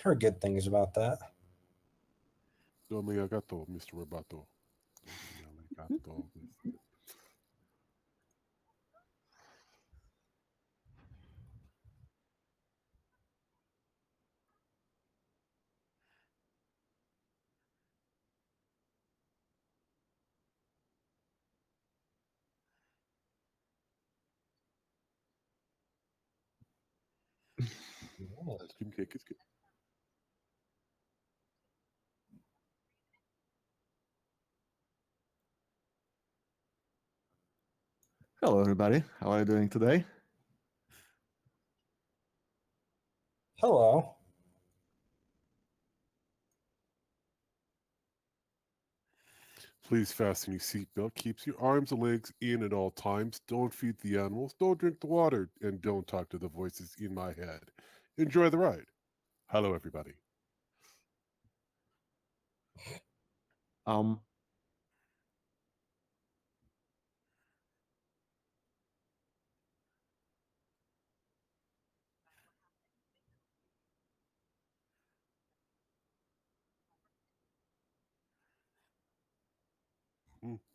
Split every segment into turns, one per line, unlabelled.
heard good things about that.
Dome agato, Mr. Roboto. Dome agato. Ice cream cake is good.
Hello, everybody. How are you doing today?
Hello.
Please fasten your seatbelt. Keeps your arms and legs in at all times. Don't feed the animals. Don't drink the water. And don't talk to the voices in my head. Enjoy the ride. Hello, everybody.
Um,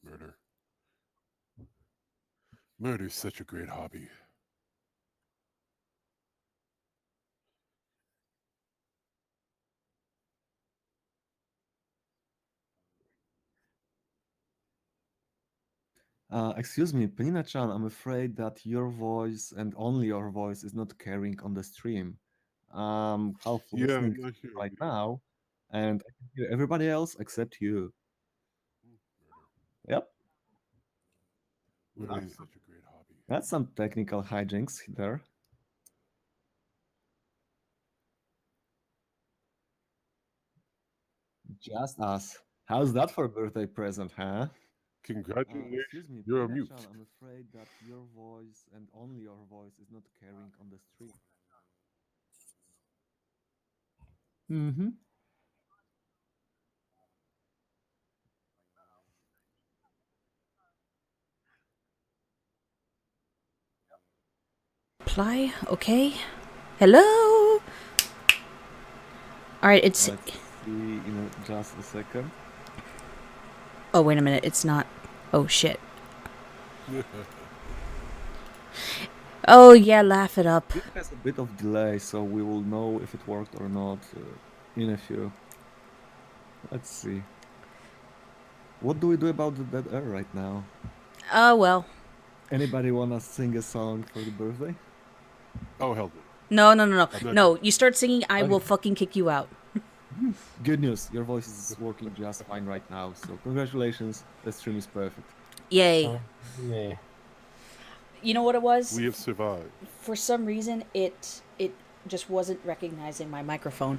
Murder. Murder is such a great hobby.
Excuse me, Penina-chan, I'm afraid that your voice and only your voice is not carrying on the stream. Half
Yeah,
listening
I'm
to
not
you
hearing
right
you.
now, and I can hear everybody else except you.
Murder.
Yep,
Murder is such a great hobby.
that's some technical hijinks there. Just us. How's that for a birthday present, huh? Excuse
Congratulations.
me,
You're on
Penina-chan,
mute.
I'm afraid that your voice and only your voice is not carrying on the stream. Mm-hmm.
Apply. Okay. Hello. All right. It's.
Let's see in just a second.
Oh wait a minute. It's not. Oh shit. Oh yeah. Laugh it up.
It has a bit of delay, so we will know if it worked or not in a few. Let's see. What do we do about the dead air right now?
Oh well.
Anybody wanna sing a song for the birthday?
Oh, hell no.
No, no, no, no,
I'm not
no. You start singing, I will
Okay.
fucking kick you out.
Good news, your voice is working just fine right now, so congratulations, the stream is perfect.
Yay.
So, yeah.
You know what it was?
We have survived.
For some reason, it just wasn't recognizing my microphone.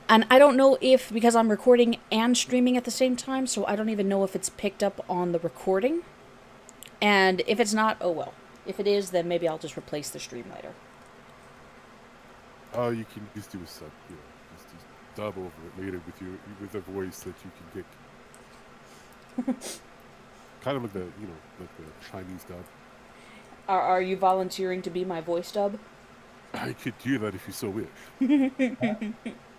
And I don't know if, because I'm recording and streaming at the same time, so I don't even know if it's picked up on the recording. And if it's not, oh well. If it is, then maybe I'll just replace the stream later.
Oh, you can just do a sub. You know, just dub over it later with a voice that you can pick. Kind of like the like the Chinese dub.
Are you volunteering to be my voice dub?
I could do that if you so wish.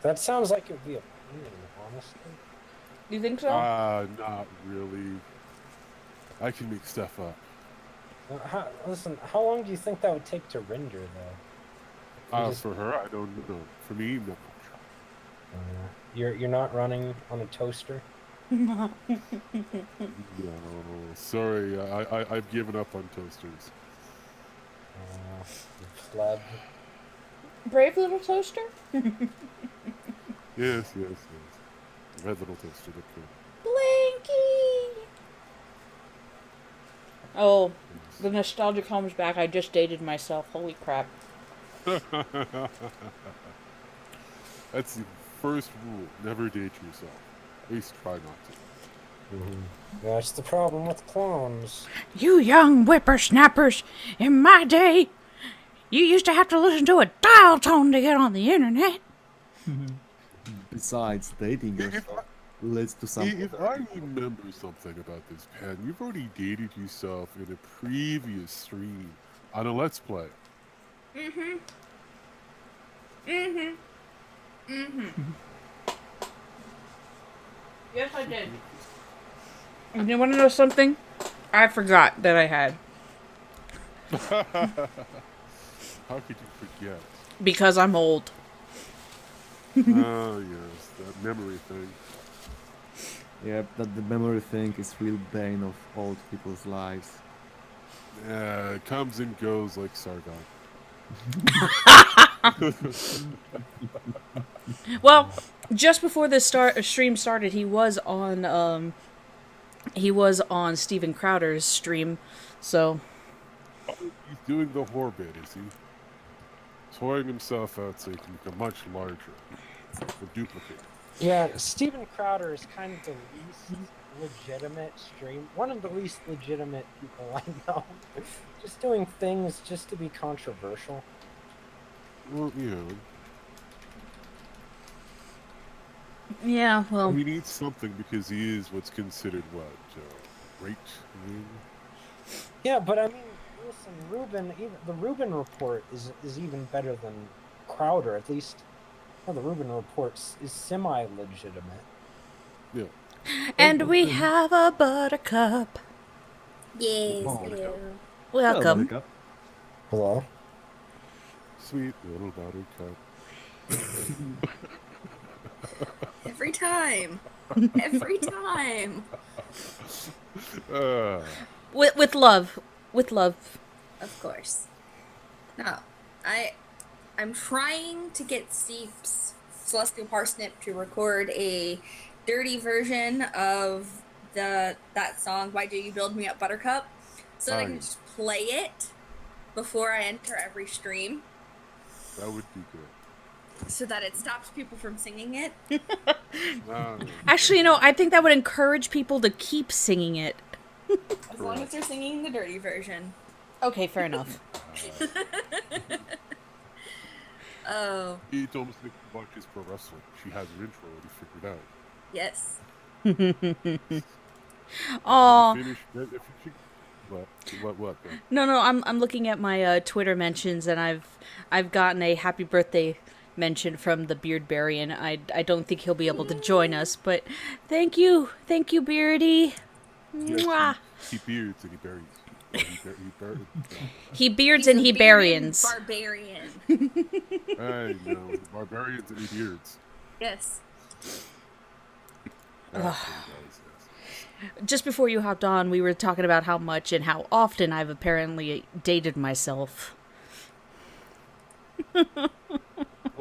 That sounds like it would be a pain, honestly.
You think so?
Not really. I can make stuff up.
Listen, how long do you think that would take to render, though?
For her, I don't know. For me, no.
You're not running on a toaster?
No, sorry. I've given up on toasters.
You've fled.
Brave little toaster?
Yes. Red little toaster. Look good.
Blinky! Oh, the nostalgia comes back. I just dated myself. Holy crap.
That's the first rule. Never date yourself. At least try not to.
That's the problem with clones.
You young whippersnappers, in my day, you used to have to listen to a dial tone to get on the internet.
Besides, dating yourself leads to some...
If I remember something about this, Pan, you've already dated yourself in a previous stream on a Let's Play.
Yes, I did. And you want to know something? I forgot that I had.
How could you forget?
Because I'm old.
Oh, yes, that memory thing.
Yeah, that the memory thing is real bane of old people's lives.
Yeah, it comes and goes like Sargon.
Well, just before this stream started, he was on Steven Crowder's stream, so
He's doing the whore bit, is he? He's whoring himself out so he can become much larger. The duplicate.
Yeah, Steven Crowder is kind of the least legitimate one of the least legitimate people I know. Just doing things just to be controversial.
Well, you know,
yeah. Well,
he needs something because he is what's considered great.
Yeah, but I mean, listen, the Rubin report is even better than Crowder. At least, well, the Rubin report is semi-legitimate.
Yeah.
and we have a buttercup.
Yes,
Oh,
hello.
Welcome.
Buttercup.
Hello.
Sweet little buttercup.
Every time. Every time.
With love. With love.
Of course. No. I'm trying to get Steep's Celestial Parsnip to record a dirty version of that song, Why Do You Build Me Up Buttercup? So that I can just play it before I enter every stream.
That would be good.
So that it stops people from singing it.
Actually, I think that would encourage people to keep singing it.
As long as they're singing the dirty version.
Okay, fair enough.
Oh.
It's almost like watches pro wrestling. She has her intro already figured out.
Yes.
Aw.
What?
No. I'm looking at my Twitter mentions, and I've gotten a happy birthday mention from the Beardbarian. I don't think he'll be able to join us, but thank you, Beardy. Mwah.
He beards and he buries.
He beards
He's
and
a
he
bearded
barians.
Barbarian.
I know. Barbarians and he beards.
Yes.
Just before you hopped on, we were talking about how much and how often I've apparently dated myself.
Well,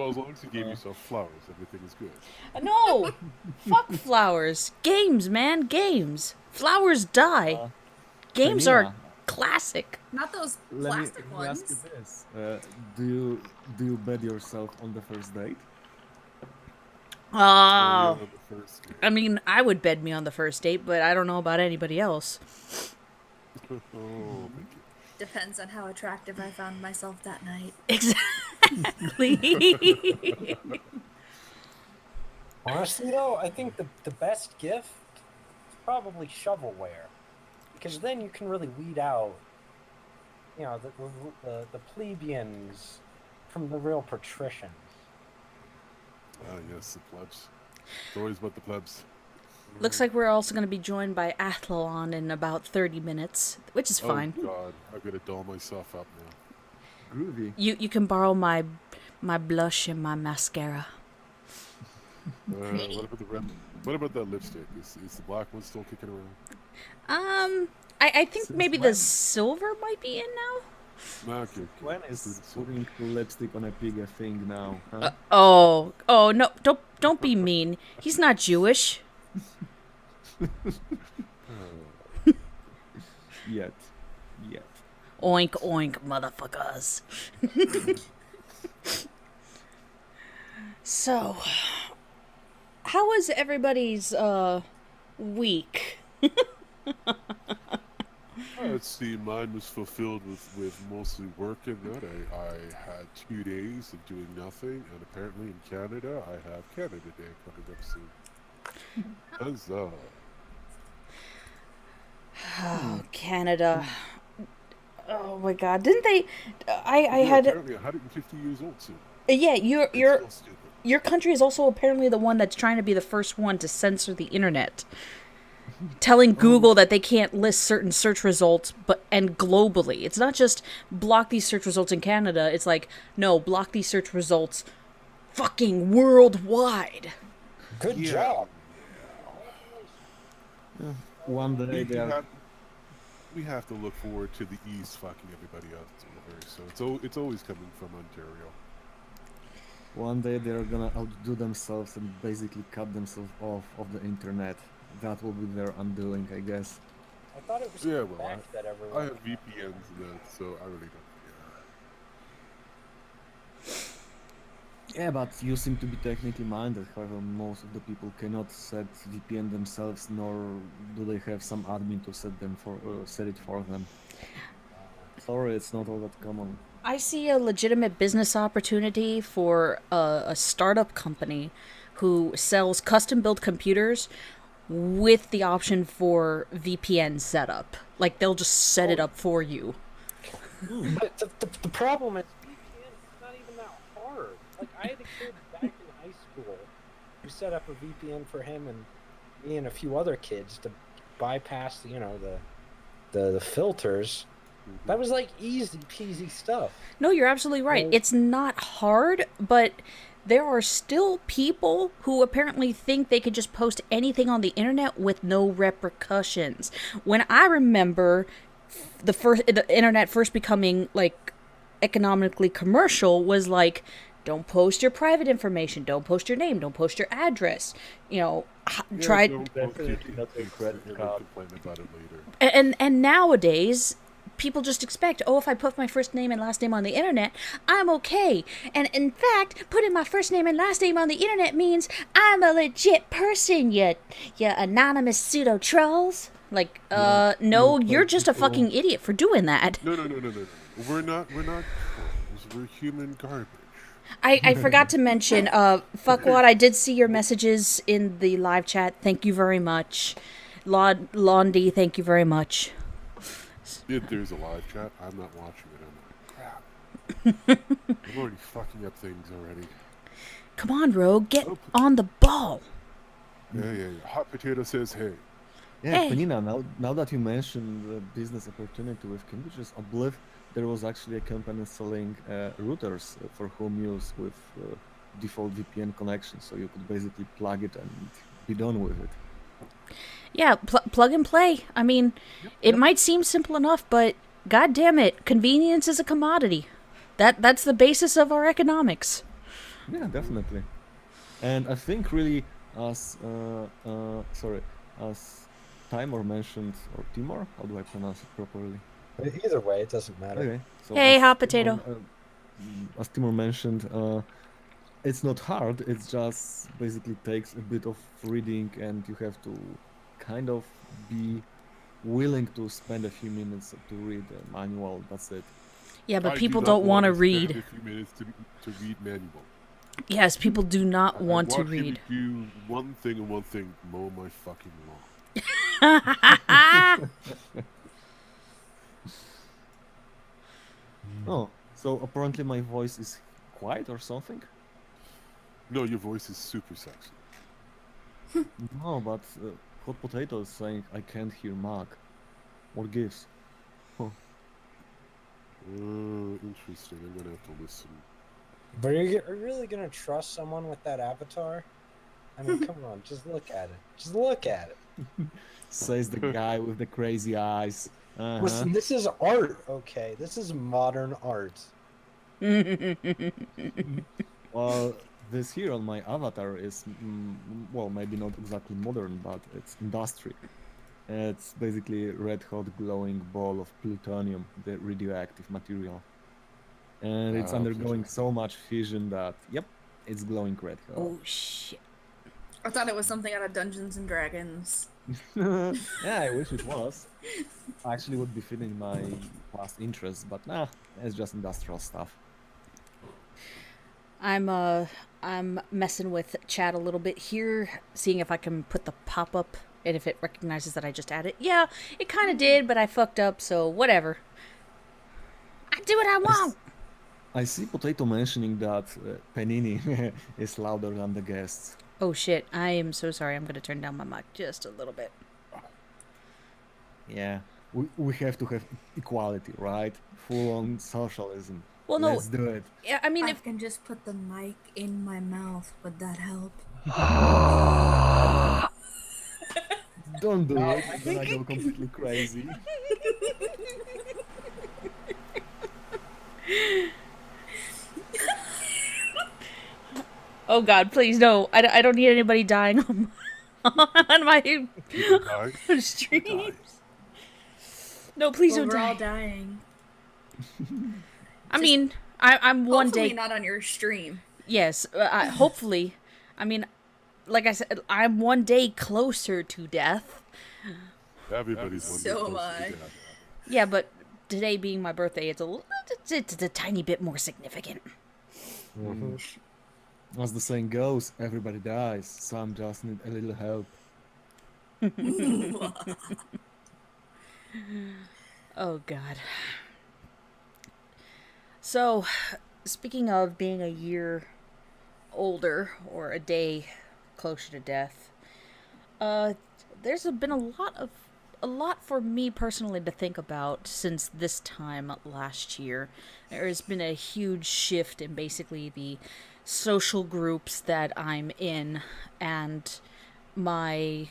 as long as you gave yourself flowers, everything is good.
No! Fuck flowers. Games, man, games. Flowers die. Games are classic.
Not those
Let
plastic
me ask you
ones.
this: do you bed yourself on the first date?
Oh,
The first day.
I mean, I would bed me on the first date, but I don't know about anybody else.
Oh, thank you.
Depends on how attractive I found myself that night.
Exactly.
Honestly, though, I think the best gift is probably shovelware, because then you can really weed out, the plebeians from the real patricians.
Yes, the plebs. It's always about the plebs.
Looks like we're also going to be joined by Athlon in about 30 minutes, which is fine.
Oh God, I've got to doll myself up now.
Groovy.
You can borrow my blush and my mascara.
What about the red? What about that lipstick? Is the black one still kicking around?
I think
Since
maybe
when?
the silver might be in now.
Okay.
When is putting lipstick on a pig a thing now? Huh?
Oh no! Don't be mean. He's not Jewish.
Yet.
Oink oink, motherfuckers. So, how was everybody's week?
Let's see. Mine was fulfilled with mostly work and that. I had 2 days of doing nothing, and apparently in Canada, I have Canada Day coming up soon. Huzzah!
Oh, Canada. Oh my God! Didn't they? I
Yeah,
had.
apparently 150 years old soon.
Yeah,
It's
you're
still stupid.
your country is also apparently the one that's trying to be the first one to censor the internet. Telling Google that they can't list certain search results, and globally. It's not just block these search results in Canada. It's like, no, block these search results fucking worldwide.
Good
Yeah.
job.
One day they are.
We have to look forward to the East fucking everybody else over. So it's always coming from Ontario.
One day they're gonna outdo themselves and basically cut themselves off of the internet. That will be their undoing, I guess.
I thought it was
Yeah,
Quebec
well,
that
I
everyone.
have VPNs and that, so I really don't.
Yeah, but you seem to be technically minded. However, most of the people cannot set VPN themselves, nor do they have some admin to set it for them. Sorry, it's not all that common.
I see a legitimate business opportunity for a startup company who sells custom-built computers with the option for VPN setup. Like, they'll just set it up for you.
But the problem is VPN is not even that hard. Like, I had a kid back in high school who set up a VPN for him and me and a few other kids to bypass, the filters. That was like easy peasy stuff.
No, you're absolutely right.
Well-
It's not hard, but there are still people who apparently think they could just post anything on the internet with no repercussions. When I remember the internet first becoming like economically commercial was like, don't post your private information, don't post your name, don't post your address. Try
Don't
Definitely not a credit
and
card.
complain about it later.
and nowadays people just expect, oh, if I put my first name and last name on the internet, I'm okay. And in fact, putting my first name and last name on the internet means I'm a legit person, you anonymous pseudo trolls. Like, no, you're just a fucking idiot for doing that.
No. We're not trolls. We're human garbage.
I forgot to mention, Fuckwad, I did see your messages in the live chat. Thank you very much. Londi, thank you very much.
If there's a live chat, I'm not watching it. I'm like, crap. I'm already fucking up things already.
Come on, Rogue, get on the ball.
Yeah. Hot Potato says, hey.
Yeah,
Hey.
Penina, now that you mentioned the business opportunity with Cambridge, I believe there was actually a company selling routers for home use with default VPN connection, so you could basically plug it and be done with it.
Yeah, plug and play. I mean, it might seem simple enough, but god damn it, convenience is a commodity. That's the basis of our economics.
Yeah, definitely. And I think really, as Timor mentioned, or Timor, how do I pronounce it properly?
Either way, it doesn't matter.
Okay. So
Hey,
as
hot potato.
As Timor mentioned, it's not hard. It just basically takes a bit of reading, and you have to kind of be willing to spend a few minutes to read the manual. That's it.
Yeah, but
I
people
do not
don't want to
spend
read.
A few minutes to read manual.
Yes, people do not want to
I
read.
do one thing and one thing: mow my fucking lawn.
Oh, so apparently my voice is quiet or something?
No, your voice is super sexy.
No, but Hot Potato is saying I can't hear Mark. What gives?
Interesting. I'm gonna have to listen.
But are you really gonna trust someone with that avatar? I mean, come on, just look at it. Just look at it.
Says the guy with the crazy eyes. Uh-huh.
Listen, this is art, okay? This is modern art.
Well, this here on my avatar is, well, maybe not exactly modern, but it's industry. It's basically a red hot glowing ball of plutonium, the radioactive material. And it's undergoing so much fission that, yep, it's glowing red hot.
Oh shit.
I thought it was something out of Dungeons and Dragons.
Yeah, I wish it was. Actually would be fitting my past interests, but nah, it's just industrial stuff.
I'm messing with chat a little bit here, seeing if I can put the pop-up and if it recognizes that I just added. Yeah, it kind of did, but I fucked up, so whatever. I do what I want.
I see Potato mentioning that Panini is louder than the guests.
Oh shit, I am so sorry. I'm gonna turn down my mic just a little bit.
Yeah, we have to have equality, right? Full-on socialism.
Well, no,
Let's do it.
yeah, I mean,
I
if
can just put the mic in my mouth. Would that help?
Don't do it, then I go completely crazy.
oh god, please no, I don't need anybody dying on my
People die.
streams. No, please
Well,
don't
we're all
die.
dying.
I mean, I'm one
Hopefully
day.
not on your stream.
Yes, hopefully. I mean, like I said, I'm one day closer to death.
Everybody's one
So
day
am
closer to
I.
death.
Yeah, but today being my birthday, it's a tiny bit more significant.
As the saying goes, everybody dies. Some just need a little help.
Oh god. So, speaking of being a year older or a day closer to death, there's been a lot for me personally to think about since this time last year. There has been a huge shift in basically the social groups that I'm in and my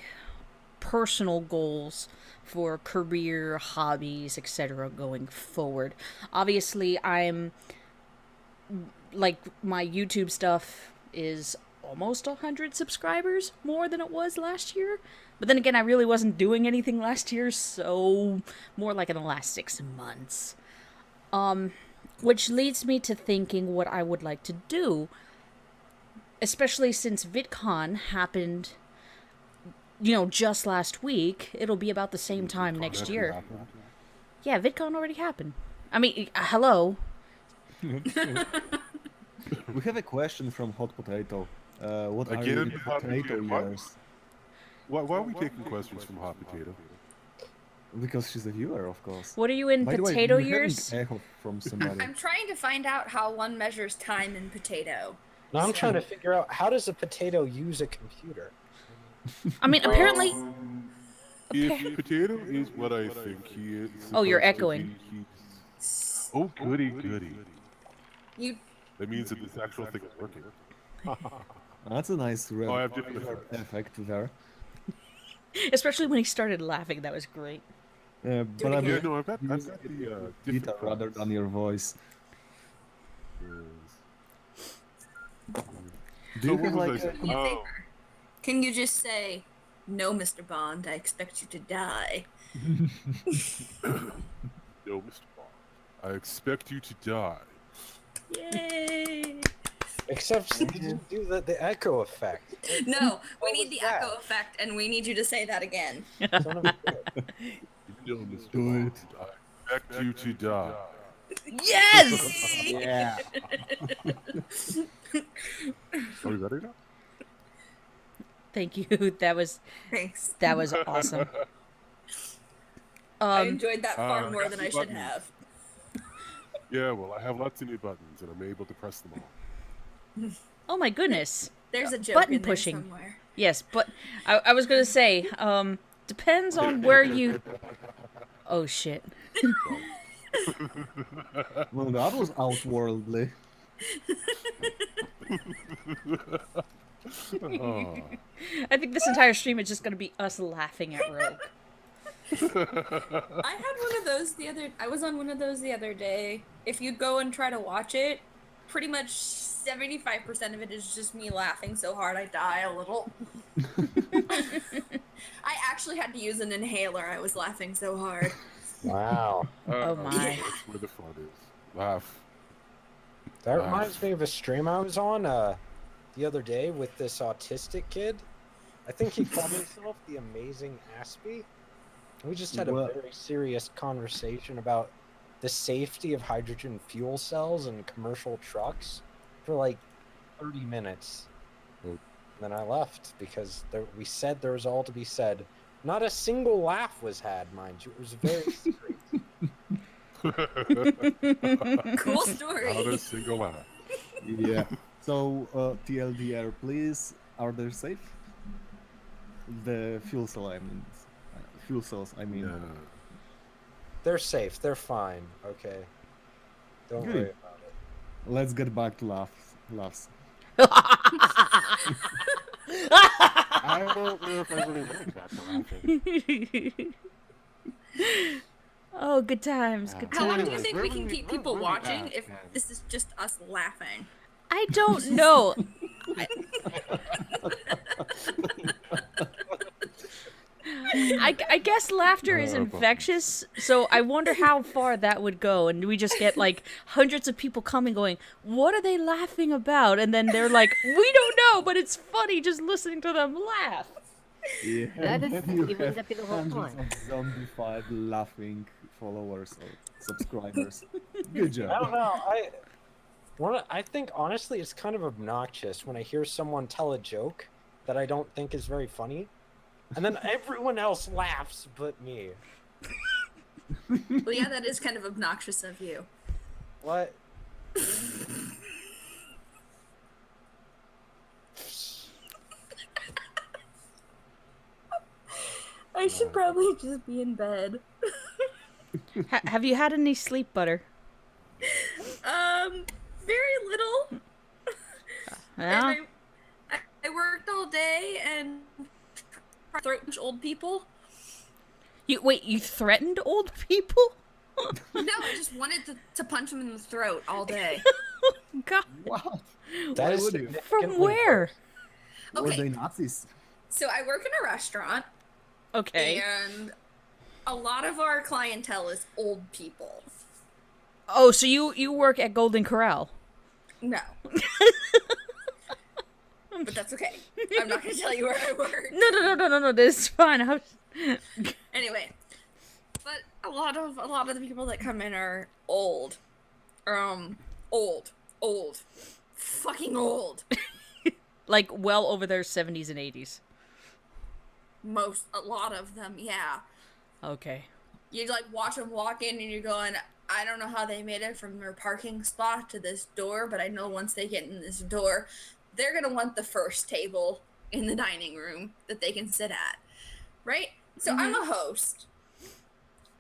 personal goals for career, hobbies, etc. going forward. Obviously, I'm like my YouTube stuff is almost 100 subscribers more than it was last year. But then again, I really wasn't doing anything last year, so more like in the last 6 months. Which leads me to thinking what I would like to do, especially since VidCon happened, just last week. It'll be about the same time next year. Yeah, VidCon already happened. I mean, hello.
We have a question from Hot Potato. What are
Again,
your
Hot
potato
Potato, what?
years?
Why are we taking questions from Hot Potato?
Because she's a viewer, of course.
What are you in
By the way,
potato
we're having
years?
echo from somebody.
I'm trying to find out how one measures time in potato.
Now I'm trying to figure out, how does a potato use a computer?
I mean, apparently.
If Potato is what I think he is.
Oh, you're
supposed to
echoing.
be, he's- Oh, goody, goody.
You
That means that this actual thing is working.
That's a nice red
I have different
effect there.
Especially when he started laughing, that was great.
But I'm
Yeah, no, I've got the different
guitar rather than your voice. Do
So
you
what
have
was I
like
saying?
Can you
Oh,
favor? Can you just say, "No, Mr. Bond, I expect you to die"?
no, Mr. Bond. I expect you to die.
Yay!
Except you didn't do the echo effect.
No, we
What
need
was
the
that?
echo effect, and we need you to say that again.
Son of a bitch.
No, Mr.
Do
Bond. I expect you to die.
Yes!
yeah.
Are we ready now?
Thank you. That was
Thanks.
awesome.
I enjoyed that far
I
more
got
than
the
I should
buttons.
have.
Yeah, well, I have lots of new buttons, and I'm able to press them all.
Oh my goodness.
There's a joke
Button
in there
pushing.
somewhere.
Yes, but I was gonna say, depends on where you. Oh shit.
Well, that was outworldly.
Oh.
I think this entire stream is just gonna be us laughing at Rogue.
I had one of those I was on one of those the other day. If you go and try to watch it, pretty much 75% of it is just me laughing so hard I die a little. I actually had to use an inhaler. I was laughing so hard.
Wow.
Oh my.
That's where the fun is. Laugh.
That
Wow.
reminds me of a stream I was on the other day with this autistic kid. I think he called himself the Amazing Aspie. We just had a
What?
very serious conversation about the safety of hydrogen fuel cells in commercial trucks for like 30 minutes.
Oh.
Then I left because we said there was all to be said. Not a single laugh was had, mind you. It was very serious.
Cool
How
story.
to single laugh.
Yeah. So, TLDR, please, are they safe? The fuel cell, I mean. Fuel cells, I mean.
Yeah.
They're safe. They're fine. Okay. Don't
Good.
worry about it.
Let's get back to laughs.
I don't know if I really like that laughing.
Oh, good times, good
How long do you
Anyways,
think
where
we
were
can
we-
keep
where
people
were we
watching
at,
if
man?
this is just us laughing?
I don't know. I guess laughter is
Oh,
infectious, so I wonder how far that would go. And we just get like hundreds of people coming, going, "What are they laughing about?" And then they're like, "We don't know, but it's funny just listening to them laugh."
Yeah.
That is
You
even
have
the whole
hundreds
point.
of zombified laughing followers or subscribers. Good job.
I don't know. I think honestly, it's kind of obnoxious when I hear someone tell a joke that I don't think is very funny, and then everyone else laughs but me.
Well, yeah, that is kind of obnoxious of you.
What?
I should probably just be in bed.
Have you had any sleep butter?
Very little.
Yeah.
And I worked all day and threatened old people.
You threatened old people?
No, I just wanted to punch them in the throat all day.
God,
What?
That
Why
is
would you?
from
significantly
where?
Were
Okay,
they Nazis?
so I work in a restaurant,
Okay.
and a lot of our clientele is old people.
Oh, so you work at Golden Corral?
No. But that's okay. I'm not going to tell you where I work.
No. This is fine.
Anyway, but a lot of the people that come in are old. Old. Fucking old.
Like well over their 70s and 80s.
A lot of them, yeah.
Okay.
You like watch them walk in and you're going, I don't know how they made it from their parking spot to this door, but I know once they get in this door, they're going to want the first table in the dining room that they can sit at. Right? So I'm a host.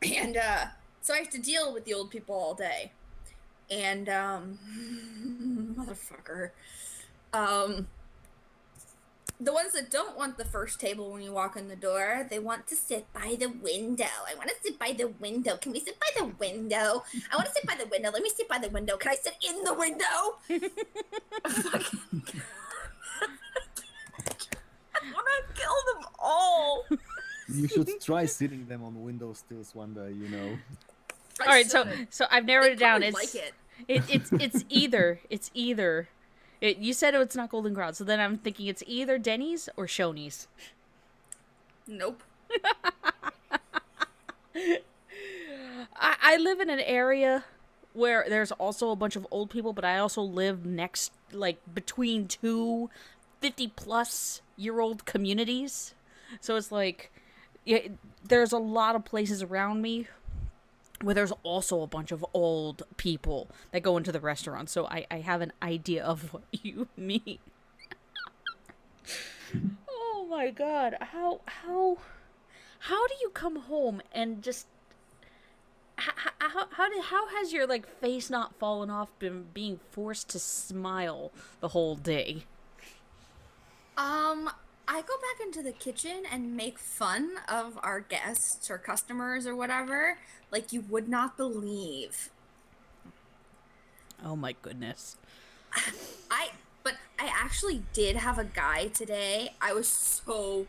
And so I have to deal with the old people all day. And motherfucker. The ones that don't want the first table when you walk in the door, they want to sit by the window. I want to sit by the window. Can we sit by the window? I want to sit by the window. Let me sit by the window. Can I sit in the window? I want to kill them all.
You should try sitting them on window sills one day, you know.
All right, so I've narrowed it down.
They
It's
like it.
it's either you said it's not Golden Corral, so then I'm thinking it's either Denny's or Shoney's.
Nope.
I live in an area where there's also a bunch of old people, but I also live next, like, between two 50-plus-year-old communities. So it's like, yeah, there's a lot of places around me where there's also a bunch of old people that go into the restaurant. So I have an idea of what you mean. Oh my God. How do you come home and just how has your like face not fallen off been being forced to smile the whole day?
I go back into the kitchen and make fun of our guests or customers or whatever, like you would not believe.
Oh my goodness.
But I actually did have a guy today. I was so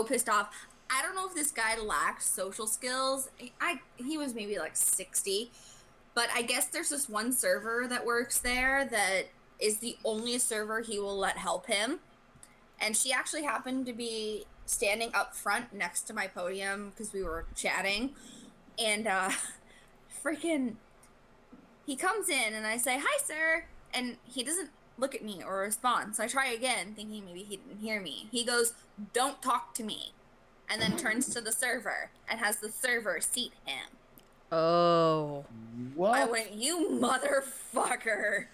pissed off. I don't know if this guy lacks social skills. He was maybe like 60, but I guess there's this one server that works there that is the only server he will let help him. And she actually happened to be standing up front next to my podium because we were chatting. And freaking, he comes in and I say, "Hi, sir." And he doesn't look at me or respond. So I try again, thinking maybe he didn't hear me. He goes, "Don't talk to me." And then turns to the server and has the server seat him.
Oh.
I
What?
went, you motherfucker.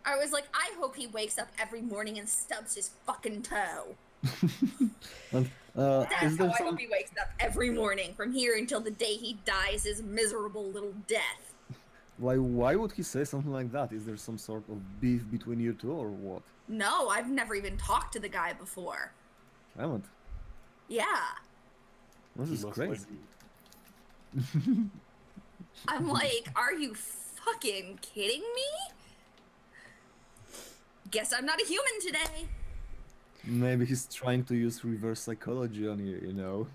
I was like, I hope he wakes up every morning and stubs his fucking toe.
And
That's
is
how
there
I
some?
hope he wakes up every morning from here until the day he dies his miserable little death.
Why would he say something like that? Is there some sort of beef between you two, or what?
No, I've never even talked to the guy before.
I haven't.
Yeah.
This
He
is
must like
crazy.
you.
I'm like, are you fucking kidding me? Guess I'm not a human today.
Maybe he's trying to use reverse psychology on you, you know,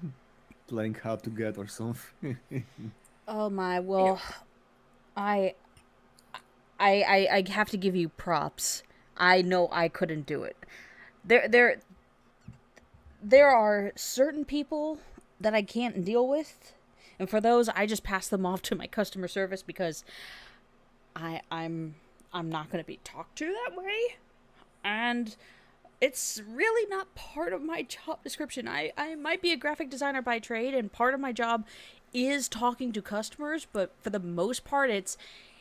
playing hard to get or something.
Oh my. Well, I have to give you props. I know I couldn't do it. There are certain people that I can't deal with, and for those I just pass them off to my customer service because I'm not going to be talked to that way, and it's really not part of my job description. I might be a graphic designer by trade, and part of my job is talking to customers, but for the most part it's,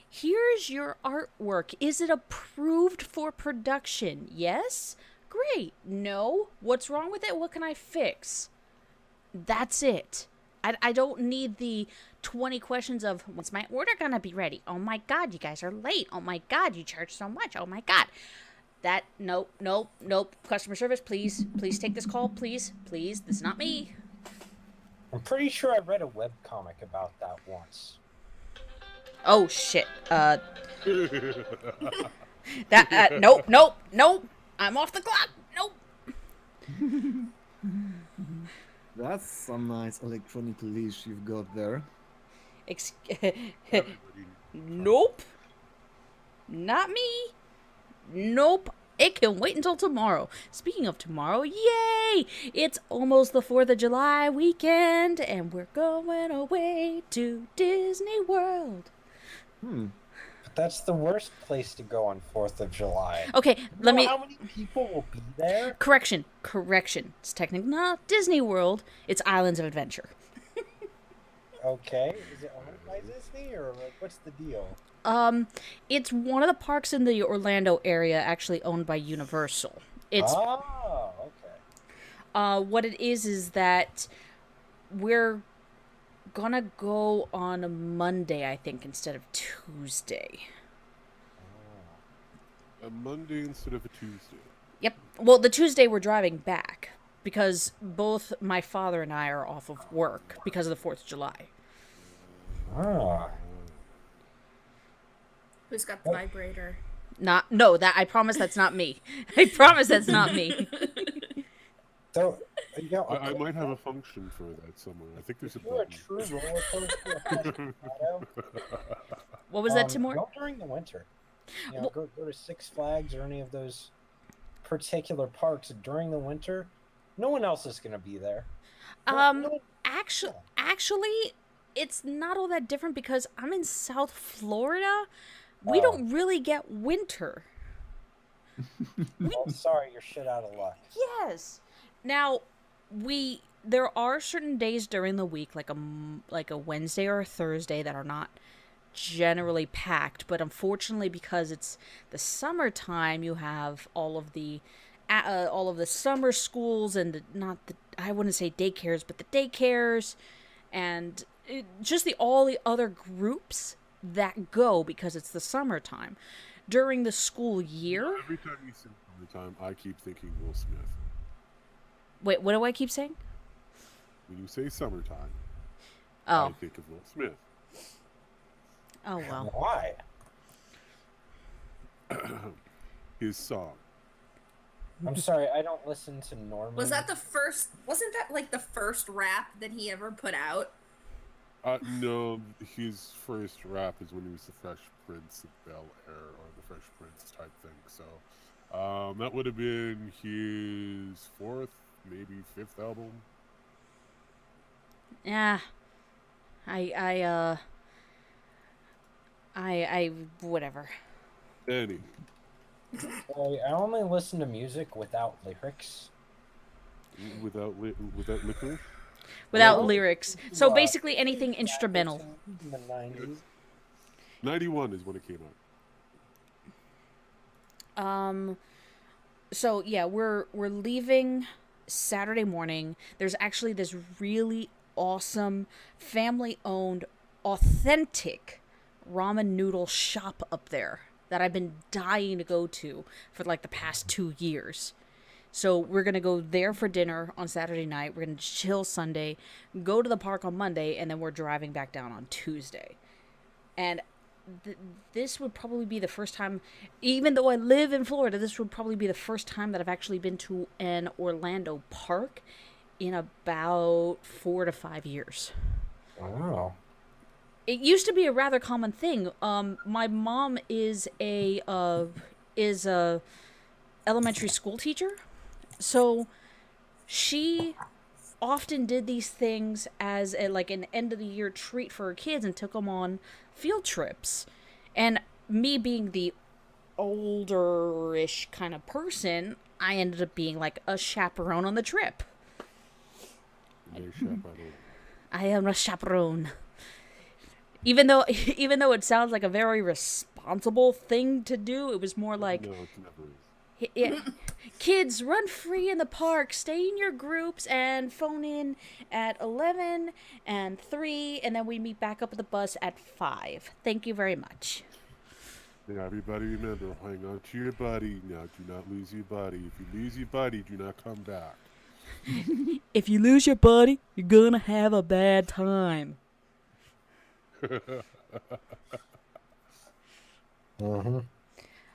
here's your artwork. Is it approved for production? Yes? Great. No? What's wrong with it? What can I fix? That's it. I don't need the 20 questions of, when's my order gonna be ready? Oh my god, you guys are late. Oh my god, you charge so much. Oh my god. That, nope. Customer service, please take this call, please. This is not me.
I'm pretty sure I read a webcomic about that once.
Oh shit. Nope. I'm off the clock. Nope.
That's some nice electronic leash you've got there.
Everybody.
Nope. Not me. Nope. It can wait until tomorrow. Speaking of tomorrow, yay! It's almost the 4th of July weekend, and we're going away to Disney World.
But that's the worst place to go on 4th of July.
Okay,
You know how many people will be there?
Correction. It's technically not Disney World. It's Islands of Adventure.
Okay, is it owned by Disney or like what's the deal?
It's one of the parks in the Orlando area, actually owned by Universal. It's
Oh, okay.
what it is that we're gonna go on a Monday, I think, instead of Tuesday.
A Monday instead of a Tuesday.
Yep. Well, the Tuesday we're driving back because both my father and I are off of work because of the 4th of July.
Ah.
Who's got the vibrator?
I promise that's not me. I promise that's not me.
So, you know,
I might have a function for that somewhere. I think there's a
if you're a
button.
true roller coaster aficionado,
What was that, Timur?
go during the winter. You know, go to Six Flags or any of those particular parks during the winter. No one else is going to be there.
Actually, it's not all that different because I'm in South Florida. We don't really get winter.
Well, sorry, you're shit out of luck.
Yes. Now, there are certain days during the week, like a Wednesday or a Thursday, that are not generally packed. But unfortunately, because it's the summertime, you have all of the summer schools and I wouldn't say daycares, but the daycares and just all the other groups that go because it's the summertime. During the school year...
Every time you say summertime, I keep thinking Will Smith.
Wait, what do I keep saying?
When you say summertime,
Oh.
I think of Will Smith.
Oh, well.
Why?
His song.
I'm sorry, I don't listen to Norman.
Wasn't that like the first rap that he ever put out?
No, his first rap is when he was the Fresh Prince of Bel-Air, or the Fresh Prince type thing. So, that would have been his 4th, maybe 5th album.
Yeah. I whatever.
Annie.
I only listen to music without lyrics.
Without licorice?
without
Well,
lyrics. So
uh,
basically anything instrumental.
In the 90s.
91 is when it came out.
So yeah, we're leaving Saturday morning. There's actually this really awesome family-owned authentic ramen noodle shop up there that I've been dying to go to for like the past 2 years. So we're going to go there for dinner on Saturday night. We're going to chill Sunday, go to the park on Monday, and then we're driving back down on Tuesday. And this would probably be the first time, even though I live in Florida, this would probably be the first time that I've actually been to an Orlando park in about 4 to 5 years.
Wow.
It used to be a rather common thing. My mom is a elementary school teacher, so she often did these things as like an end of the year treat for her kids and took them on field trips. And me being the older-ish kind of person, I ended up being like a chaperone on the trip. I am a chaperone. Even though it sounds like a very responsible thing to do, it was more like,
No, it never is.
kids, run free in the park, stay in your groups, and phone in at 11 and 3, and then we meet back up at the bus at 5. Thank you very much.
Now, everybody remember, hang on to your buddy. Now, do not lose your buddy. If you lose your buddy, do not come back.
If you lose your buddy, you're gonna have a bad time.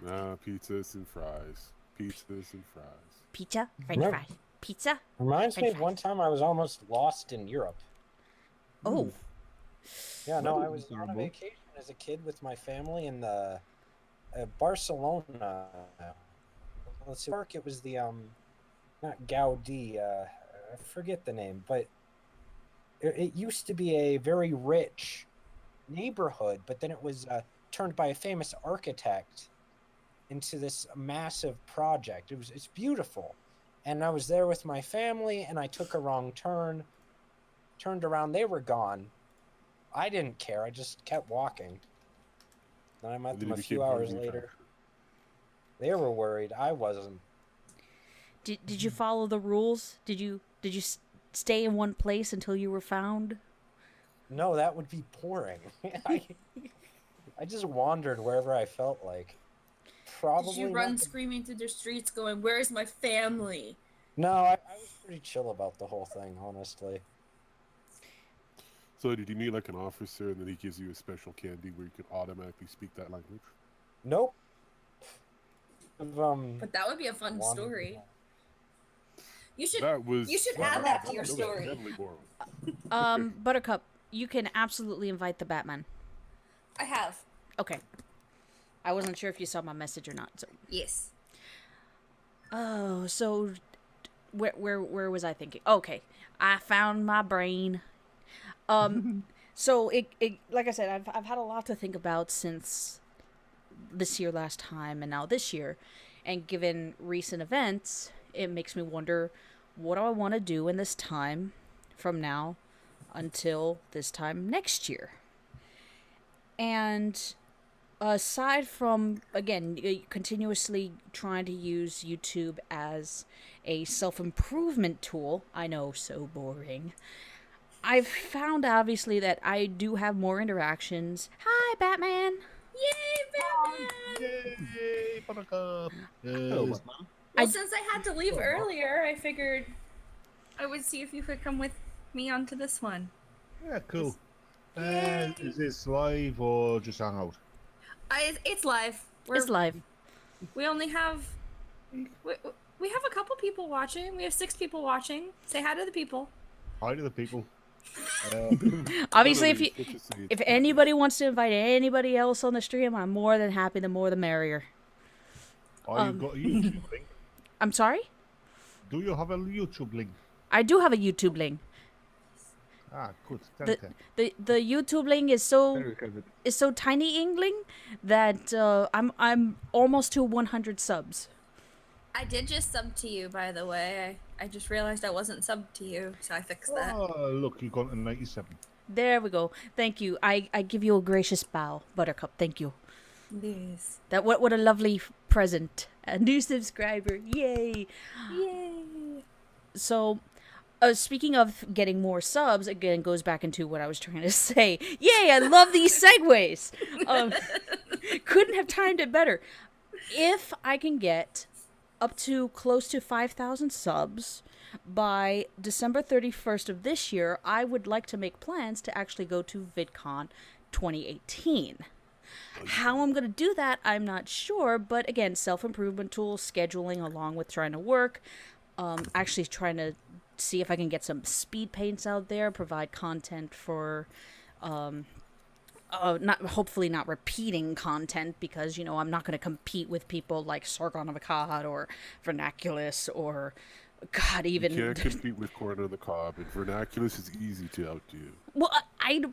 Pizzas and fries. Pizzas and fries.
Pizza? French
No.
fries. Pizza?
Reminds me
French
of one time I was almost lost in Europe.
Oh.
Yeah, no, I was on a
Terrible.
vacation as a kid with my family in the Barcelona. Let's see, it was the not Gaudi. I forget the name, but it used to be a very rich neighborhood, but then it was turned by a famous architect into this massive project. It's beautiful, and I was there with my family, and I took a wrong turn, turned around, they were gone. I didn't care. I just kept walking. Then I met
And
them
then
a
you
few
became
hours
hungry,
later. They were worried. I wasn't.
Did you follow the rules? Did you stay in one place until you were found?
No, that would be boring. I just wandered wherever I felt like. Probably.
Did you
not
run
the-
screaming through the streets going, "Where's my family?"
No, I was pretty chill about the whole thing, honestly.
So did you meet like an officer and then he gives you a special candy where you can automatically speak that language?
Nope.
But that would be a fun
wandered
story.
around.
You should
That was.
you should add that to your
was
story.
deadly boring.
Buttercup, you can absolutely invite the Batman.
I have.
Okay. I wasn't sure if you saw my message or not. So.
Yes.
Oh, so where was I thinking? Okay, I found my brain. So it like I said, I've had a lot to think about since this year last time and now this year, and given recent events, it makes me wonder, what do I want to do in this time from now until this time next year? And aside from, again, continuously trying to use YouTube as a self-improvement tool, I know, so boring, I've found, obviously, that I do have more interactions. Hi, Batman!
Yay, Batman!
Yay, Buttercup!
Hello,
Yes.
Batman.
Well, since I had to leave earlier, I figured I would see if you could come with me onto this one.
Yeah, cool.
Yay.
Is this live or just hang out?
It's live.
It's live.
We only have we have a couple people watching. We have 6 people watching. Say hi to the people.
Hi to the people.
Obviously,
None of these get to say
if
it's
anybody wants to invite anybody else on the stream, I'm more than happy. The more the merrier.
You got a YouTube link?
I'm sorry?
Do you have a YouTube link?
I do have a YouTube link.
Ah, good.
The,
Thank you.
the YouTube link is so
Very good.
tiny Ingling that I'm almost to 100 subs.
I did just sub to you, by the way. I just realized I wasn't subbed to you, so I fixed that.
Oh, look, you've gone to 97.
There we go. Thank you. I give you a gracious bow, Buttercup. Thank you.
Yes.
That what a lovely present. A new subscriber. Yay.
Yay.
So, speaking of getting more subs, again goes back into what I was trying to say. Yay, I love these segues. Couldn't have timed it better. If I can get up to close to 5,000 subs by December 31st of this year, I would like to make plans to actually go to VidCon 2018. How I'm going to do that, I'm not sure, but again, self-improvement tools, scheduling along with trying to work, actually trying to see if I can get some speed paints out there, provide content for hopefully not repeating content, because I'm not going to compete with people like Sargon of Akkad or Vernaculus or God, even
You can't compete with Corn on the Cob, and Vernaculus is easy to outdo.
Well,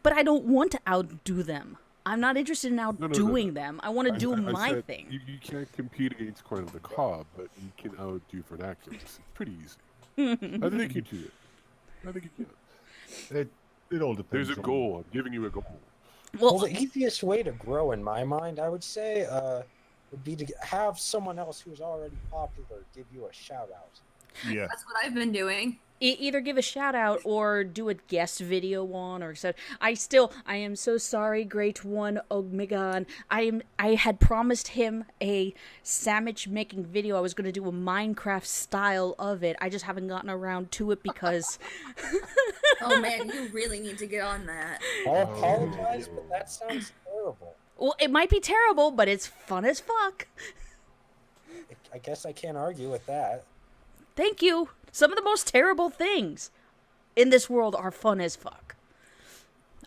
but I don't want to outdo them. I'm not interested in outdoing them. I want to do my
said
thing.
You can't compete against Corn on the Cob, but you can outdo Vernaculus. It's pretty easy. I think you do it. I think you can.
It all depends.
There's a goal. I'm giving you a goal.
Well, the easiest way to grow, in my mind, I would say, would be to have someone else who's already popular give you a shout out.
Yeah.
That's what I've been doing.
Either give a shout out or do a guest video on, or so. I am so sorry, Great One Omegon. I had promised him a sandwich making video. I was going to do a Minecraft style of it. I just haven't gotten around to it because
Oh man, you really need to get on that.
I apologize, but that sounds terrible.
well, it might be terrible, but it's fun as fuck.
I guess I can't argue with that.
Thank you. Some of the most terrible things in this world are fun as fuck.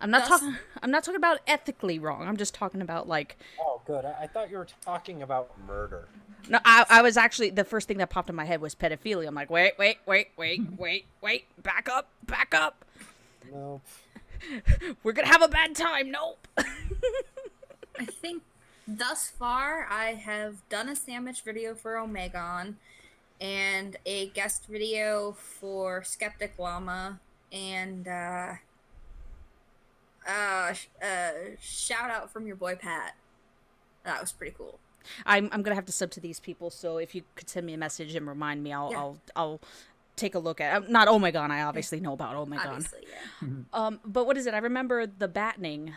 I'm not talking about ethically wrong. I'm just talking about like.
Oh, good. I thought you were talking about murder.
No, I was actually, the first thing that popped in my head was pedophilia. I'm like, wait, back up.
Nope.
We're gonna have a bad time. Nope.
I think thus far I have done a sandwich video for Omegon and a guest video for Skeptic Llama and shout out from your boy Pat. That was pretty cool.
I'm gonna have to sub to these people, so if you could send me a message and remind me, I'll take a look at. Not Omegon. I obviously know about Omegon.
Obviously, yeah.
But what is it? I remember the Battening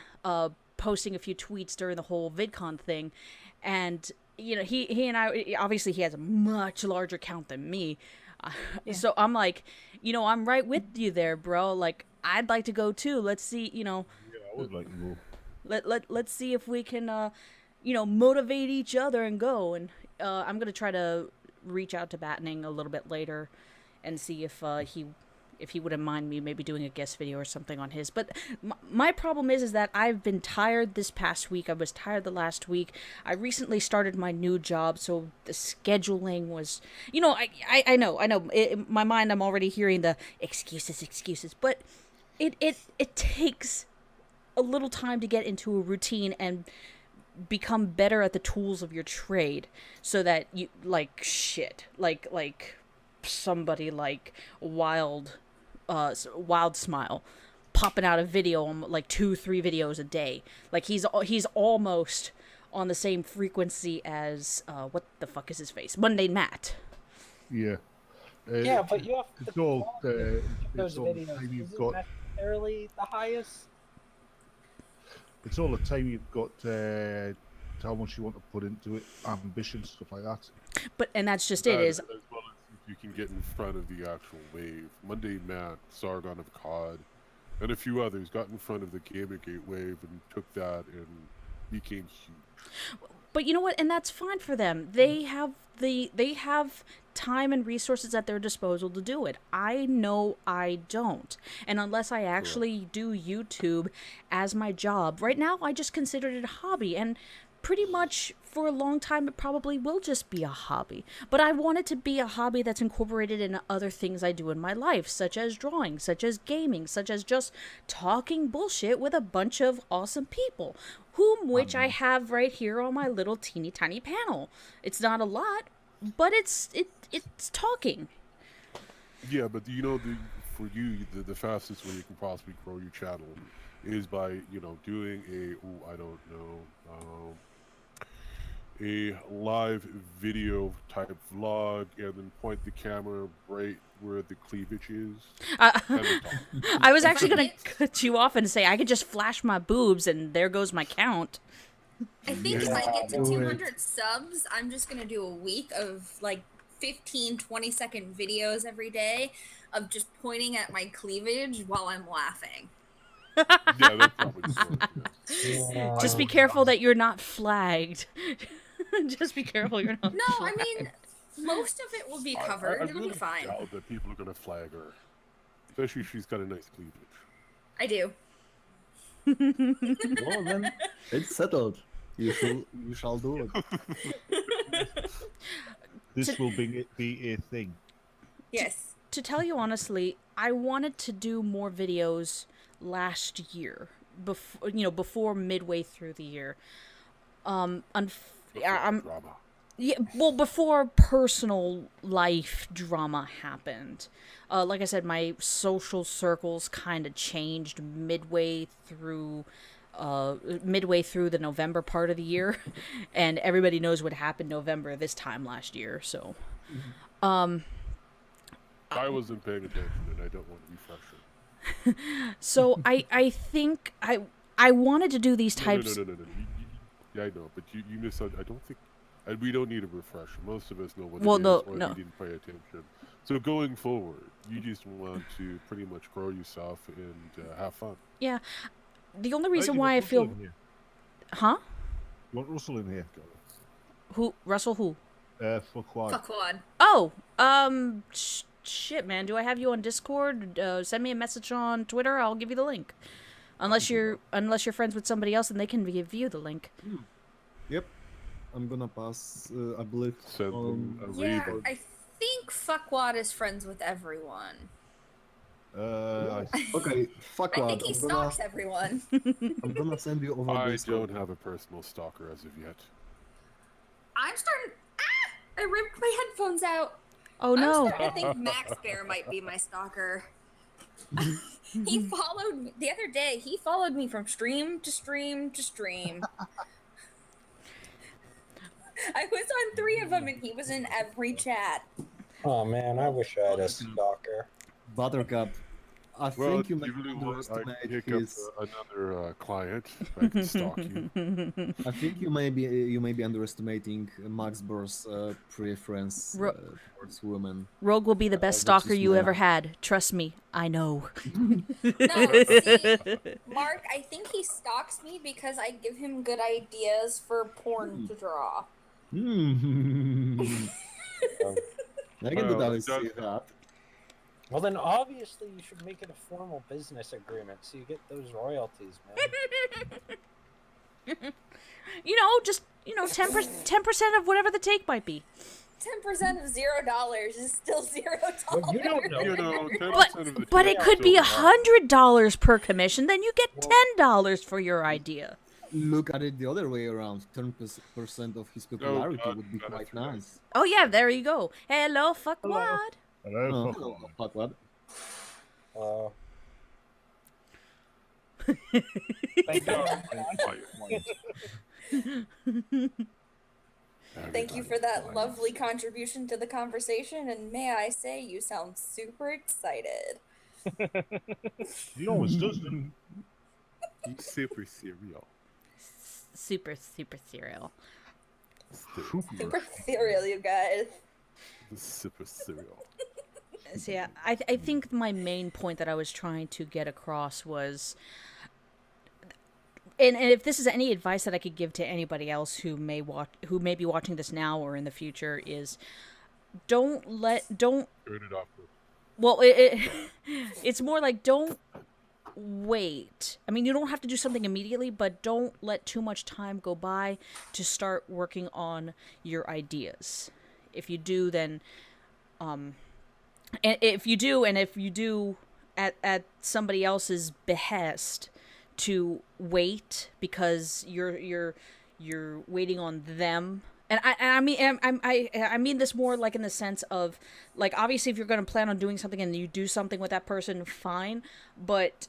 posting a few tweets during the whole VidCon thing, and he and I, obviously he has a much larger count than me, so I'm like, I'm right with you there, bro. Like, I'd like to go too. Let's see,
Yeah, I would like to go.
let's see if we can motivate each other and go. And I'm gonna try to reach out to Battening a little bit later and see if he wouldn't mind me maybe doing a guest video or something on his. But my problem is that I've been tired this past week. I was tired the last week. I recently started my new job, so the scheduling was, I know. In my mind, I'm already hearing the excuses. But it takes a little time to get into a routine and become better at the tools of your trade, so that you like somebody like Wild Smile popping out a video on like 2-3 videos a day. Like he's almost on the same frequency as what the fuck is his face? Mundane Matt.
Yeah.
Yeah, but you have
It's
to
all,
those
it's all the
videos
time you've
isn't
got.
necessarily the highest.
It's all the time you've got. How much you want to put into it, ambition, stuff like that.
And that's just it. Is
As well as if you can get in front of the actual wave. Monday Matt, Sargon of Akkad, and a few others got in front of the Gamergate wave and took that and became huge.
But you know what? And that's fine for them. They have time and resources at their disposal to do it. I know I don't. And unless I actually do YouTube as my job, right now I just considered it a hobby, and pretty much for a long time it probably will just be a hobby. But I want it to be a hobby that's incorporated in other things I do in my life, such as drawing, such as gaming, such as just talking bullshit with a bunch of awesome people, which I have right here on my little teeny tiny panel. It's not a lot, but it's talking.
Yeah, but for you, the fastest way you can possibly grow your channel is by doing I don't know, a live video type vlog, and then point the camera right where the cleavage is. And then talk.
I was actually gonna cut you off and say I could just flash my boobs and there goes my count.
I think if I get to
Do it.
200 subs, I'm just gonna do a week of like 15, 20-second videos every day of just pointing at my cleavage while I'm laughing.
Yeah, that's probably smart. Yeah.
Just be careful that you're not flagged. Just be careful you're not.
No, I mean, most of it will be covered.
I
It'll
really
be fine.
doubt that people are gonna flag her, especially if she's got a nice cleavage.
I do.
Well, then it's settled. You shall do it.
This will be a thing.
Yes.
To tell you honestly, I wanted to do more videos last year, before midway through the year. I'm
Drama.
Yeah, well, before personal life drama happened. Like I said, my social circles kind of changed midway through the November part of the year, and everybody knows what happened November this time last year. So,
I wasn't paying attention, and I don't want to be frustrated.
so I think I wanted to do these types.
No. Yeah, I know, but you missed out. I don't think. We don't need a refresher. Most of us know what it is, or
no.
we didn't pay attention. So going forward, you just want to pretty much grow yourself and have fun.
Yeah, the only reason
You
why
want
I feel,
Russell in here.
huh?
You want Russell in here?
Who Russell? Who?
Fuck what?
Fuck quad.
Oh, shit, man. Do I have you on Discord? Send me a message on Twitter. I'll give you the link. Unless you're friends with somebody else, and they can give you the link.
Yep. I'm gonna pass, I believe.
Send them a
Yeah,
raven.
I think Fuckwad is friends with everyone.
Okay, fuck
I
what.
think he stalks everyone.
I'm gonna send you over
I
this.
don't have a personal stalker as of yet.
I'm starting. I ripped my headphones out.
Oh
I'm
no.
starting to think Max Bear might be my stalker. He followed me the other day. He followed me from stream to stream to stream. I was on 3 of them, and he was in every chat.
Oh man, I wish I had a stalker.
Buttercup. I
Well,
think you
if
may
you really want, I
underestimate
can pick up
his.
another client. I can stalk you.
I think you may be underestimating Max Burr's preference towards women.
Rogue will be the best
which
stalker
is
you
rare.
ever had. Trust me, I know.
No, see, Mark, I think he stalks me because I give him good ideas for porn to draw.
I can
Well,
see that.
Well, then obviously you should make it a formal business agreement so you get those royalties, man.
Just 10% of whatever the take might be.
10% of $0 is still $0.
Well, you don't know.
10% of the
But
take
it could
is
be
still not-
$100 per commission. Then you get $10 for your idea.
Look at it the other way around. 10% of his popularity
God,
would be
that's
quite
right.
nice.
Oh yeah, there you go. Hello, fuck what?
Hello,
Oh,
fuck
hello,
what?
fuck what?
Thank you for that lovely contribution to the conversation, and may I say, you sound super excited.
He always does, doesn't
He's super serial.
Super cereal.
Super cereal, you guys.
Super serial.
So yeah, I think my main point that I was trying to get across was, and if this is any advice that I could give to anybody else who may be watching this now or in the future, is don't
Turn it off.
well it's more like don't wait. I mean, you don't have to do something immediately, but don't let too much time go by to start working on your ideas. If you do, then and if you do at somebody else's behest, to wait because you're waiting on them And I mean this more like in the sense of, like, obviously if you're going to plan on doing something and you do something with that person, fine. But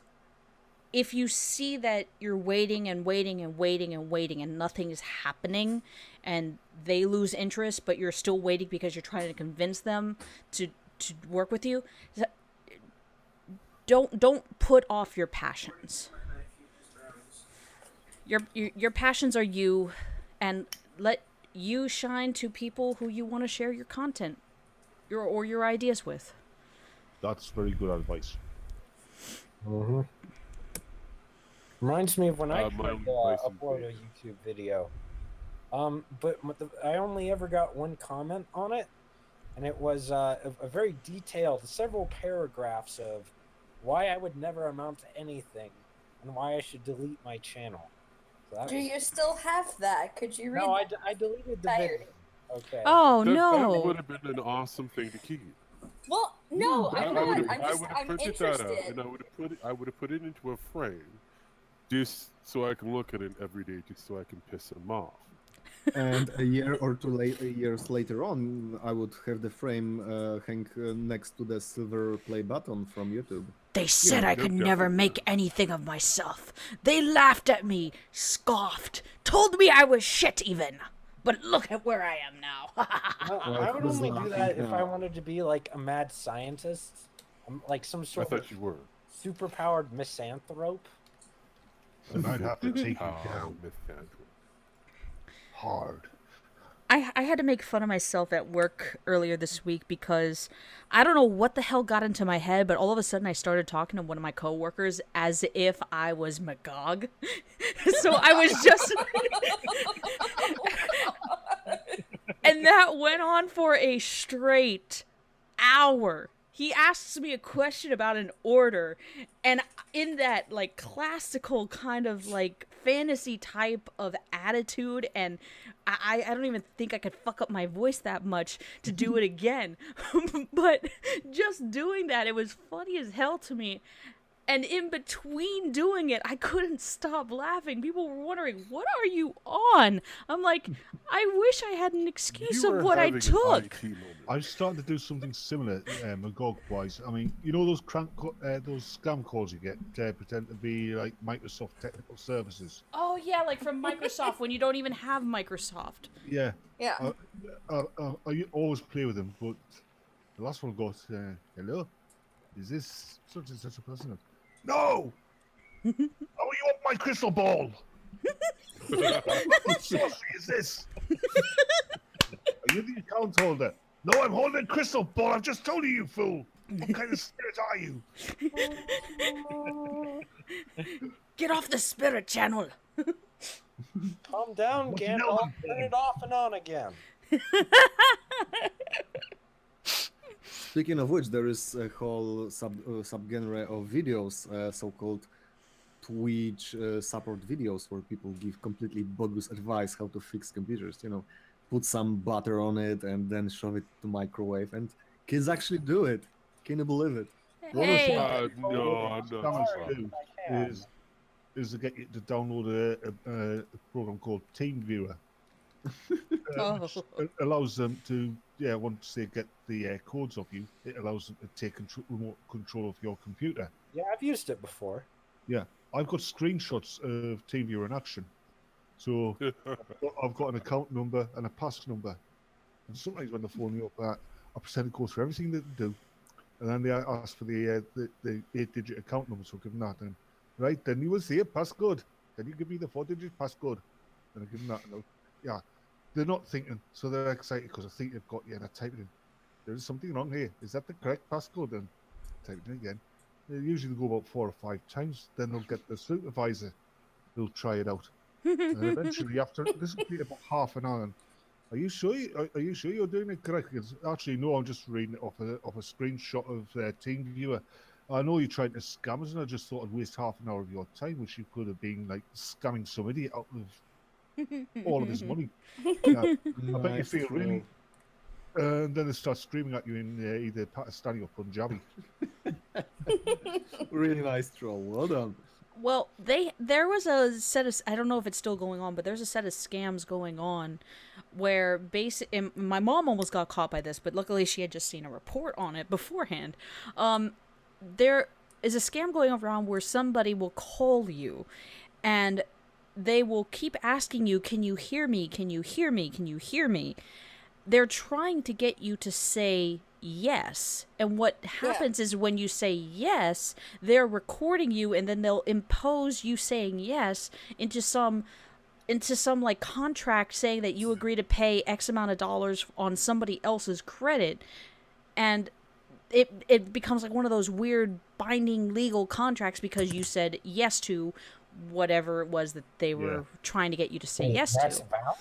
if you see that you're waiting and waiting and waiting and waiting and nothing is happening, and they lose interest, but you're still waiting because you're trying to convince them to work with you, don't put off your passions. Your passions are you, and let you shine to people who you want to share your content or your ideas with.
That's very good advice.
Mm-hmm. Reminds me of when I
My
tried
own
to
advice is
upload a YouTube video. But I only ever got one comment on it, and it was a very detailed, several paragraphs of why I would never amount to anything and why I should delete my channel. So that
Do
was...
you still have that? Could you read?
No, I deleted the
Tired.
video. Okay.
Oh
That
no!
would have been an awesome thing to keep.
Well, no,
I
I'm
would
not.
have
I'm
printed that out,
interested.
and I would have put it into a frame, just so I can look at it every day, just so I can piss him off.
And a year or years later on, I would have the frame hang next to the silver play button from YouTube.
They said I could never make anything of myself. They laughed at me, scoffed, told me I was shit even. But look at where I am now.
I would only do that if I wanted to be like a mad scientist, like some
I
sort
thought
of
you were.
superpowered misanthrope.
And I'd have to take you
How
down hard.
I had to make fun of myself at work earlier this week because I don't know what the hell got into my head, but all of a sudden I started talking to one of my coworkers as if I was Magog. So I was just... And that went on for a straight hour. He asks me a question about an order, and in that, like, classical kind of, like, fantasy type of attitude, and I don't even think I could fuck up my voice that much to do it again. But just doing that, it was funny as hell to me. And in between doing it, I couldn't stop laughing. People were wondering, what are you on? I'm like, I wish I had an excuse of what I took.
I'm starting to do something similar, Magog-wise. I mean, you know those those scam calls you get pretend to be like Microsoft technical services.
Oh yeah, like from Microsoft when you don't even have Microsoft.
Yeah.
Yeah.
I always play with them, but the last one got, hello, is this such and such a person? No! How are you up my crystal ball? What sorcery is this? Are you the account holder? No, I'm holding a crystal ball. I've just told you, you fool. What kind of spirit are you?
Get off the spirit channel.
Calm down, Gandalf. Turn it off and on again.
Speaking of which, there is a whole subgenre of videos, so-called Twitch support videos, where people give completely bogus advice how to fix computers. You know, put some butter on it and then shove it to microwave, and kids actually do it. Can you believe it?
Hey.
No, I'm not.
Is to get you to download a program called TeamViewer. Which allows them to, once they get the codes of you, it allows them to take remote control of your computer.
Yeah, I've used it before.
Yeah, I've got screenshots of TeamViewer in action. So I've got an account number and a pass number. And sometimes when they phone me up, I pretend to go through everything they do. And then they ask for the 8-digit account number, so give them that. And right, then you will see a passcode. Can you give me the 4-digit passcode? And I give them that. And yeah, they're not thinking, so they're excited because I think they've got you, and I type it in. There's something wrong here. Is that the correct passcode? And type it in again. They usually go about 4 or 5 times. Then they'll get the supervisor who'll try it out. And eventually, after this will be about half an hour. Are you sure? Are you sure you're doing it correctly? Actually, no. I'm just reading it off a screenshot of TeamViewer. I know you're trying to scam us, and I just thought I'd waste half an hour of your time, which you could have been like scamming some idiot out of all of his money. I bet you feel really. And then they start screaming at you in either Pakistani or Punjabi.
Really nice troll. Well done.
Well, there was a set of, I don't know if it's still going on, but there's a set of scams going on where my mom almost got caught by this, but luckily she had just seen a report on it beforehand. There is a scam going around where somebody will call you and they will keep asking you, can you hear me? Can you hear me? Can you hear me? They're trying to get you to say yes. And what happens is when you say yes, they're recording you and then they'll impose you saying yes into some like contract saying that you agree to pay X amount of dollars on somebody else's credit. And it becomes like one of those weird binding legal contracts because you said yes to whatever it was that they were trying to get you to say yes
That's
to.
valid?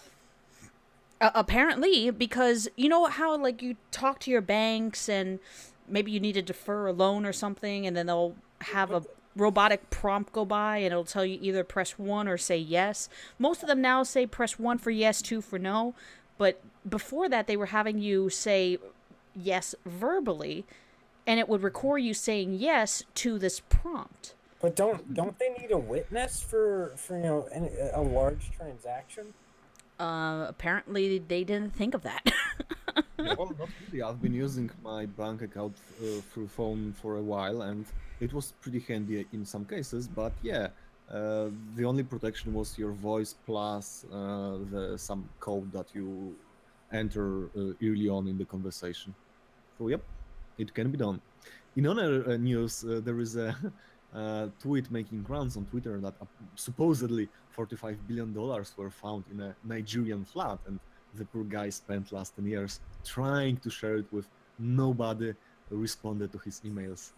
Apparently, because you know how like you talk to your banks and maybe you need to defer a loan or something, and then they'll have a robotic prompt go by and it'll tell you either press 1 or say yes. Most of them now say press 1 for yes, 2 for no, but before that they were having you say yes verbally, and it would record you saying yes to this prompt.
But don't they need a witness for a large transaction?
Apparently they didn't think of that.
Well, not really. I've been using my bank account through phone for a while, and it was pretty handy in some cases. But yeah, the only protection was your voice plus some code that you enter early on in the conversation. So yep, it can be done. In other news, there is a tweet making rounds on Twitter that supposedly $45 billion were found in a Nigerian flat, and the poor guy spent last 10 years trying to share it with nobody responded to his emails.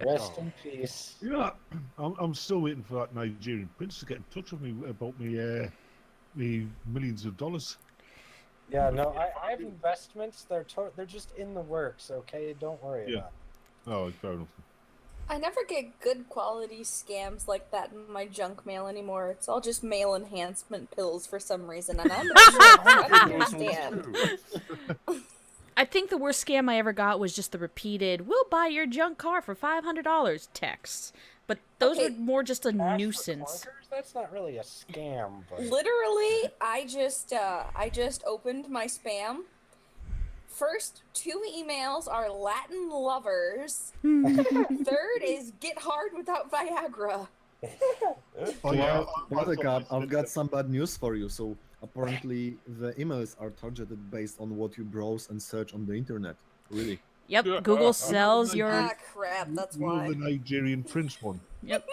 Rest in peace.
Yeah, I'm still waiting for that Nigerian prince to get in touch with me about me millions of dollars.
Yeah, no, I have investments. They're just in the works. Okay, don't worry about it.
Oh, fair enough.
I never get good quality scams like that in my junk mail anymore. It's all just mail enhancement pills for some reason, and I'm not sure I don't understand.
I think the worst scam I ever got was just the repeated, "We'll buy your junk car for $500" texts. But those were more just a nuisance.
That's not really a scam. But...
Literally, I just opened my spam. First 2 emails are Latin lovers. Third is get hard without Viagra.
Buttercup, I've got some bad news for you. So apparently the emails are targeted based on what you browse and search on the internet. Really?
Yep, Google sells your...
Ah, crap, that's why.
The Nigerian prince one.
Yep.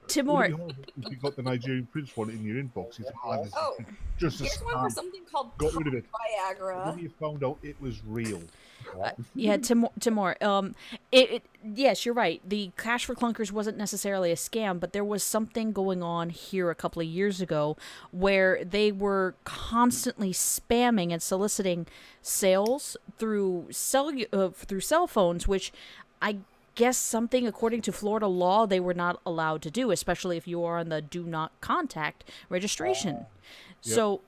Timor. If you got the Nigerian prince one in your inbox, it's hard just
here's one for something called
got rid of it.
Viagra.
When you found out it was real.
Yeah, Timor. Yes, you're right. The Cash for Clunkers wasn't necessarily a scam, but there was something going on here a couple of years ago where they were constantly spamming and soliciting sales through cell phones, which I guess something according to Florida law they were not allowed to do, especially if you are on the do not contact registration. Yep. So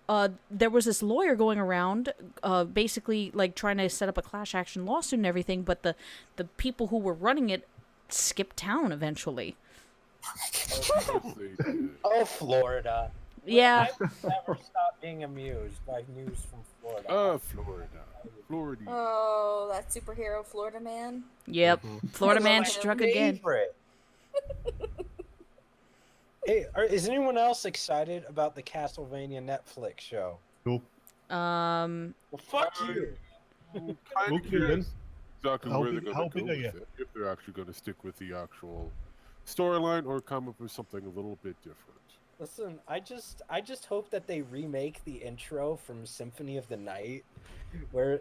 there was this lawyer going around basically like trying to set up a class action lawsuit and everything, but the people who were running it skipped town eventually.
Oh, Florida.
Yeah.
I've never stopped being amused by news from Florida.
Florida.
Oh, that superhero Florida man.
Yep. Florida man struck again.
Hey, is anyone else excited about the Castlevania Netflix show?
Nope.
Well, fuck you.
Exactly where they're going to go with
you?
it. If they're actually going to stick with the actual storyline or come up with something a little bit different.
Listen, I just hope that they remake the intro from Symphony of the Night, where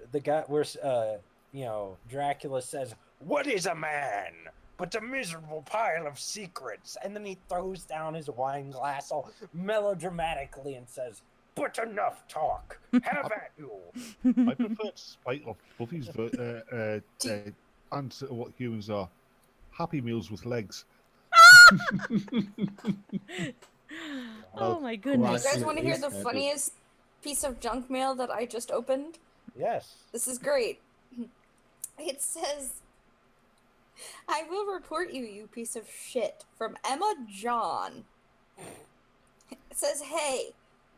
Dracula says, "What is a man but a miserable pile of secrets?" And then he throws down his wine glass all melodramatically and says, "But enough talk. Have at you."
I prefer Spite of Buffy's answer to what humans are. Happy Meals with legs.
Oh my goodness.
You guys want to hear the funniest piece of junk mail that I just opened?
Yes.
This is great. It says, "I will report you, you piece of shit," from Emma John. It says, "Hey,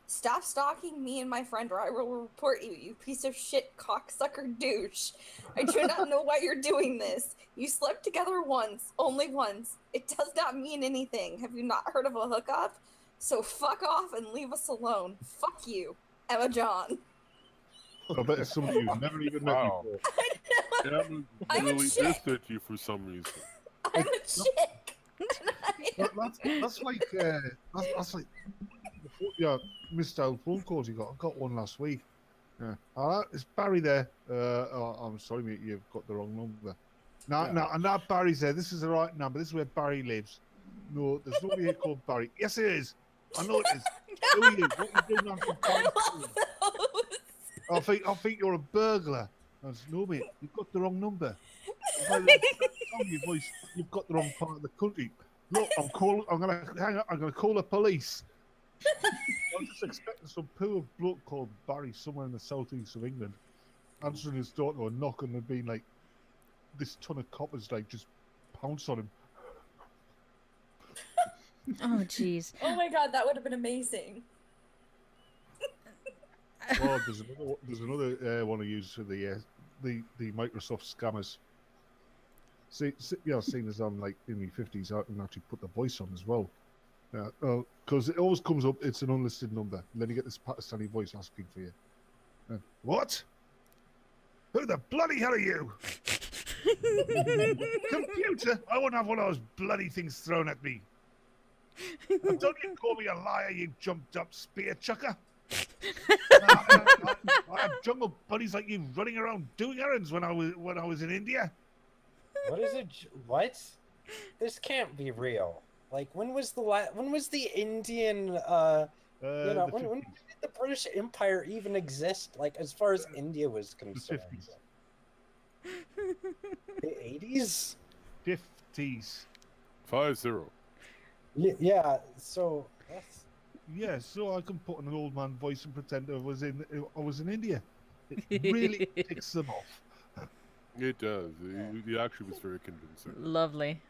stop stalking me and my friend, or I will report you, you piece of shit cocksucker douche. I do not know why you're doing this. You slept together once, only once. It does not mean anything. Have you not heard of a hookup? So fuck off and leave us alone. Fuck you, Emma John."
I bet it's somebody who's never even met you
Wow.
before.
Emma
I'm a
really
chick.
dissed at you for some reason.
I'm a chick.
That's like that's like yeah, missed out phone calls you got. I got one last week. Yeah. Is Barry there? Oh, I'm sorry, mate. You've got the wrong number. No,
Yeah.
no, and that Barry's there. This is the right number. This is where Barry lives. No, there's nobody here called Barry. Yes, it is. I know it is. Who are you? What are you doing after
I
Barry?
love those.
I think you're a burglar. I said, no, mate, you've got the wrong number. By the sound of your voice, you've got the wrong part of the country. Look, I'm gonna hang up. I'm gonna call the police. I'm just expecting some poor bloke called Barry somewhere in the southeast of England answering his door or knocking and being like, this ton of coppers like just pounce on him.
Oh, jeez.
Oh my god, that would have been amazing.
Oh, there's another one I use for the Microsoft scammers. See, seeing as I'm like in my 50s, I can actually put the voice on as well. Because it always comes up, it's an unlisted number. And then you get this Pakistani voice asking for you. What? Who the bloody hell are you? Computer? I won't have one of those bloody things thrown at me. And don't you call me a liar, you jumped up spear chucker. I had jungle buddies like you running around doing errands when I was in India.
What is it? What? This can't be real. Like, when was the Indian, when did the British Empire even exist? Like, as far as India was concerned.
50s.
The 80s?
50s.
5-0.
Yeah, so that's...
Yeah, so I can put on an old man voice and pretend I was in India. It really ticks them off.
It does. It actually was very convincing.
Lovely.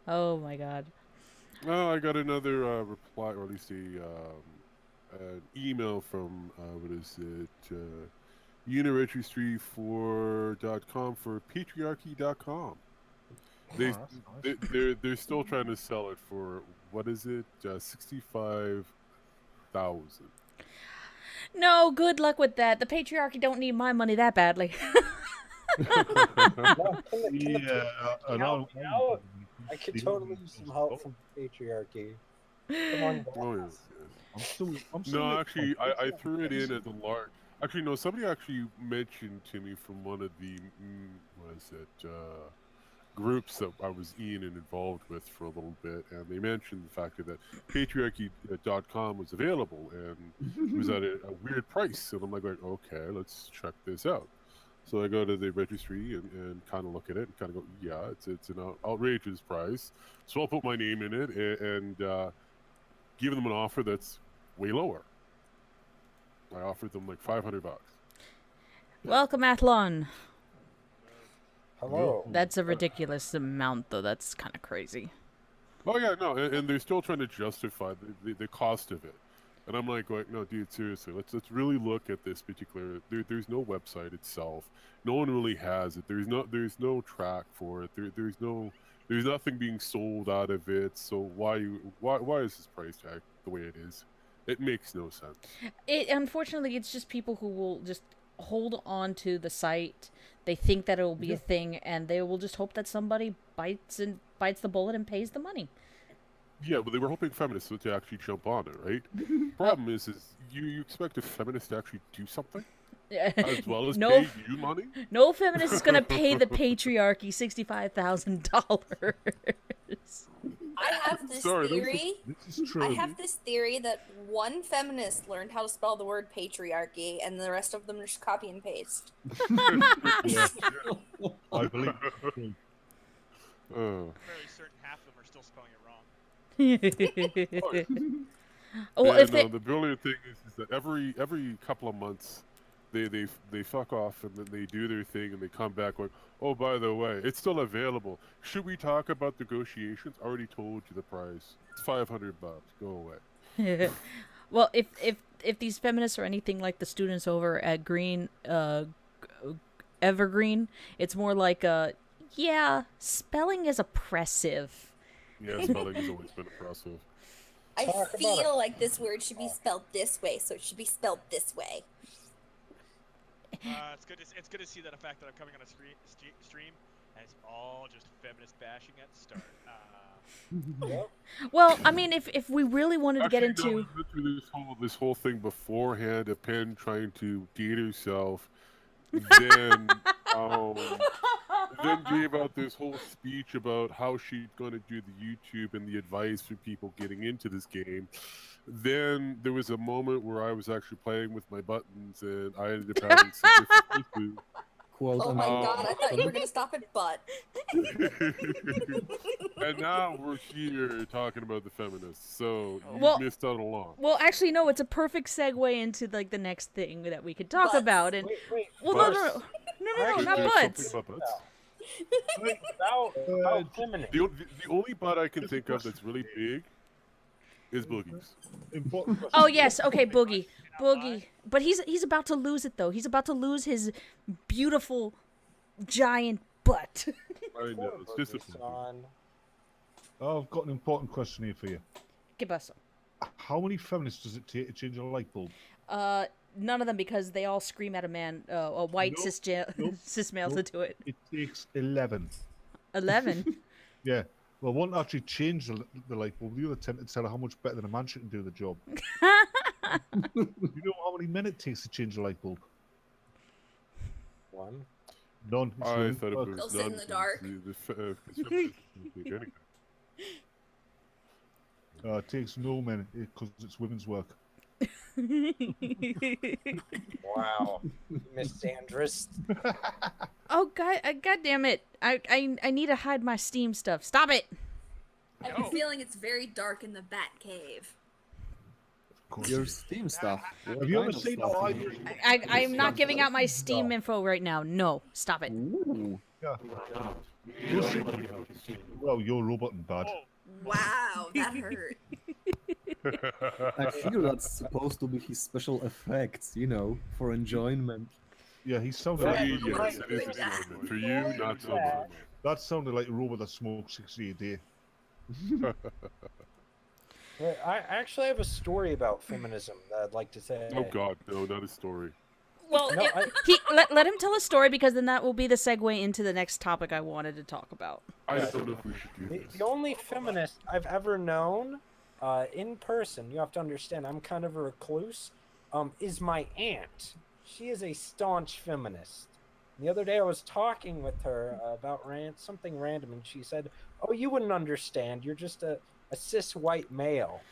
Oh my god.
Oh, I got another reply, or at least an email from what is it? Uniregistry4.com for patriarchy.com. They're still trying to sell it for, what is it? 65,000.
No, good luck with that. The patriarchy don't need my money that badly.
Now, I could totally use some help from patriarchy. Come on,
Oh
guys.
yes.
I'm still
No, actually, I threw it in as a large. Actually, no. Somebody actually mentioned to me from one of the groups that I was in and involved with for a little bit, and they mentioned the fact that patriarchy.com was available and it was at a weird price. And I'm like, okay, let's check this out. So I go to the registry and kind of look at it and kind of go, yeah, it's an outrageous price. So I'll put my name in it and give them an offer that's way lower. I offered them like $500.
Welcome, Athlon.
Hello.
That's a ridiculous amount, though. That's kind of crazy.
Oh yeah, no, and they're still trying to justify the cost of it. And I'm like, no, dude, seriously, let's really look at this particular. There's no website itself. No one really has it. There's no track for it. There's nothing being sold out of it. So why is this price tag the way it is? It makes no sense.
Unfortunately, it's just people who will just hold on to the site. They think that it will be a thing, and they will just hope that somebody bites the bullet and pays the money.
Yeah, but they were hoping feminists to actually jump on it, right? Problem is you expect a feminist to actually do something as well as pay you money?
No feminist is going to pay the patriarchy $65,000.
I have this theory.
This is true.
I have this theory that one feminist learned how to spell the word patriarchy, and the rest of them just copy and paste.
I believe.
Oh.
I'm fairly certain half of them are still spelling it wrong.
The brilliant thing is that every couple of months they fuck off and then they do their thing and they come back going, oh, by the way, it's still available. Should we talk about negotiations? Already told you the price. It's $500. Go away.
Well, if these feminists are anything like the students over at Evergreen, it's more like yeah, spelling is oppressive.
Yeah, spelling has always been oppressive.
I
Talk about
feel like this word should be spelled this way, so it should be spelled this way.
It's good to see that the fact that I'm coming on a stream and it's all just feminist bashing at the start.
Yep.
Well, I mean, if we really wanted to get
Actually, no,
into,
we went through this whole thing beforehand. A Pen trying to date herself, then then gave out this whole speech about how she's going to do the YouTube and the advice for people getting into this game. Then there was a moment where I was actually playing with my buttons, and I ended up having some difficulties.
Quote
Oh my
unquote.
god, I thought you were gonna stop at butt.
And now we're here talking about the feminists, so you
Well-
missed out a lot.
well, actually, no, it's a perfect segue into like the next thing that we could talk
Butts.
about. And
Wait.
well,
first,
no,
Did
not
you have
butts.
something about butts?
about feminine.
The only butt I can think of that's really big is Boogie's.
Important question.
Oh yes, okay, Boogie. But he's about to lose it though. He's about to lose his beautiful giant butt.
I know, it's disappointing.
Son.
Oh, I've got an important question here for you.
¿Qué pasó?
How many feminists does it take to change a light bulb?
None of them, because they all scream at a white
Nope,
cis male to
nope.
do it.
It takes 11.
11.
Yeah. Well, one actually changed the light bulb. The other 10 to tell her how much better than a man she can do the job. You know how many minutes it takes to change a light bulb?
One.
None. It's
I
really
thought it
work.
was
They'll sit in
done.
the dark.
It takes no minute because it's women's work.
Wow. Miss Sandris.
Oh god damn it! I need to hide my Steam stuff. Stop it!
I have a feeling it's very dark in the Bat Cave.
Your Steam stuff. What
Have you
kind
ever
of
seen
stuff
how
do you
I am not giving out my Steam info right now. No, stop it.
Ooh.
Yeah. Well, you're robot and bad.
Oh,
Wow, that hurt.
I feel that's supposed to be his special effects, you know, for enjoyment.
Yeah, he sounded
For
like
you, yes, it is enjoyment. For you, not so much.
that sounded like a robot that smokes 60 a day.
Wait, I actually have a story about feminism that I'd like to say.
Oh God, no, not a story.
Well,
No,
let him tell a story, because then that will be the segue into the next topic I wanted to talk about.
I don't know if we should do this.
The only feminist I've ever known in person, you have to understand, I'm kind of a recluse, is my aunt. She is a staunch feminist. The other day I was talking with her about something random, and she said, "Oh, you wouldn't understand. You're just a cis white male."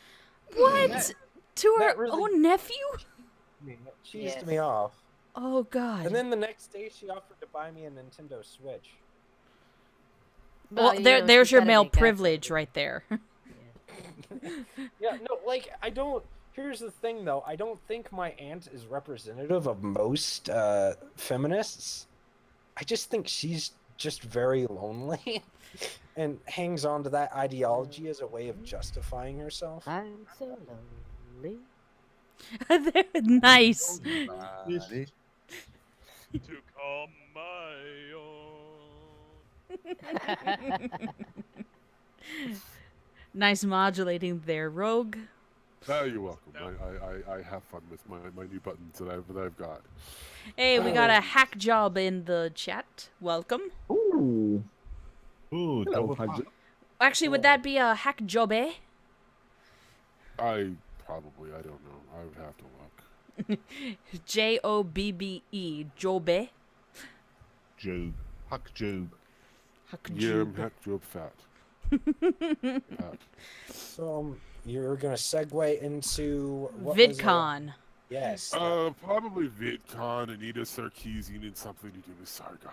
What? To her
that really-
own nephew?
She cheesed me off.
Oh god.
And then the next day she offered to buy me a Nintendo Switch.
Well, there's your male privilege right there.
Yeah, no, like, I don't... Here's the thing, though. I don't think my aunt is representative of most feminists. I just think she's just very lonely and hangs on to that ideology as a way of justifying herself.
I'm so lonely.
Nice.
Buddy.
to call my own.
Nice modulating there, Rogue.
Oh, you're welcome. I have fun with my new buttons that I've got.
Hey, we got a hack job in the chat. Welcome.
Ooh.
Oh,
Hello,
double
Haj-
pack.
Actually, would that be a hack job, eh?
I don't know. I would have to look.
Jobbe. Jobe.
Job. Hack Job.
Hack
Yeah, I'm
job.
hack job fat. Fat.
So, you're going to segue into... what was it?
VidCon.
Yes.
Probably VidCon, Anita Sarkeesian, and something to do with Sargon.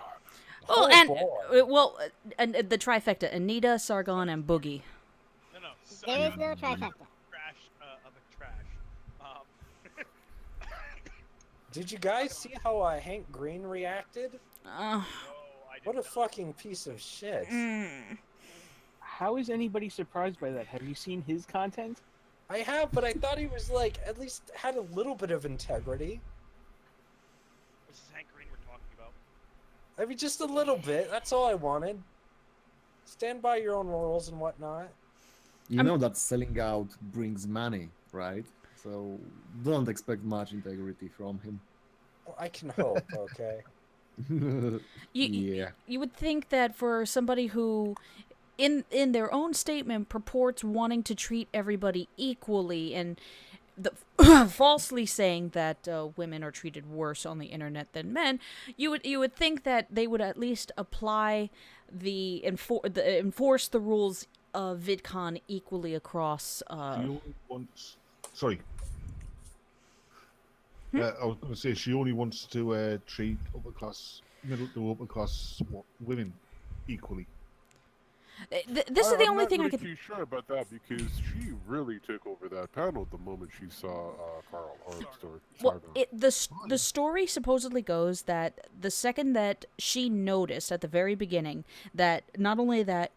Oh,
Oh,
and
boy.
and the trifecta: Anita, Sargon, and Boogie.
No.
There is no trifecta.
Trash of the trash.
Did you guys see how Hank Green reacted?
No, I did
What a
not.
fucking piece of shit.
How is anybody surprised by that? Have you seen his content?
I have, but I thought he was like at least had a little bit of integrity.
This is Hank Green we're talking about.
I mean, just a little bit. That's all I wanted. Stand by your own morals and whatnot.
You know that selling out brings money, right? So don't expect much integrity from him.
Well, I can hope. Okay.
Yeah.
You would think that for somebody who, in their own statement, purports wanting to treat everybody equally and falsely saying that women are treated worse on the internet than men, you would think that they would at least apply enforce the rules of VidCon equally across.
She only wants. Sorry. I was going to say she only wants to treat middle to upper class women equally.
This is the only thing I
I'm
could.
not really too sure about that because she really took over that panel the moment she saw Carl or
Well,
Sargon.
the story supposedly goes that the second that she noticed at the very beginning that not only that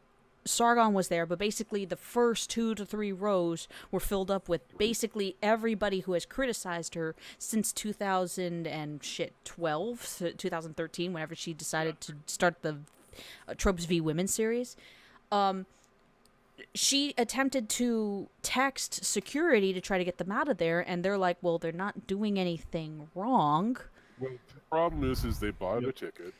Sargon was there, but basically the first 2 to 3 rows were filled up with basically everybody who has criticized her since 2012, 2013, whenever she decided to start the Tropes v Women series. She attempted to text security to try to get them out of there, and they're like, well, they're not doing anything wrong.
Well, the problem is they bought a ticket.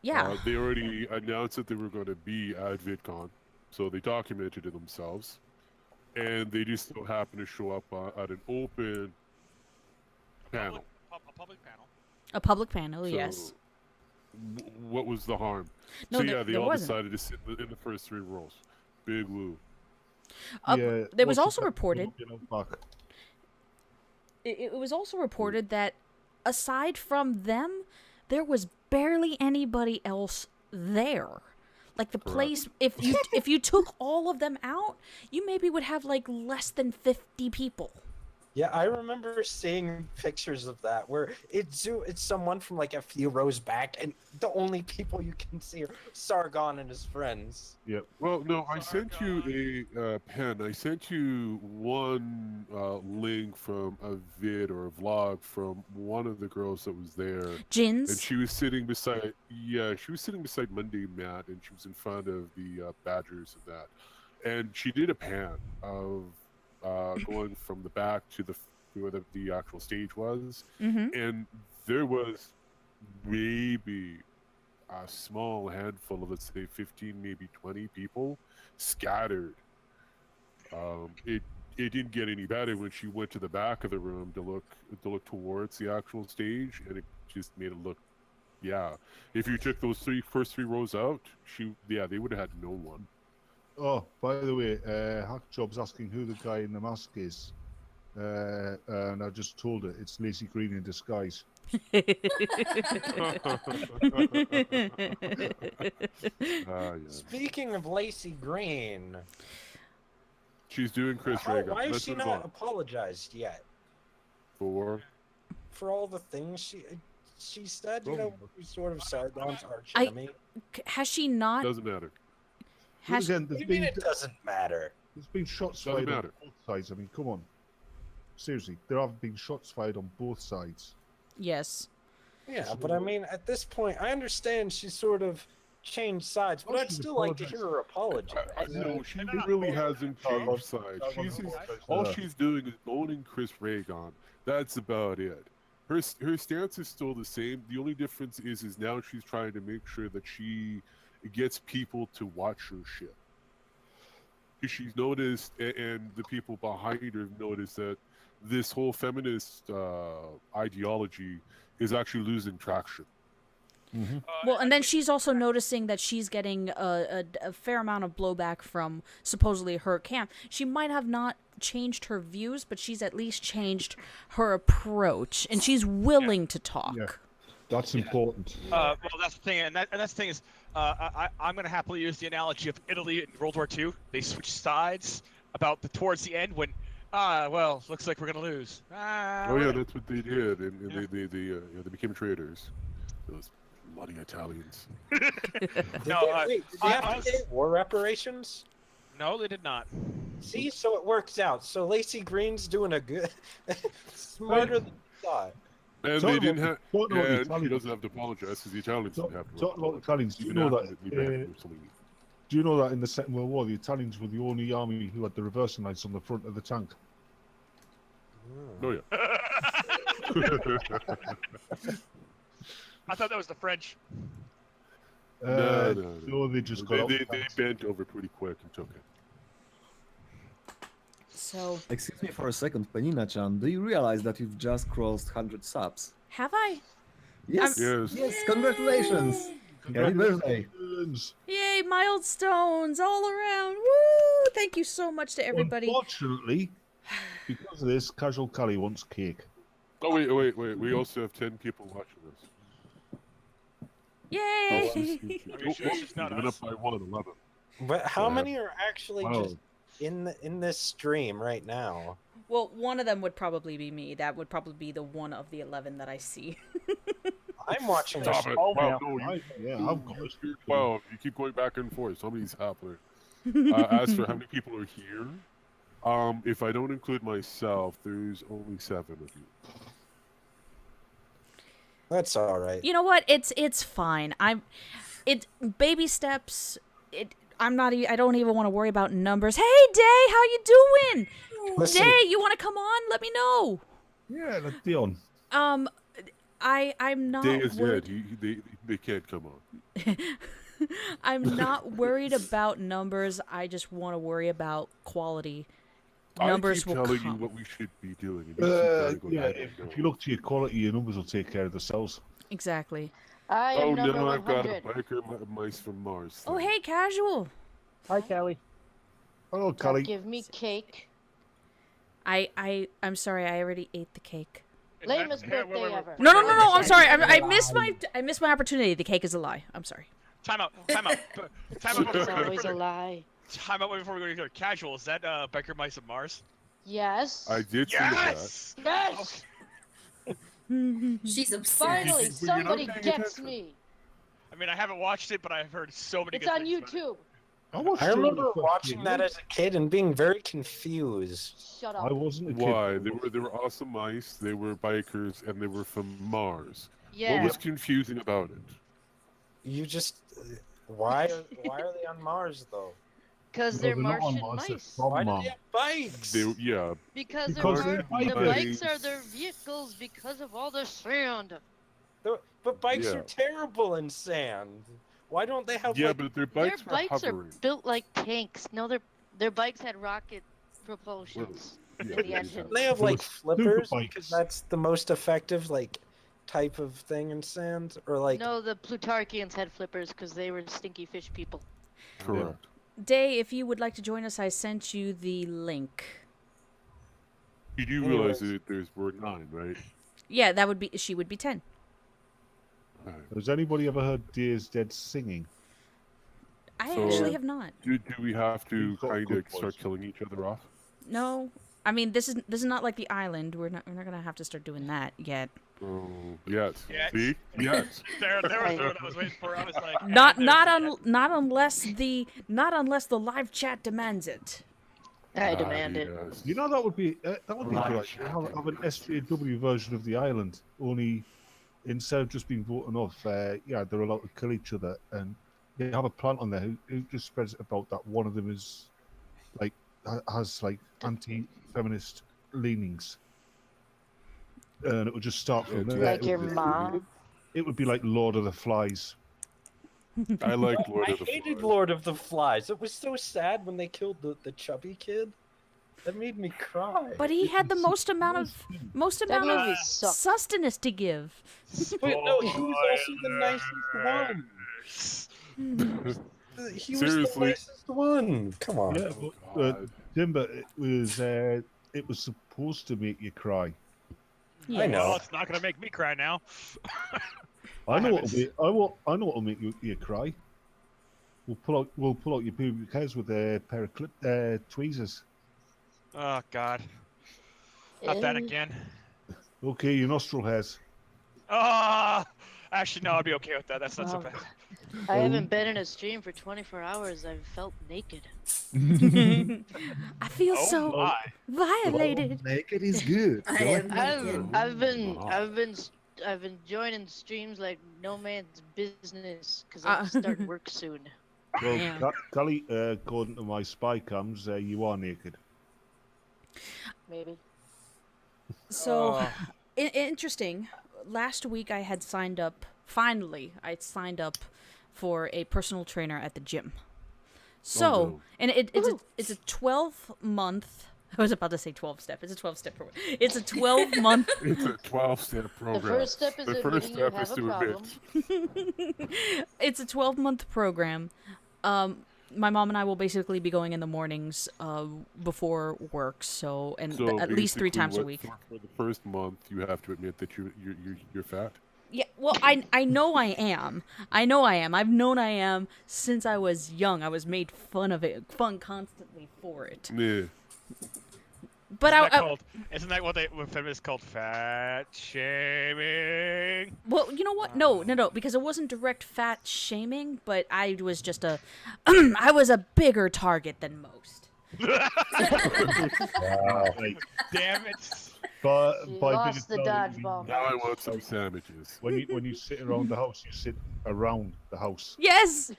Yeah.
They already announced that they were going to be at VidCon, so they documented it themselves, and they just so happened to show up at an open panel.
A public panel.
A public panel,
So,
yes.
What was the harm?
No,
so
there-
yeah, they
there
all
wasn't.
decided to sit in the first 3 rows. Big woo.
There was
what's
also
the-
reported.
Back.
It was also reported that aside from them, there was barely anybody else there. Like the place, if you took all of them out, you maybe would have like less than 50 people.
Yeah, I remember seeing pictures of that where it's someone from like a few rows back, and the only people you can see are Sargon and his friends.
Yep.
Well, no, I sent you a pen. I sent you one link from a vid or a vlog from one of the girls that was there. And
Jins.
she was sitting beside, Monday Matt, and she was in front of the Badgers and that. And she did a pan of going from the back to where the actual stage was.
Mm-hmm.
And there was maybe a small handful of, let's say, 15, maybe 20 people scattered. It didn't get any better when she went to the back of the room to look towards the actual stage, and it just made it look, yeah. If you took those first three rows out, they would have had no one.
Oh, by the way, Hackjob's asking who the guy in the mask is. And I just told her it's Lacey Green in disguise.
Yeah.
Speaking of Lacey Green,
She's doing Chris Reagan.
why has
Let's
she
move
not
on.
apologized yet
For
for all the things she said? You
Oh.
know, sort of Sargon's arch
I-
enemy.
Has she not?
doesn't matter.
Has
Again,
What do
there's
you mean
been,
it doesn't matter?
there's been shots
Doesn't
fired on
matter.
both sides. I mean, come on. Seriously, there have been shots fired on both sides.
Yes.
Yeah, but I mean, at this point, I understand she sort of changed sides, but
Oh,
I'd
she's
still like to hear her
apologized.
apologize.
No, she
And they're not
really
both-
hasn't changed sides. All she's doing is owning Chris Reagan. That's about it. Her stance is still the same. The only difference is now she's trying to make sure that she gets people to watch her shit. Because she's noticed, and the people behind her have noticed that this whole feminist ideology is actually losing traction.
Well, and then she's also noticing that she's getting a fair amount of blowback from supposedly her camp. She might have not changed her views, but she's at least changed her approach, and she's willing to talk.
Yeah. That's important.
Well, that's the thing, and that's the thing is, I'm going to happily use the analogy of Italy in World War II. They switched sides towards the end when, well, looks like we're going to lose.
Oh yeah, that's what they did, and they became traitors. Those bloody Italians.
No,
Wait, did they have to pay war reparations?
no, they did not.
See, so it works out. So Lacey Green's doing a good, smarter than you thought.
And
Talking
they didn't
about-
have.
talking about the
And he
Italians.
doesn't have to apologize because the Italians didn't have to.
Talking about Italians, do you
Even
know
after
that?
they banned Mussolini.
Do you know that in the Second World War, the Italians were the only army who had the reversing lights on the front of the tank?
Oh yeah.
I thought that was the French.
No.
No, they just got out
They
the tanks.
bent over pretty quick and took it.
So,
Excuse me for a second, Penina-chan. Do you realize that you've just crossed 100 subs?
have I?
Yes.
Yes.
Yes. Congratulations. Happy birthday.
Yay, milestones all around. Woo! Thank you so much to everybody.
Unfortunately, because of this, Casual Cali wants cake.
Oh wait. We also have 10 people watching this.
Yay!
Are you sure it's just not
Went
us?
up by 11.
But how
Yeah.
many are actually
Wow.
just in this stream right now?
Well, one of them would probably be me. That would probably be the one of the 11 that I see.
I'm watching
Stop
this.
it.
all
Wow,
now.
no,
I've got it.
you're 12. You keep going back and forth. Somebody's happier. As for how many people are here, if I don't include myself, there's only 7 of you.
That's all right.
You know what? It's fine. Baby steps. I don't even want to worry about numbers. Hey, Day, how you doing?
Listen,
Day, you want to come on? Let me know.
Yeah, that's Dion.
I'm not
Day is
worried.
dead. They can't come on.
I'm not worried about numbers. I just want to worry about quality. Numbers
I keep
will
telling
come.
you what we should be doing. And you keep trying to go
Yeah,
down
if
and
you look to your quality, your numbers will take care of themselves.
Exactly.
I am
Oh
number
no, I've got a
100.
biker mice from Mars.
Oh,
thing.
hey, casual.
Hi, Callie.
Hello,
Don't
Cali.
give me cake.
I'm sorry. I already ate the cake.
Is that-
Lamest
wait,
birthday
wait, wait.
ever.
No. I'm sorry. I missed my opportunity. The cake is a lie. I'm sorry.
Time out. Time out before
It's
we go
always a
further.
lie.
Time out before we go further. Casual, is that Biker Mice of Mars?
Yes.
I did see that.
Yes!
Yes.
She's obsessed.
Finally,
But you're not
somebody
paying
gets
attention.
me.
I mean, I haven't watched it, but I've heard so many
It's
good
on
things about it.
YouTube.
I remember watching that as a kid and being very confused.
Shut
I
up.
wasn't a kid.
Why? They were awesome mice. They were bikers, and they were from Mars.
Yeah.
What was confusing about it?
You just why are they on Mars though?
Because
No,
they're
they're not on
Martian
Mars, they're
mice.
from
Why do
Mars.
they have bikes?
Yeah.
Because
Because
they're
they're
the
bikers.
bikes are their vehicles because of all the sand.
But bikes
Yeah.
are terrible in sand. Why don't they have
Yeah,
like
but their
Their
bikes were
bikes are
hovering.
built like tanks. No, their bikes had rocket propulsions
Yeah,
in the
they
engine.
they have
Those
like
super
flippers
bikes.
because that's the most effective like type of thing in sand or like
No, the Plutarchians had flippers because they were stinky fish people.
Correct.
Day, if you would like to join us, I sent you the link.
You do
Anyways.
realize that we're 9, right?
Yeah, she would be 10.
Alright.
Has anybody ever heard Deer's Dead singing?
I
So-
actually have not.
Do we have to
You've got
kind
good
of start
voice.
killing each other off?
No. I mean, this is not like the island. We're not gonna have to start doing that yet.
Oh, yes.
Yes.
See? Yes.
There was the one I was waiting for. I was like,
Not
there's-
unless the live chat demands it.
I demand it.
Yes.
You know that would be a good
Right.
idea. Have an SJW version of the island. Only instead of just being voted off, they're allowed to kill each other, and you have a plant on there who just spreads it about that one of them is like has like anti-feminist leanings, and it would just start from
Yeah,
there.
Like your mom.
It would be like Lord of the Flies.
I like Lord
I
of the
hated
Flies.
Lord of the Flies. It was so sad when they killed the chubby kid. That made me cry.
But he had the most amount of
That movie sucked.
sustenance to give.
But no, he was also the nicest one. He was the
Seriously.
nicest one. Come on.
Yeah,
Oh,
but
God.
Timber, it was supposed to make you cry.
I know.
Well, it's not gonna make me cry now.
I know
haven't
I know what'll make you cry. We'll pull out your pubic hairs with a pair of tweezers.
Oh God, not that again.
Okay, your nostril hairs.
Ah, actually, no, I'd be okay with that. That's not so
Oh,
bad.
I haven't been in a stream for 24 hours. I've felt naked.
I feel
Oh
so
my.
violated.
Naked is good.
I
Go
am
ahead.
naked.
I've been joining streams like no man's business because I'm starting work soon.
Well,
Yeah.
Gally, according to my spy cams, you are naked.
Maybe.
So, interesting. Last week I had signed up. Finally, I signed up for a personal trainer at the gym. So,
no.
and it's a 12-month. I was about to say 12-step. It's a 12-step program. It's a 12-month.
It's a 12-step program.
The first step is
The
admitting
first
you
step
have
is
a
to
problem.
admit.
It's a 12-month program. My mom and I will basically be going in the mornings before work. So, and
So
at least 3
basically
times a
what-
week.
For the first month, you have to admit that you're fat.
Yeah, well, I know I am. I know I am. I've known I am since I was young. I was made fun constantly for it.
Yeah.
But
Isn't that what feminists called fat shaming?
well, you know what? No, because it wasn't direct fat shaming, but I was just I was a bigger target than most.
Like,
Damn it.
but
She
by
lost the
bigger target, you
dodgeball
mean
Now I want some sandwiches.
when you sit around the house, you sit around the house.
Yes,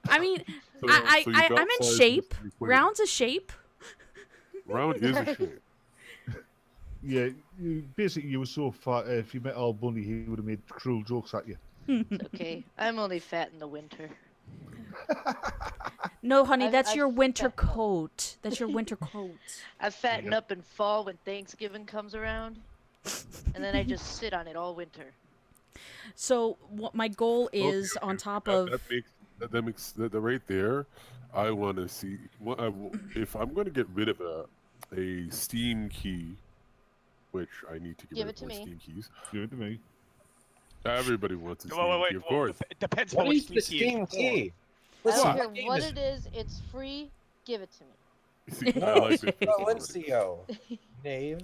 I mean,
So you got
I'm in
size
shape.
to equate.
Round's a shape.
Round is a shape.
Yeah, you were so fat. If you met Al Bundy, he would have made cruel jokes at you.
It's okay. I'm only fat in the winter.
No, honey,
I've-
that's
I've
your winter
fattened up.
coat. That's your winter coat.
I fatten up in fall when Thanksgiving comes around, and then I just sit on it all winter.
So what my goal is,
Okay,
on top
that-
of
that makes that right there. I want to see if I'm going to get rid of a Steam key, which I need to get
Give
rid
it to
of my
me.
Steam keys.
Give it to me.
Everybody wants a Steam
Wait,
key, of
well,
course.
It depends
What
on what
is the Steam key?
I
Listen,
don't
my
care
game
what
is
it is. It's free. Give it to me.
See, I like this.
Valencio, knave.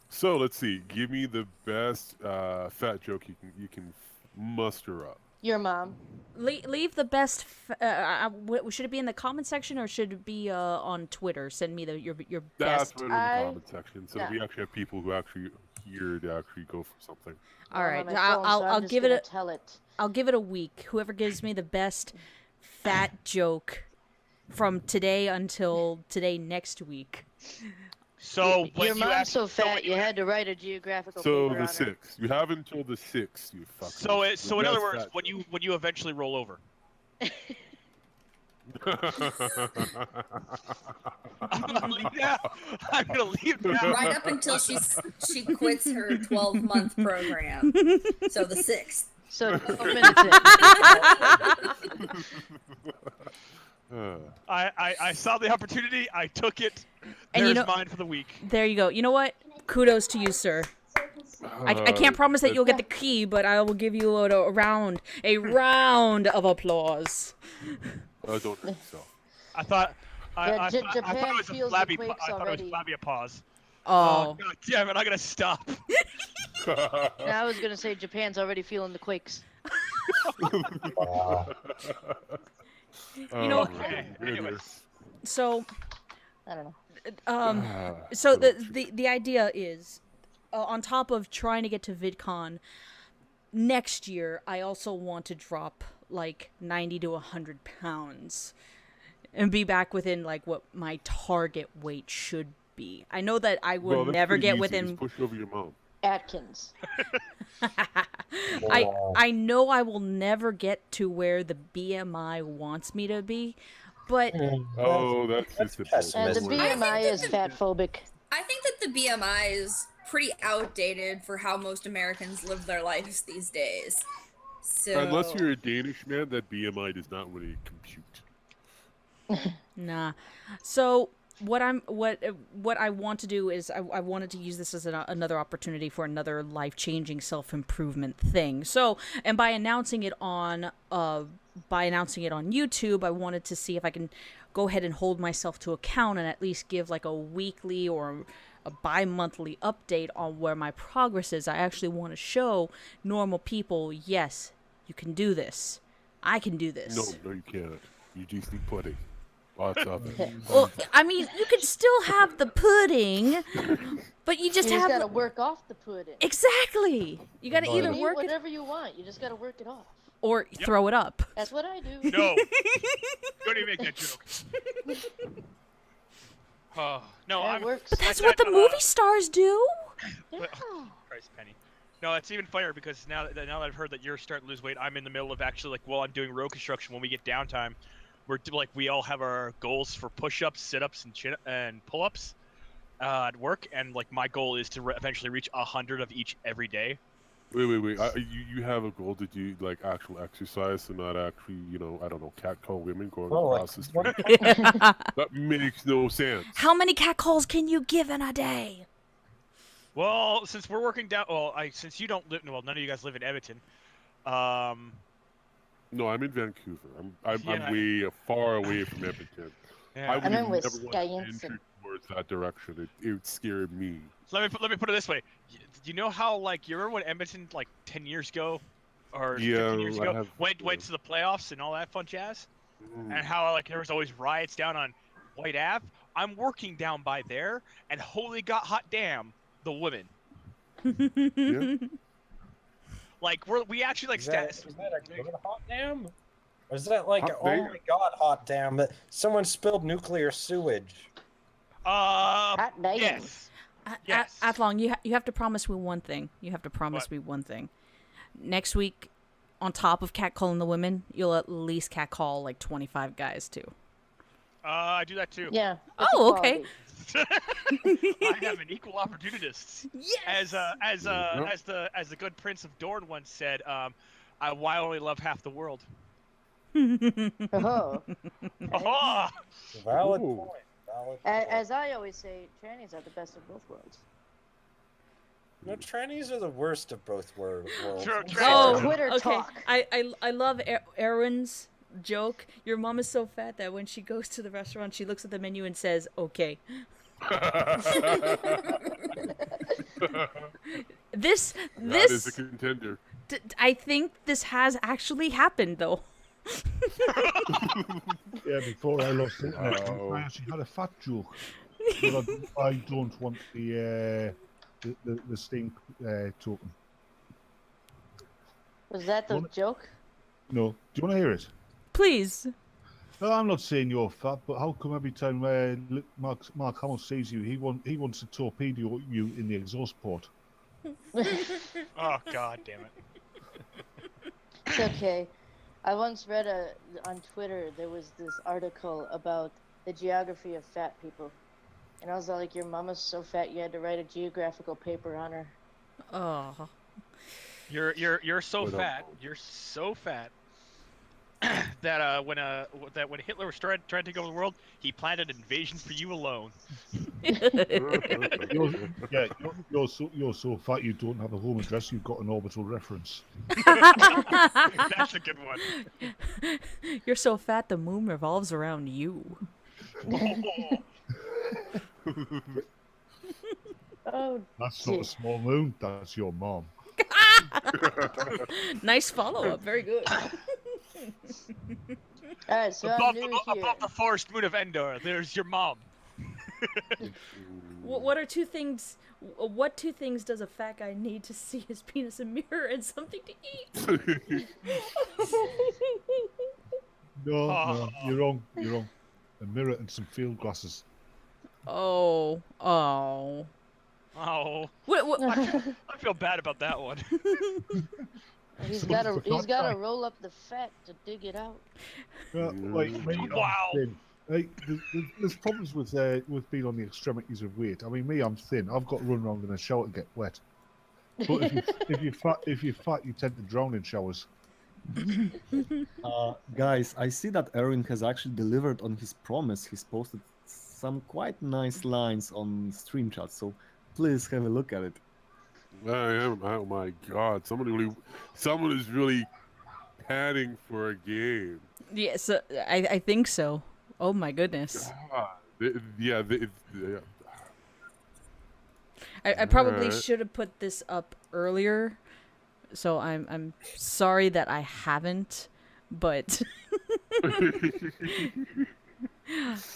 So let's see. Give me the best fat joke you can muster up.
Your mom.
leave the best. Should it be in the comment section or should it be on Twitter? Send me your
That's
best.
what in the
I-
comment section. So
yeah.
we actually have people who actually here to actually go for something.
All
I'm
right,
on my phone, so I'm
I'll
just
give it
gonna
a
tell it.
I'll give it a week. Whoever gives me the best fat joke from today until today next week.
So when
Your
you
mom's
ask-
so
so when
fat you had to write a geographical
So
paper
the
on her.
6th. You have until the 6th. You fucker.
So in other words, when you eventually roll over. I'm gonna leave now. I'm gonna leave now.
Right up until she quits her 12-month program. So the 6th.
So 12 minutes in.
I saw the opportunity. I took it.
And
There's
you know-
mine for the week.
There you go. You know what? Kudos to you, sir. I can't promise that you'll get the key, but I will give you a round of applause.
I don't think so.
I thought.
Yeah,
I thought
Japan
it was a
feels the
flabby.
quakes
I thought it was
already.
flabby applause.
Oh,
God damn it! I'm gonna stop.
Now I was gonna say Japan's already feeling the quakes.
Wow.
You know-
Okay, anyways.
so
I don't know.
so the idea is, on top of trying to get to VidCon next year, I also want to drop like 90 to 100 pounds and be back within like what my target weight should be. I know that I will
Well, that's
never
pretty
get
easy.
within.
Just push over your mom.
Atkins.
I know I will never get to where the BMI wants me to be, but
Oh, that's just a
And the
pessimism.
BMI is fat phobic.
I think that the BMI is pretty outdated for how most Americans live their lives these days. So
Unless you're a Danish man, that BMI does not really compute.
nah. So what I want to do is I wanted to use this as another opportunity for another life-changing self-improvement thing. So, and by announcing it on YouTube, I wanted to see if I can go ahead and hold myself to account and at least give like a weekly or a bi-monthly update on where my progress is. I actually want to show normal people, yes, You can do this. I can do this.
No, you can't. You just need pudding. Lots of it.
Well, I mean, you can still have the pudding, but you just
You just
have
gotta work off the pudding.
exactly. You gotta
No,
either
no.
Eat
work it
whatever you want. You just gotta work it off.
or throw it up.
That's what I do.
No. Don't even make that joke. Oh, no,
That
I'm.
works.
But that's what the movie stars do.
Yeah.
Christ, Penny. No, it's even funnier because now that I've heard that you're starting to lose weight, I'm in the middle of actually while I'm doing road construction. When we get downtime, we all have our goals for push-ups, sit-ups, and pull-ups at work, and my goal is to eventually reach 100 of each every day.
Wait. You have a goal to do actual exercise and not actually, I don't know, catcall women going across the street. That makes no sense.
How many catcalls can you give in a day?
Well, since we're working down, since you don't live, none of you guys live in Edmonton.
No, I'm in Vancouver. I'm
Yeah.
way far away from Edmonton.
Yeah.
I would
I'm in
never want to
Wisconsin.
venture towards that direction. It would scare me.
Let me put it this way. You know how you remember when Edmonton 10 years ago, or 15 years
I
ago,
have-
went to the playoffs and all that fun jazz,
Mm.
and how there was always riots down on White Ave. I'm working down by there, and holy god, hot damn, the women.
Yeah.
We actually
Is that a good hot damn? Or is that
Hot
oh
damn.
my god, hot damn, that someone spilled nuclear sewage?
Hot damn.
Yes. Yes.
Athlon, you have to promise me one thing. You have to promise
What?
me one thing. Next week, on top of catcalling the women, you'll at least catcall 25 guys too.
I do that too.
Yeah. that's
Oh, okay.
equality.
I am an equal opportunist.
Yes.
As the good Prince of Dorne once said, why only love half the world?
Oh.
Oh,
Valid
Ooh.
point. Valid point.
As I always say, trannies are the best of both worlds.
No, trannies are the worst of both worlds.
Sure,
That's
Oh,
Twitter
okay.
talk.
I love Erin's joke. Your mom is so fat that when she goes to the restaurant, she looks at the menu and says, "Okay." This
That is a contender.
I think this has actually happened though.
Yeah, before I lost it,
Oh.
I actually had a fat joke. But I don't want the stink token.
Was that the
What?
joke?
No. Do you want to hear it?
Please.
No, I'm not saying you're fat, but how come every time Mark Hamill sees you, he wants to torpedo you in the exhaust port?
oh god damn it.
It's okay. I once read on Twitter there was this article about the geography of fat people, and I was like, "Your mama's so fat you had to write a geographical paper on her."
Oh.
You're so
What up?
fat. You're so fat that when Hitler was trying to take over the world, he planned an invasion for you alone.
You're so fat you don't have a home address. You've got an orbital reference.
That's a good one.
You're so fat the moon revolves around you.
Oh,
That's not a small moon. That's your mom.
Nice follow-up. Very good.
alright, so I'm
above,
new
the,
here.
above the forest moon of Endor, there's your mom.
What are two things? What two things does a fat guy need to see his penis, a mirror, and something to eat?
No, you're wrong. You're wrong. A mirror and some field glasses.
Oh.
Oh,
What?
I feel bad about that one.
He's gotta roll up the fat to dig it out.
Like me, I'm
Wow.
thin. Like, there's problems with being on the extremities of weight. I mean, me, I'm thin. I've got to run around in a shower to get wet. But if you're fat, you tend to drown in showers.
Guys, I see that Erin has actually delivered on his promise. He's posted some quite nice lines on stream chat, so please have a look at it.
I am. Oh my god! Someone is really panning for a game.
Yes, I think so. Oh my goodness.
Yeah.
I probably
Alright.
should have put this up earlier, so I'm sorry that I haven't, but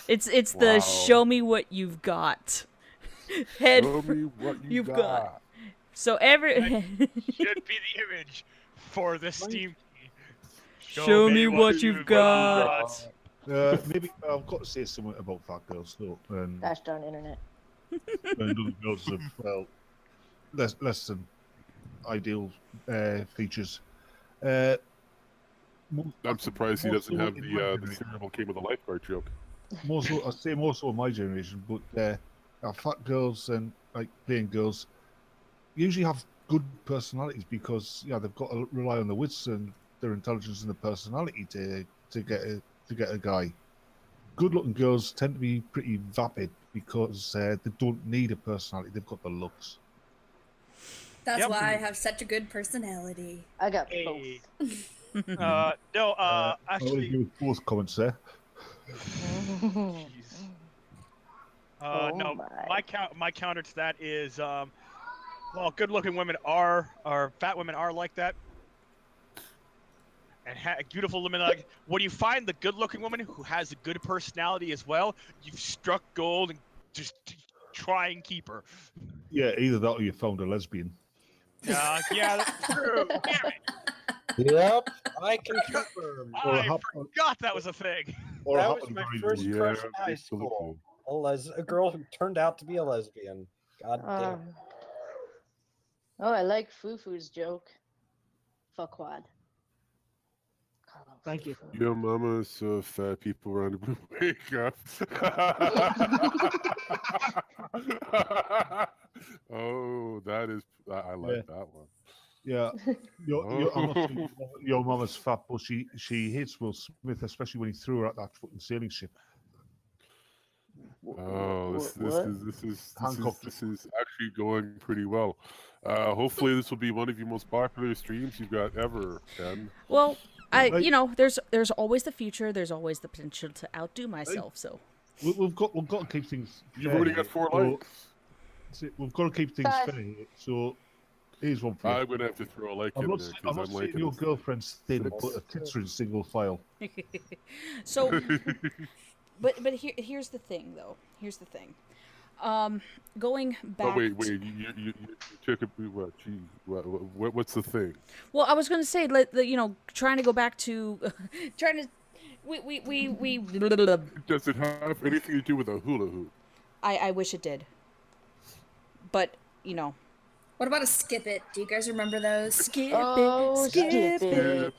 it's the
Wow.
show me what you've got. Head
Show me what
you've got. So every
Should be the image for the Steam key.
show me what you've got.
Maybe I've got to say something about fat girls though, and
Gosh darn internet.
other girls have less than ideal features.
I'm surprised he doesn't have
in my
the
generation.
cereal came with a lifeguard joke.
I say more so in my generation, but fat girls and like plain girls usually have good personalities because they've got to rely on their wits and their intelligence and their personality to get a guy. Good-looking girls tend to be pretty vapid because they don't need a personality; they've got the looks.
That's
Yep.
why I have such a good personality.
I got
Hey.
both.
No,
I would
actually,
agree with both comments there.
jeez.
Oh
No,
my.
my counter to that is, well, good-looking women are, or fat women are like that, and beautiful women like. When you find the good-looking woman who has a good personality as well, you've struck gold, and just try and keep her.
Yeah, either that or you found a lesbian.
Yeah, that's true. Damn it!
Yep, I can confirm.
Or a
I
hap-
forgot that was a thing.
Or
That
a
was
happen
my
very
first
good.
crush in high
absolutely.
school. A girl who turned out to be a lesbian. God damn.
Oh, I like Fufu's joke. Fuckwad.
Thank you.
Your mama's so fat, people around the wake up. Oh, that is. I like
Yeah.
that one.
Yeah, I'm not saying your mama's fat, but she hates Will Smith, especially when he threw her at that fucking sailing ship.
Oh, this
What?
is actually going pretty well. Hopefully, this will be one of your most popular streams you've got ever, Ken.
Well,
Right.
there's always the future. There's always the potential to outdo myself. So
We've got to keep things.
You've
fair
already
here.
got 4
So,
likes.
we've got to keep things
Five.
fair here. So here's one for you.
I'm gonna have to throw a like
I'm
in
not,
there
I'm
because
not
I'm
saying
liking
your
this.
girlfriend's thin,
Six.
but her tits are in single file.
so but here's the thing though. Here's the thing. Going back.
Oh wait, you took a what? Gee, what's the thing?
Well, I was going to say, trying to go back to, trying to, we.
Does it have anything to do with a hula hoop?
I wish it did, but
What about a skip it? Do you guys remember those?
skip
Oh,
it, skip
skip
it.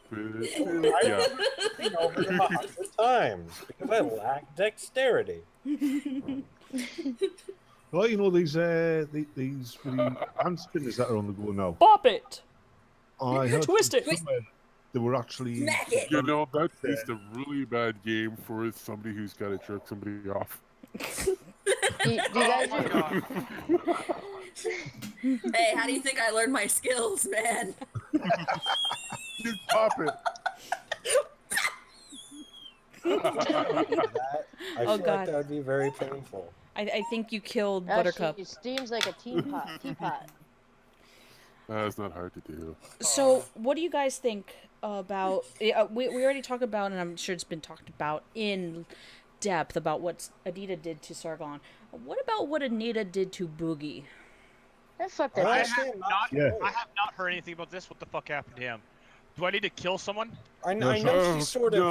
Yeah.
Over them 100 times because I lack dexterity.
Well, these really hand spinners that are on the go now.
Bop it.
I heard
Twist it.
somewhere they were actually.
Smack it.
That is a really bad game for somebody who's got to jerk somebody off.
Do you guys
Oh my god.
Hey, how do you think I learned my skills, man?
Just pop it.
I
Oh,
feel
God.
like that would be very painful.
I think you killed
Oh,
Buttercup.
she steams like a teapot.
That's not hard to do.
So, what do you guys think about? We already talked about, and I'm sure it's been talked about in depth about what Anita did to Sargon. What about what Anita did to Boogie?
Fuck that
I
bitch.
have not heard anything about this. What the fuck happened to him? Do I need to kill someone?
I know she sort of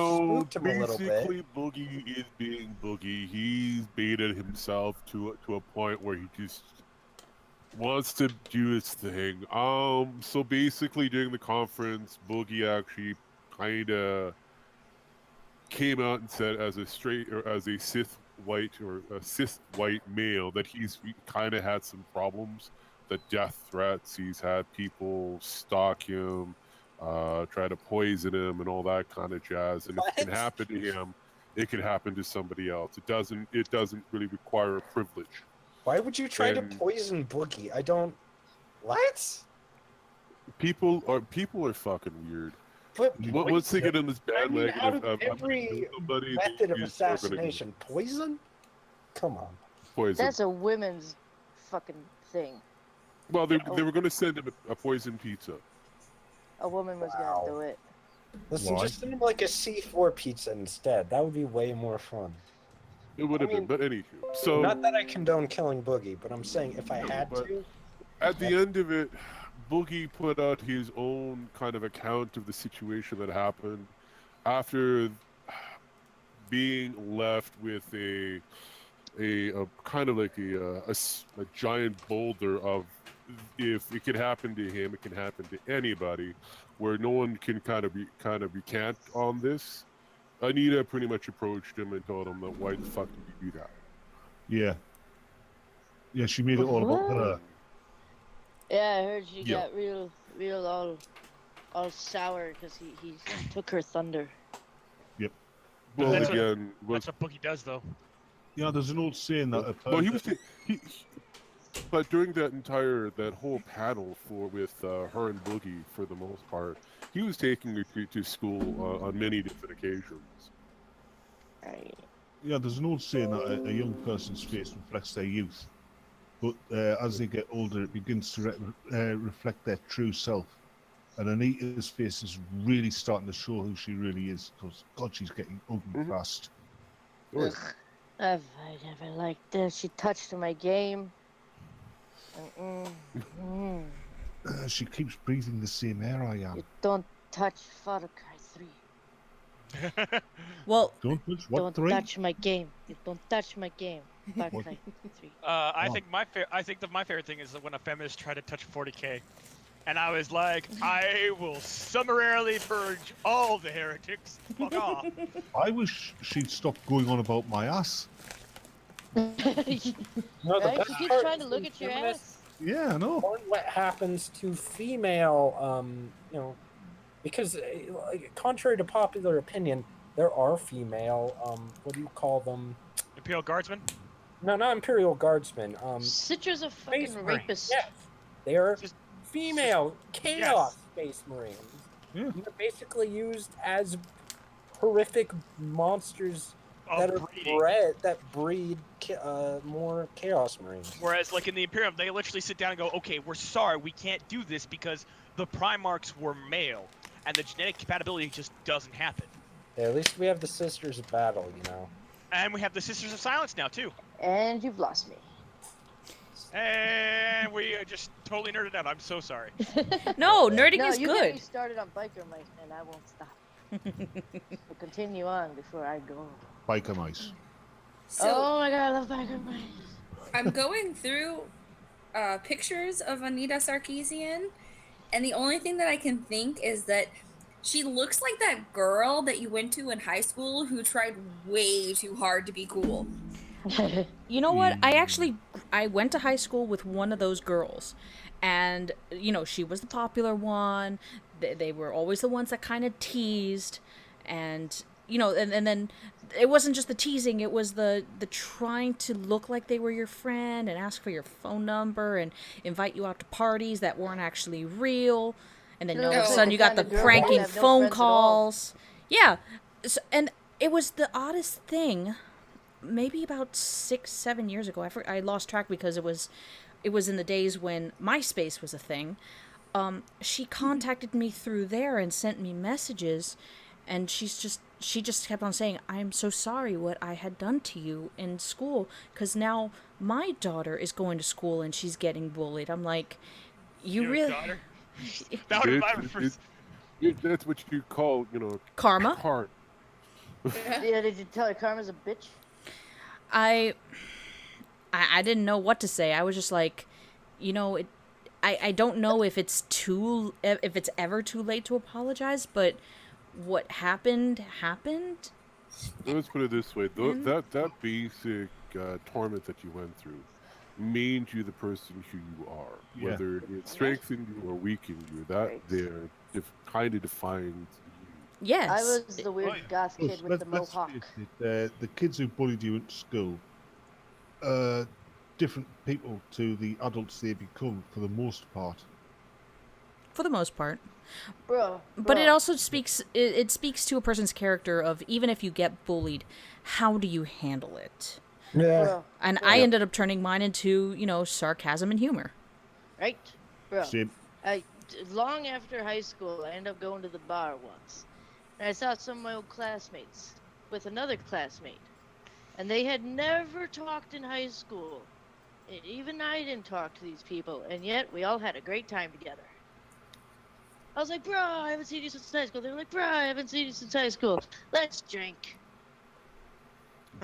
spooked him a little
basically,
bit.
Boogie is being Boogie. He's baited himself to a point where he just wants to do his thing. So basically, during the conference, Boogie actually kind of came out and said, as a cis white male, that he's kind of had some problems, the death threats. He's had people stalk him, try to poison him, and all that kind of jazz. And if it can happen to him, it can happen to somebody else. It doesn't really require a privilege.
Why would you try to
And-
poison Boogie? I don't. What?
People are fucking weird.
But
Once they get on this bandwagon
out of
of
every
somebody,
method of
they just are gonna
assassination, poison? Come on.
poison.
That's a women's fucking thing.
Well, they were going to send him a poison pizza.
a woman was gonna do it.
Listen,
Why?
just send him like a C4 pizza instead. That would be way more fun.
It would have
I mean,
been, but anywho. So
Not that I condone killing Boogie, but I'm saying if I had
but
to,
at the end of it, Boogie put out his own kind of account of the situation that happened after being left with a kind of like a giant boulder of, if it could happen to him, it can happen to anybody, where no one can kind of recant on this. Anita pretty much approached him and told him that, why the fuck did you do that?
Yeah. Yeah, she made it all about her.
Yeah, I heard she
Yeah.
got real all sour because he took her thunder.
Well,
That's
again,
That's what Boogie does, though.
Yeah, there's an old saying that.
well, he was. But during that whole panel with her and Boogie, for the most part, he was taking her to school on many different occasions.
Right.
Yeah, there's an old saying that a young person's face reflects their youth, but as they get older, it begins to reflect their true self. And Anita's face is really starting to show who she really is, because God, she's getting ugly fast.
Oh,
Ugh, I never liked this. She touched my game.
She keeps breathing the same air I am.
You don't touch Far Cry 3.
Well,
Don't touch what
Don't
3?
touch my game. You don't touch my game. Far
What?
Cry 3.
I think my favorite thing is that when a feminist tried to touch 40K, and I was like, I will summarily purge all the heretics. Fuck off.
I wish she'd stop going on about my ass.
no, the
Right?
best
She keeps
part
trying to
is
look
in
at your
feminist
ass.
Yeah, I know.
porn, what happens to female, because like, contrary to popular opinion, there are female, what do you call them?
Imperial Guardsmen?
No, not Imperial Guardsmen.
Citra's a fucking
Space Marines.
rapist.
Yes, they are
Just-
female Chaos Space Marines.
Yeah.
They're basically used as horrific monsters that are
breeding.
breed more Chaos Marines.
Whereas, like in the Imperium, they literally sit down and go, "Okay, we're sorry, we can't do this because the Primarchs were male, and the genetic compatibility just doesn't happen."
Yeah, at least we have the Sisters of Battle,
And we have the Sisters of Silence now too.
And you've lost me.
And we just totally nerded out. I'm so sorry.
no, nerding
No,
is
you get me
good.
started on biker mice, and I won't stop. So continue on before I go.
Biker mice.
So
Oh my god, I love biker mice.
I'm going through pictures of Anita Sarkeesian, and the only thing that I can think is that she looks like that girl that you went to in high school who tried way too hard to be cool.
You know what? I went to high school with one of those girls, and she was the popular one. They were always the ones that kind of teased, and and then it wasn't just the teasing; it was the trying to look like they were your friend and ask for your phone number and invite you out to parties that weren't actually real. And then all of a sudden you got the
Kind of girl
pranking
that have no
phone
friends at all.
calls. Yeah, and it was the oddest thing. Maybe about 6-7 years ago, I lost track because it was in the days when MySpace was a thing. She contacted me through there and sent me messages, and she just kept on saying, "I'm so sorry what I had done to you in school, because now my daughter is going to school and she's getting bullied." I'm like, you really
Daughter? That would be my first.
That's what you call,
karma?
heart.
Yeah, did you tell her Karma's a bitch?
I didn't know what to say. I was just like, I don't know if it's ever too late to apologize, but what happened.
Let's put it this way: that basic torment that you went through made you the person who you are.
Yeah.
Whether it strengthened you or weakened you, that
Right.
there kind of defines you.
Yes.
I was the weird
Right.
goth kid with the
Let's
mohawk.
face it, the kids who bullied you at school are different people to the adults they become for the most part.
For the most part.
Bro.
But it
bro.
also speaks it speaks to a person's character of, even if you get bullied, how do you handle it?
Yeah.
Bro.
And I ended up turning mine into, sarcasm and humor.
Right? Bro.
Same.
long after high school, I ended up going to the bar once. And I saw some of my old classmates with another classmate. And they had never talked in high school. Even I didn't talk to these people. And yet, we all had a great time together. I was like, bro, I haven't seen you since high school. They were like, bro, I haven't seen you since high school. Let's drink.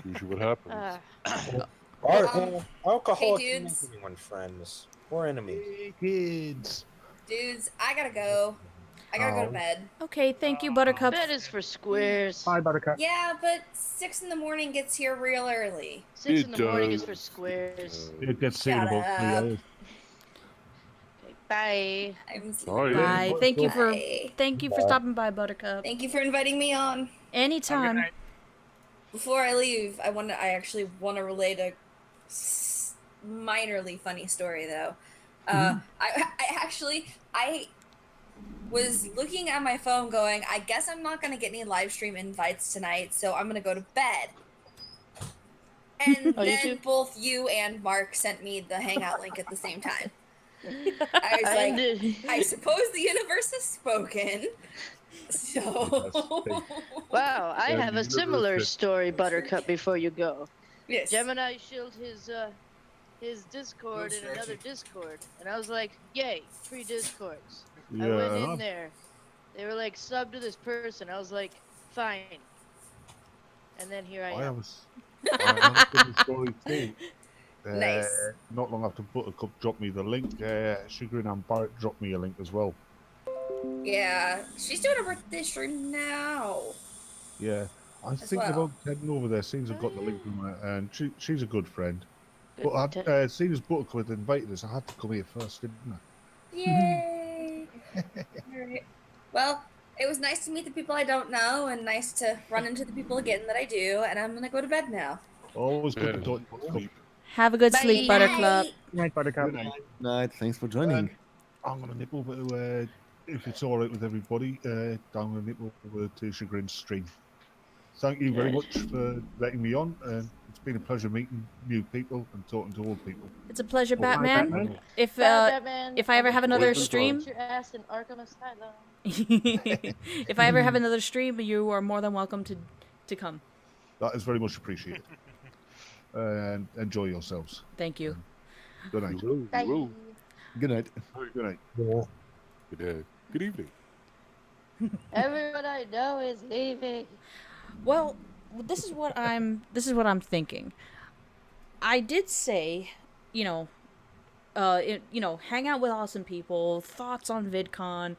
Usually what happens.
Alcohol
Hey,
can make
dudes.
anyone friends or enemies.
Hey, kids.
Dudes, I gotta go. I gotta go to bed.
Okay, thank you, Buttercup.
Bed is for squares.
Bye, Buttercup.
Yeah, but 6 in the morning gets here real early.
6
It
in the morning is
does.
for squares.
It gets seen in
Shut
about 3
up.
hours.
Okay, bye.
I'm
Sorry.
Bye. Thank you for
Bye.
stopping by, Buttercup.
Thank you for inviting me on.
Have a good
Anytime.
night.
Before I leave, I actually want to relate a minorly funny story though. I was looking at my phone going, I guess I'm not going to get any live stream invites tonight, so I'm going to go to bed. And
Oh, you
then
too?
both you and Mark sent me the Hangout link at the same time. I was like, I suppose the universe has spoken. So,
Wow, I
Yeah,
have
the
a similar
universe-
story, Buttercup, before you go.
yes.
Gemini shilled his Discord in another Discord, and I was like, yay, free Discords.
Yeah,
I went
and
in
I've-
there. They were like, sub to this person. I was like, fine. And then here I
I
am.
have a funny story too.
Nice.
Not long after Buttercup dropped me the link, Sugar and Barrett dropped me a link as well.
Yeah, she's doing a birthday stream now.
Yeah, I
As
think
well.
about heading over there. Seems I've got the link from her, and she's a good friend.
Good
But
to-
I seeing as Buttercup had invited us, I had to come here first, didn't I?
Yay! Alright. Well, it was nice to meet the people I don't know, and nice to run into the people again that I do. And I'm gonna go to bed now.
Always good
Yeah,
to talk to you.
sleep.
Have a good sleep,
Bye.
Buttercup.
Good night, Buttercup.
Good night.
Night. Thanks for joining.
I'm gonna nip over to, if it's all right with everybody, I'm gonna nip over to Chagrin's stream. Thank you very much for letting me on, and it's been a pleasure meeting new people and talking to old people.
It's a pleasure,
Well,
Batman.
Batman.
If
Bye, Batman.
if I ever have another
Always been
stream,
Put your ass in Arkham Asylum.
if I ever have another stream, you are more than welcome to come.
That is very much appreciated. And enjoy yourselves.
Thank you.
Good night.
You
Bye.
will.
Good night.
Good night.
Good day. Good evening.
Everyone I know is leaving.
Well, this is what I'm thinking. I did say, hang out with awesome people, thoughts on VidCon.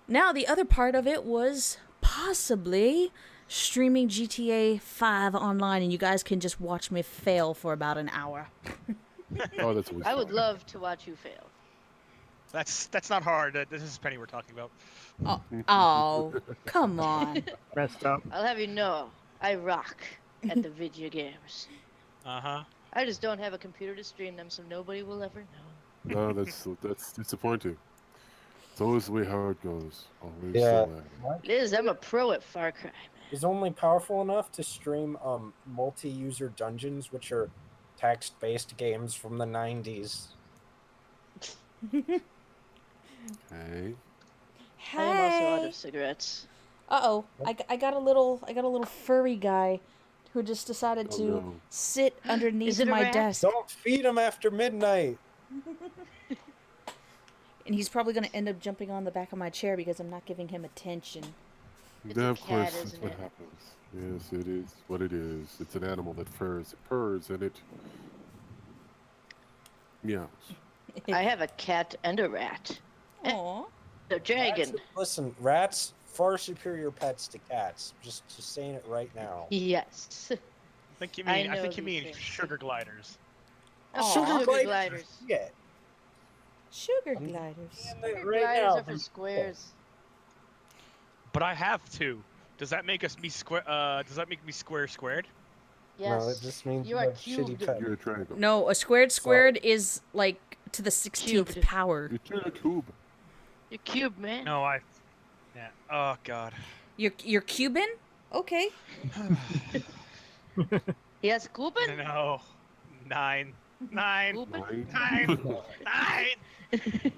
Now the other part of it was possibly streaming GTA 5 online, and you guys can just watch me fail for about an hour.
Oh, that's always
I would
fun.
love to watch you fail.
That's not hard. This is Penny we're talking about.
Oh, come on.
Messed up.
I'll have you know, I rock at the video games.
Uh-huh.
I just don't have a computer to stream them, so nobody will ever know.
No, that's disappointing. It's always the way how it goes. Always
Yeah.
the way.
Liz, I'm a pro at Far Cry, man.
Is only powerful enough to stream multi-user dungeons, which are text-based games from the 90s.
Okay.
I am also out
Hey.
of cigarettes.
Uh-oh. I got a little furry guy who just decided
Oh,
to
no.
sit underneath
Is it a
my
rat?
desk.
Don't feed them after midnight.
And he's probably going to end up jumping on the back of my chair because I'm not giving him attention.
It's
Yeah,
a
of course,
cat,
that's
isn't
what
it?
happens. Yes, it is what it is. It's an animal that furs. It purrs and it meows.
I have a cat and a rat.
Aw.
The dragon.
Listen, rats far superior pets to cats. Just saying it right now.
Yes.
I think you
I
mean
know
you
these
mean
things.
sugar gliders.
Sugar gliders.
Yeah.
Sugar
I'm-
gliders.
Sugar
Right
gliders
now.
are for squares.
But I have two. Does that make us me square? Does that make me squared?
Yes.
No, it just means
You
you
are
have shitty
cubed.
pet.
You're a triangle.
No, a squared is like to the 16th
Cubed.
power.
You're a cube.
You're cubed, man.
No, I. Yeah. Oh God.
You're Cuban? Okay.
He has Cuban?
No. Nine.
Cuban?
Nine.
Nine.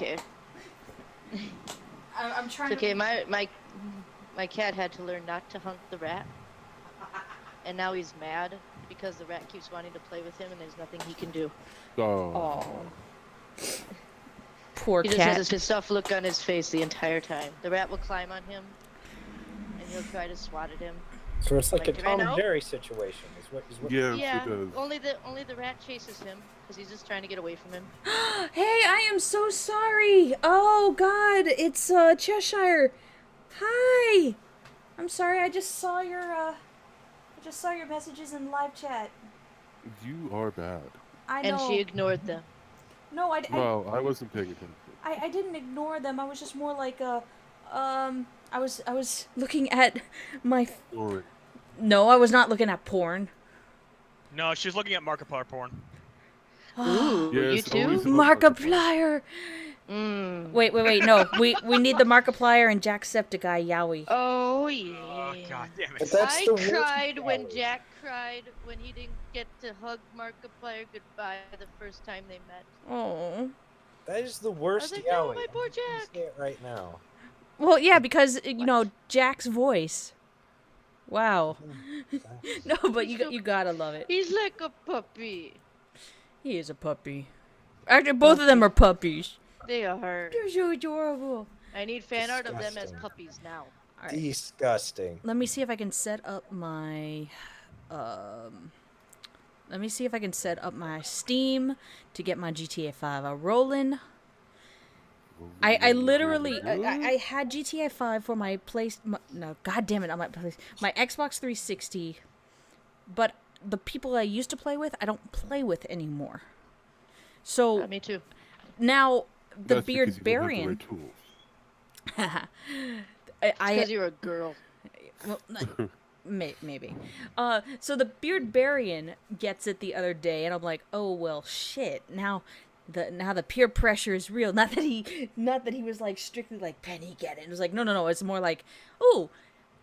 okay.
I'm trying
It's okay. My cat had to learn not to hunt the rat, and now he's mad because the rat keeps wanting to play with him, and there's nothing he can do.
Oh.
Oh. Poor
He
cat.
just has this pissed off look on his face the entire time. The rat will climb on him, and he'll try to swat at him.
So it's like a
Like, do I
Tom and
know?
Jerry situation. Is what?
Yes,
Yeah,
it does.
only the rat chases him because he's just trying to get away from him.
Hey, I am so sorry. Oh God, it's Cheshire. Hi. I'm sorry. I just saw your messages in live chat.
You are bad.
I know.
And she ignored them.
No,
Well, I wasn't paying attention.
I didn't ignore them. I was just more like I was looking at my.
Sorry.
No, I was not looking at porn.
No, she was looking at Markiplier porn.
Ooh, you
Yes, always
too?
about
Markiplier. Wait. No, we need the Markiplier and Jacksepticeye Yowie.
Oh yeah.
Oh god damn
But
it!
that's
I
the worst
cried when
reality.
Jack cried when he didn't get to hug Markiplier goodbye the first time they met.
Oh.
That is the worst
like, no,
Yowie.
my poor
I'm gonna
Jack.
say it right now.
Well, yeah, because Jack's voice. Wow. No, but you gotta love it.
He's like a puppy.
He is a puppy. Actually, both of them are puppies.
They are.
They're so adorable.
I need fan art of them as
Disgusting.
puppies now.
All right.
Disgusting.
Let me see if I can set up my Steam to get my GTA 5 rolling. I literally I had GTA 5 for my god damn it, on my Xbox 360, but the people I used to play with, I don't play with anymore. So
Me too.
now the
That's
Beard
because you don't have the
Barian.
right tools.
Because you're a girl.
Well, maybe. So the Beard Barian gets it the other day, and I'm like, oh well, shit. Now the peer pressure is real. Not that he was like strictly like, Penny, get it. It was like, no. It's more like, oh,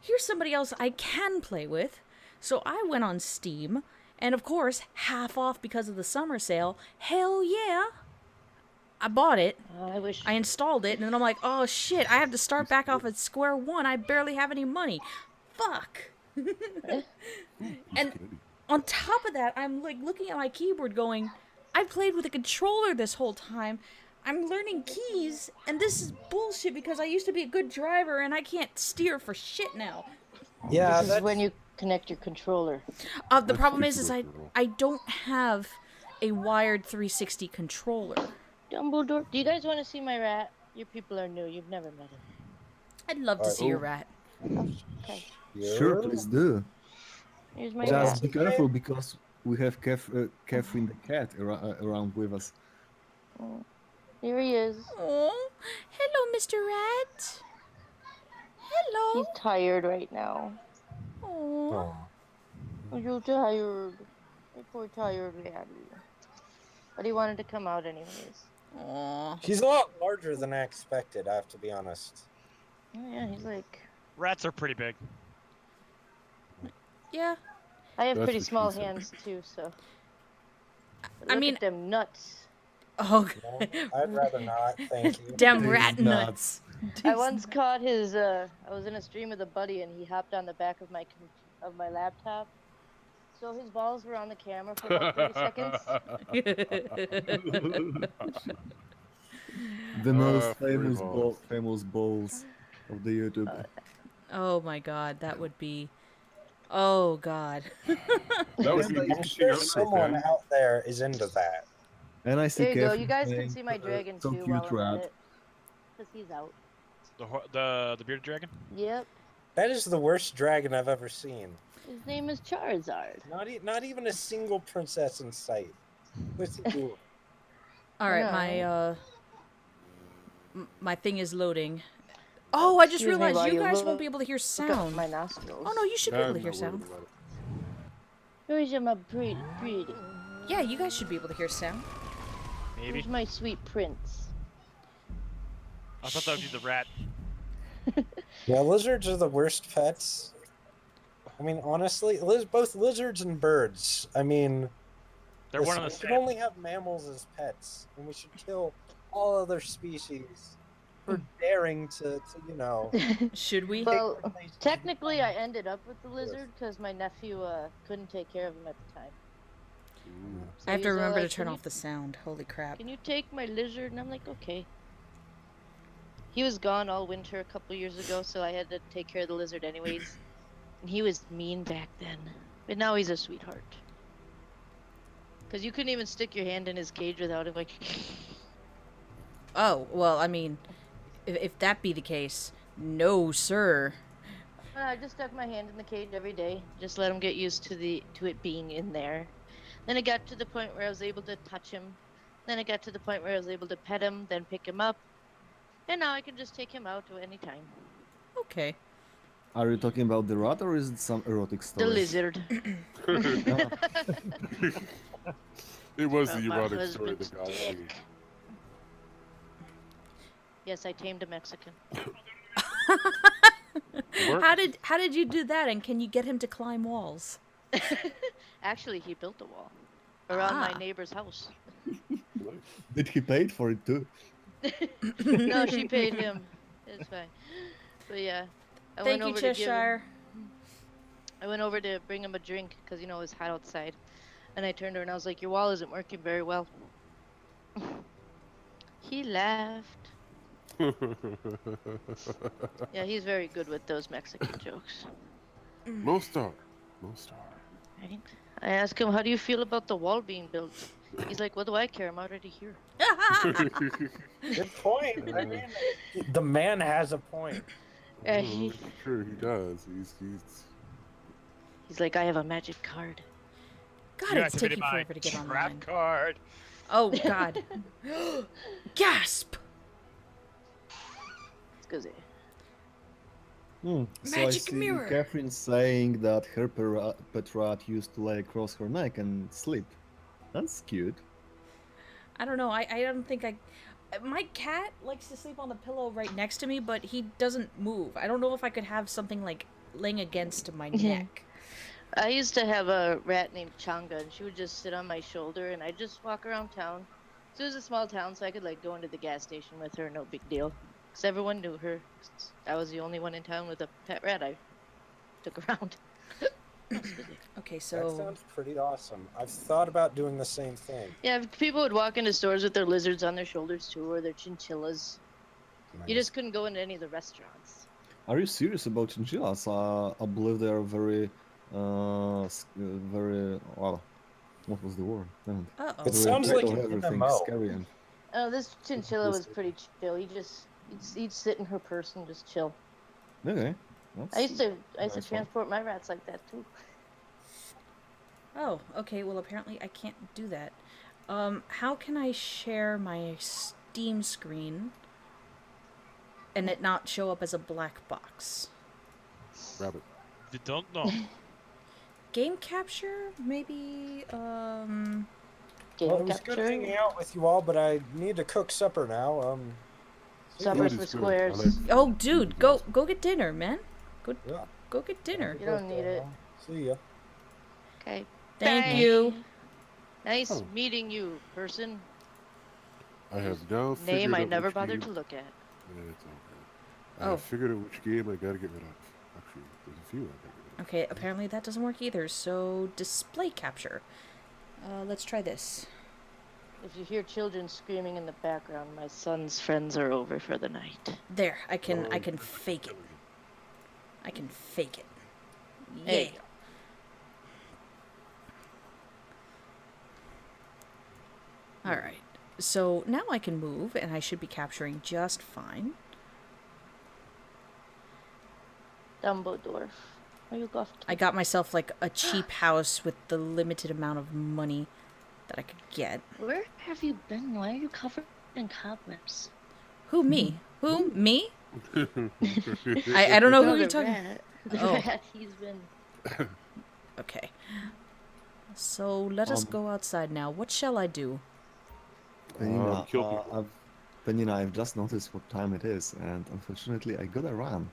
here's somebody else I can play with. So I went on Steam, and of course, half off because of the summer sale. Hell yeah. I bought it.
I wish.
I installed it, and then I'm like, oh shit, I have to start back off at square one. I barely have any money. Fuck. And on top of that, I'm like looking at my keyboard going, I played with a controller this whole time. I'm learning keys, and this is bullshit because I used to be a good driver, and I can't steer for shit now.
Yeah,
This is when you connect your controller.
The problem is I don't have a wired 360 controller.
Dumbledore. Do you guys want to see my rat? Your people are new. You've never met him.
I'd love to see your rat.
Okay.
Sure, please do.
Here's my
Just
rat.
be careful because we have Catherine the cat around with us.
Here he is.
Oh, hello, Mr. Rat. Hello.
He's tired right now.
Oh.
I'm so tired. My poor tired ratty. But he wanted to come out anyways.
Aw.
He's a lot larger than I expected, I have to be honest.
Oh yeah, he's like.
Rats are pretty big.
Yeah.
I have
That's
pretty
what she
small
said.
hands too, so.
I
Look
mean-
at them nuts.
Oh,
No, I'd rather not, thank you.
damn
These
rat nuts.
I once caught his. I was in a stream with a buddy, and he hopped on the back of my laptop. So his balls were on the camera for about 30 seconds.
The most
free
famous
balls.
famous balls of the YouTube.
Oh my god, that would be. Oh god.
That would be
I'm
interesting
sure
outro,
someone
Ben.
out there is into that.
And I see
There you go.
Catherine
You guys can
playing,
see my dragon
some
too
cute
while I'm at
rat.
it. Because he's out.
The bearded dragon.
Yep.
That is the worst dragon I've ever seen.
His name is Charizard.
Not even a single princess in sight. What's he doing?
All right,
No.
my thing is loading. Oh, I just
Excuse me
realized
while
you
you
guys
look
won't be able to hear
Look up
sound.
my nostrils.
Oh no, you should be able
I'm
to hear
not worried
sound.
about it.
Where's my pretty?
Yeah, you guys should be able to hear sound.
Maybe.
Where's my sweet prince?
I thought that would be the rat.
Yeah, lizards are the worst pets. I mean, honestly, both lizards and birds. I mean,
They're one
Listen,
of
we
the
should
same.
only have mammals as pets, and we should kill all other species for daring to
Should we?
Well,
their places in
technically, I
common.
ended up with the lizard because my nephew couldn't take care of him at the time. So
I have
he
to
was all
remember to
like,
turn
"Can
off the sound. Holy crap.
Can you take my lizard?" And I'm like, okay. He was gone all winter a couple years ago, so I had to take care of the lizard anyways. And he was mean back then, but now he's a sweetheart. Because you couldn't even stick your hand in his cage without him like.
Oh, well, I mean, if that be the case, no, sir.
I just stuck my hand in the cage every day. Just let him get used to it being in there. Then it got to the point where I was able to touch him. Then it got to the point where I was able to pet him, then pick him up. And now I can just take him out at any time.
Okay.
Are you talking about the rat or is it some erotic
The
story?
lizard.
It was
From
the
my
erotic story
husband's
that got me.
dick. Yes, I tamed a Mexican.
Work?
How did you do that? And can you get him to climb walls?
Actually, he built a wall around my
Ah.
neighbor's house.
Did he pay for it too?
No, she paid him. It's fine. But yeah, I
Thank
went
you,
over to give him,
Cheshire.
I went over to bring him a drink because it was hot outside, and I turned to her and I was like, "Your wall isn't working very well." He laughed. Yeah, he's very good with those Mexican jokes.
Most are.
Right? I asked him, "How do you feel about the wall being built?" He's like, "What do I care? I'm already here."
Good point. I mean, the man has a point.
He-
Sure, he does.
He's like, "I have a magic card."
God,
You
it's
activated
taking
my
forever to get
trap
online.
card.
Oh, God. Gasp!
Excuse me.
So I
Magic
see
mirror.
Catherine saying that her pet rat used to lay across her neck and sleep. That's cute.
I don't know. I don't think I... My cat likes to sleep on the pillow right next to me, but he doesn't move. I don't know if I could have something, like, laying against my neck.
I used to have a rat named Changa, and she would just sit on my shoulder, and I'd just walk around town. So it was a small town, so I could go into the gas station with her, no big deal. Because everyone knew her. I was the only one in town with a pet rat I took around.
Okay,
That
so...
sounds pretty awesome. I've thought about doing the same thing.
Yeah, people would walk into stores with their lizards on their shoulders too, or their chinchillas. You just couldn't go into any of the restaurants.
Are you serious about chinchillas? I believe they are very, very. Well, what was the word? Damn it.
Uh-oh.
It sounds like an
everything
MMO.
scary and.
Oh, this chinchilla was pretty chill. He'd sit in her purse and just chill.
Okay.
I used to
nice one.
transport my rats like that too.
Oh, okay, well, apparently I can't do that. How can I share my Steam screen and it not show up as a black box?
Rabbit.
You don't know.
Game capture? Maybe,
Game
Well, it was good
capture.
hanging out with you all, but I need to cook supper now.
Suppers
Food
for
is good.
squares.
I like
Oh,
food.
dude,
Food is
go get dinner, man.
Yeah.
Go get dinner.
You don't need it.
See ya.
Okay.
Thank
Bye.
you.
Nice
Oh.
meeting you, person.
I have now figured
Name I
out
never
which
bothered
game-
to look at.
Yeah, it's all good. I
Oh.
figured out which game I gotta get rid of. Actually, there's a few I gotta get rid of.
Okay, apparently that doesn't work either, so display capture. Let's try this.
If you hear children screaming in the background, my son's friends are over for the night.
There, I can
Um,
fake it. I can fake it.
There you
Yeah.
go.
Alright, so now I can move, and I should be capturing just fine.
Dumbledore. Are you golf?
I got myself, like, a cheap house with the limited amount of money that I could get.
Where have you been? Why are you covered in cobwebs?
Who, me? Who? Me? I don't know who
No,
you're
the
talking...
rat. The
Oh.
rat, he's been...
Okay. So, let us go outside now. What shall I do?
Penina,
kill people.
Penina, I've just noticed what time it is, and unfortunately, I gotta run.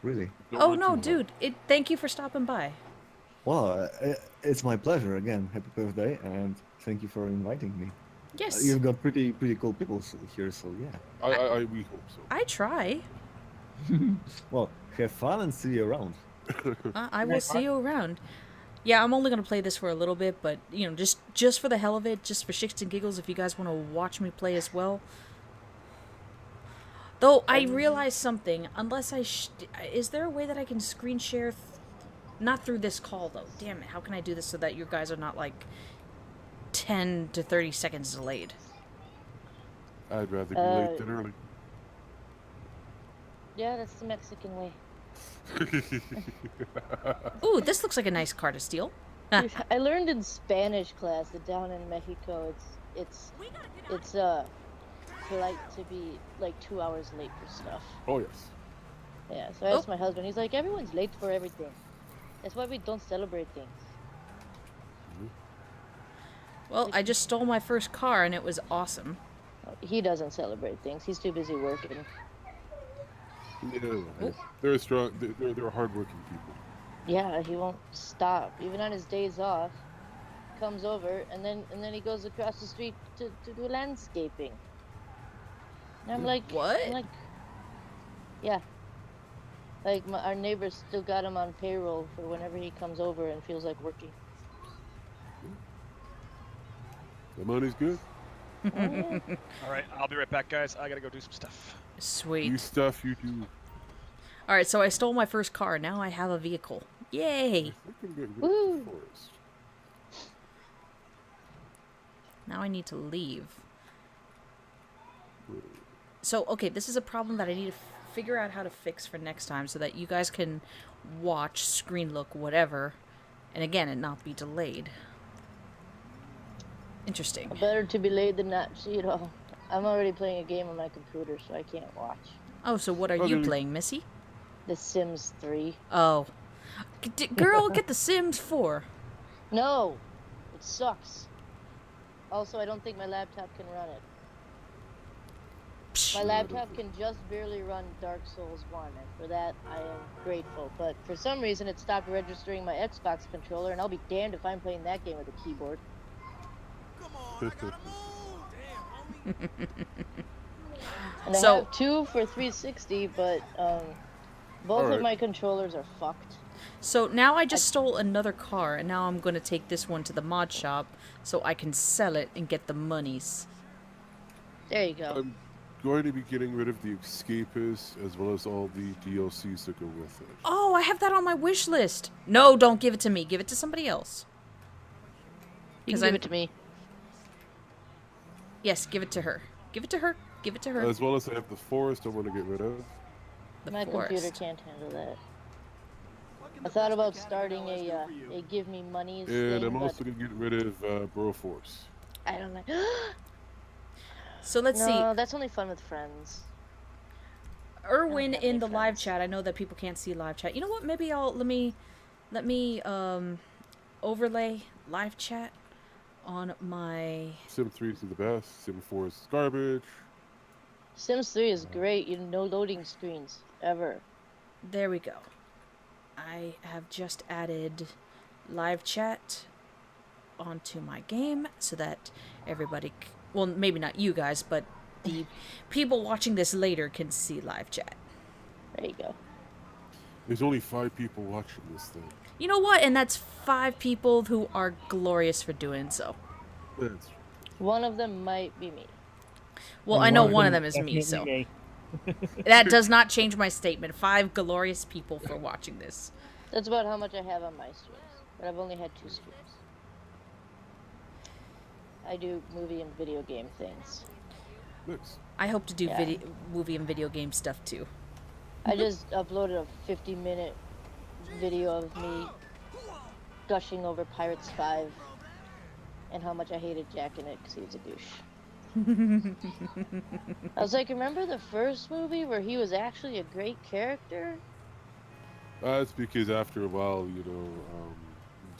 Really.
Don't
Oh,
run
no,
too hard.
dude. Thank you for stopping by.
Well, it's my pleasure again. Happy birthday, and thank you for inviting me.
Yes,
You've got pretty cool people here, so yeah.
We hope so.
I try.
Well, have fun and see you around.
I will see you around. Yeah, I'm only gonna play this for a little bit, but you know, just for the hell of it, just for shits and giggles, if you guys want to watch me play as well. Though I realized something. Unless is there a way that I can screen share? Not through this call though. Damn it! How can I do this so that you guys are not like 10 to 30 seconds delayed?
I'd rather be late than early.
Yeah, that's the Mexican way.
Ooh, this looks like a nice car to steal.
Dude, I learned in Spanish class that down in Mexico, it's polite to be like 2 hours late for stuff.
Oh yes.
Yeah, so I asked my husband. He's like, everyone's late for everything. That's why we don't celebrate things.
Well, I just stole my first car and it was awesome.
He doesn't celebrate things. He's too busy working.
Yeah, they're strong. They're hardworking people.
Yeah, he won't stop. Even on his days off, comes over and then he goes across the street to do landscaping. And I'm like,
what?
I'm like, yeah. Like our neighbors still got him on payroll for whenever he comes over and feels like working.
The money's good.
Oh, yeah.
All right, I'll be right back, guys. I gotta go do some stuff.
Sweet.
You stuff you do.
Alright, so I stole my first car. Now I have a vehicle. Yay!
I can get rid of
Woo.
the forest.
Now I need to leave. So, okay, this is a problem that I need to figure out how to fix for next time so that you guys can watch, screen look, whatever, and again, it not be delayed. Interesting.
Better to be late than not see it all. I'm already playing a game on my computer, so I can't watch.
Oh, so what are you playing, Missy?
The Sims 3.
Oh. Girl, get The Sims 4.
No! It sucks. Also, I don't think my laptop can run it. My laptop can just barely run Dark Souls 1, and for that, I am grateful. But for some reason, it stopped registering my Xbox controller, and I'll be damned if I'm playing that game with a keyboard.
Come on, I gotta move. Damn, homie.
And I have two for 360, but both of my controllers are fucked.
So now I just stole another car, and now I'm going to take this one to the mod shop so I can sell it and get the monies.
There you go.
I'm going to be getting rid of the Escapist as well as all the DLCs that go with it.
Oh, I have that on my wish list. No, don't give it to me. Give it to somebody else.
You can give it to me.
Yes, give it to her. Give it to her. Give it to her.
As well as I have the forest I want to get rid of.
My computer can't handle that. I thought about starting a give me monies
And
thing,
I'm
but
also going to get rid of Broforce.
I don't like.
So let's see.
No, that's only fun with friends.
Erwin in the live chat. I know that people can't see live chat. You know what? Maybe let me overlay live chat on my
Sim 3 is the best. Sim 4 is garbage.
Sims 3 is great. No loading screens ever.
There we go. I have just added live chat onto my game so that everybody, well, maybe not you guys, but the people watching this later can see live chat.
There you go.
There's only 5 people watching this thing.
You know what? And that's 5 people who are glorious for doing so.
That's
One of them might be me.
Well, I know one of them is me, so that does not change my statement. 5 glorious people for watching this.
That's about how much I have on my streams, but I've only had 2 streams. I do movie and video game things.
nice.
I hope to do movie and video game stuff too.
I just uploaded a 50-minute video of me gushing over Pirates 5 and how much I hated Jack in it because he was a douche. I was like, remember the first movie where he was actually a great character?
It's because after a while, you know,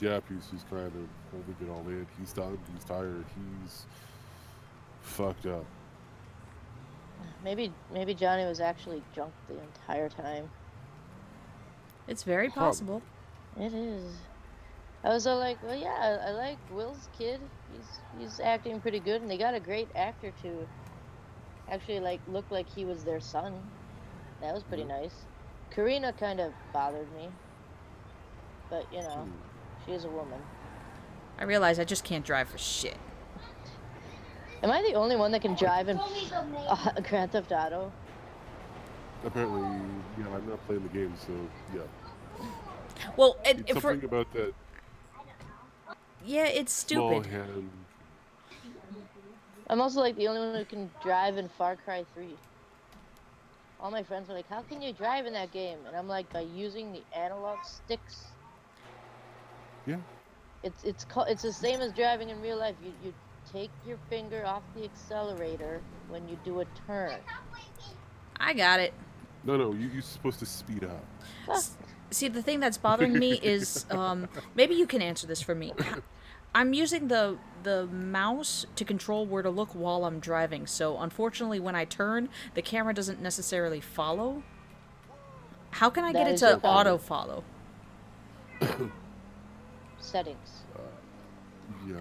Jap is just kind of holding it all in. He's done. He's tired. He's fucked up.
Maybe Johnny was actually drunk the entire time.
It's very possible.
It is. I was all like, well, yeah, I like Will's kid. He's acting pretty good, and they got a great actor to actually like look like he was their son. That was pretty nice. Karina kind of bothered me, but you know, she is a woman.
I realize I just can't drive for shit.
Am I the only one that can drive in Grand Theft Auto?
Apparently, yeah, I'm not playing the game, so yeah.
Well,
It's
for,
something about that
yeah, it's
small
stupid.
hand.
I'm also like the only one who can drive in Far Cry 3. All my friends are like, how can you drive in that game? And I'm like, by using the analog sticks.
Yeah.
It's the same as driving in real life. You take your finger off the accelerator when you do a turn.
I got it.
No, you're supposed to speed up.
See, the thing that's bothering me is, maybe you can answer this for me. I'm using the mouse to control where to look while I'm driving, so unfortunately when I turn, the camera doesn't necessarily follow. How can I get it to auto-follow?
Settings.
Yeah.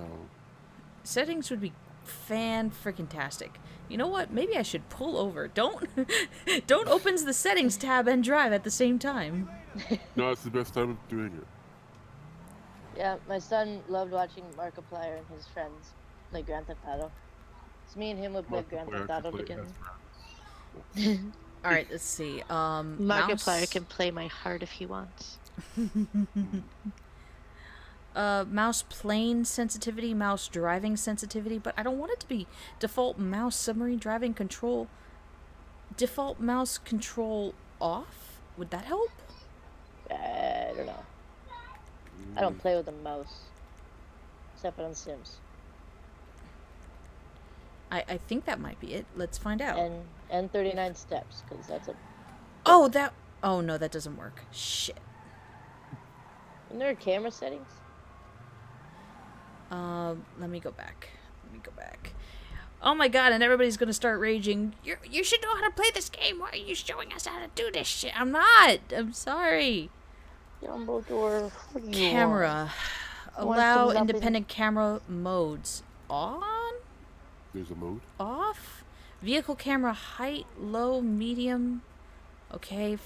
Settings would be fan-freaking-tastic. You know what? Maybe I should pull over. Don't open the settings tab and drive at the same time.
No, it's the best time of doing it.
Yeah, my son loved watching Markiplier and his friends play Grand Theft Auto. It's me and him would play Grand Theft Auto together.
All right, let's see.
Markiplier can play my heart if he wants.
Mouse plane sensitivity, mouse driving sensitivity, but I don't want it to be default mouse submarine driving control. Default mouse control off? Would that help?
I don't know. I don't play with a mouse. Except on Sims.
I think that might be it. Let's find out.
And 39 steps, because that's a...
Oh, that... Oh, no, that doesn't work. Shit.
Isn't there camera settings?
Let me go back. Oh my god, and everybody's gonna start raging. You should know how to play this game. Why are you showing us how to do this shit? I'm not. I'm sorry.
Dumbledore.
Camera. Allow independent camera modes. On?
There's a mode?
Off? Vehicle camera height, low, medium. Okay.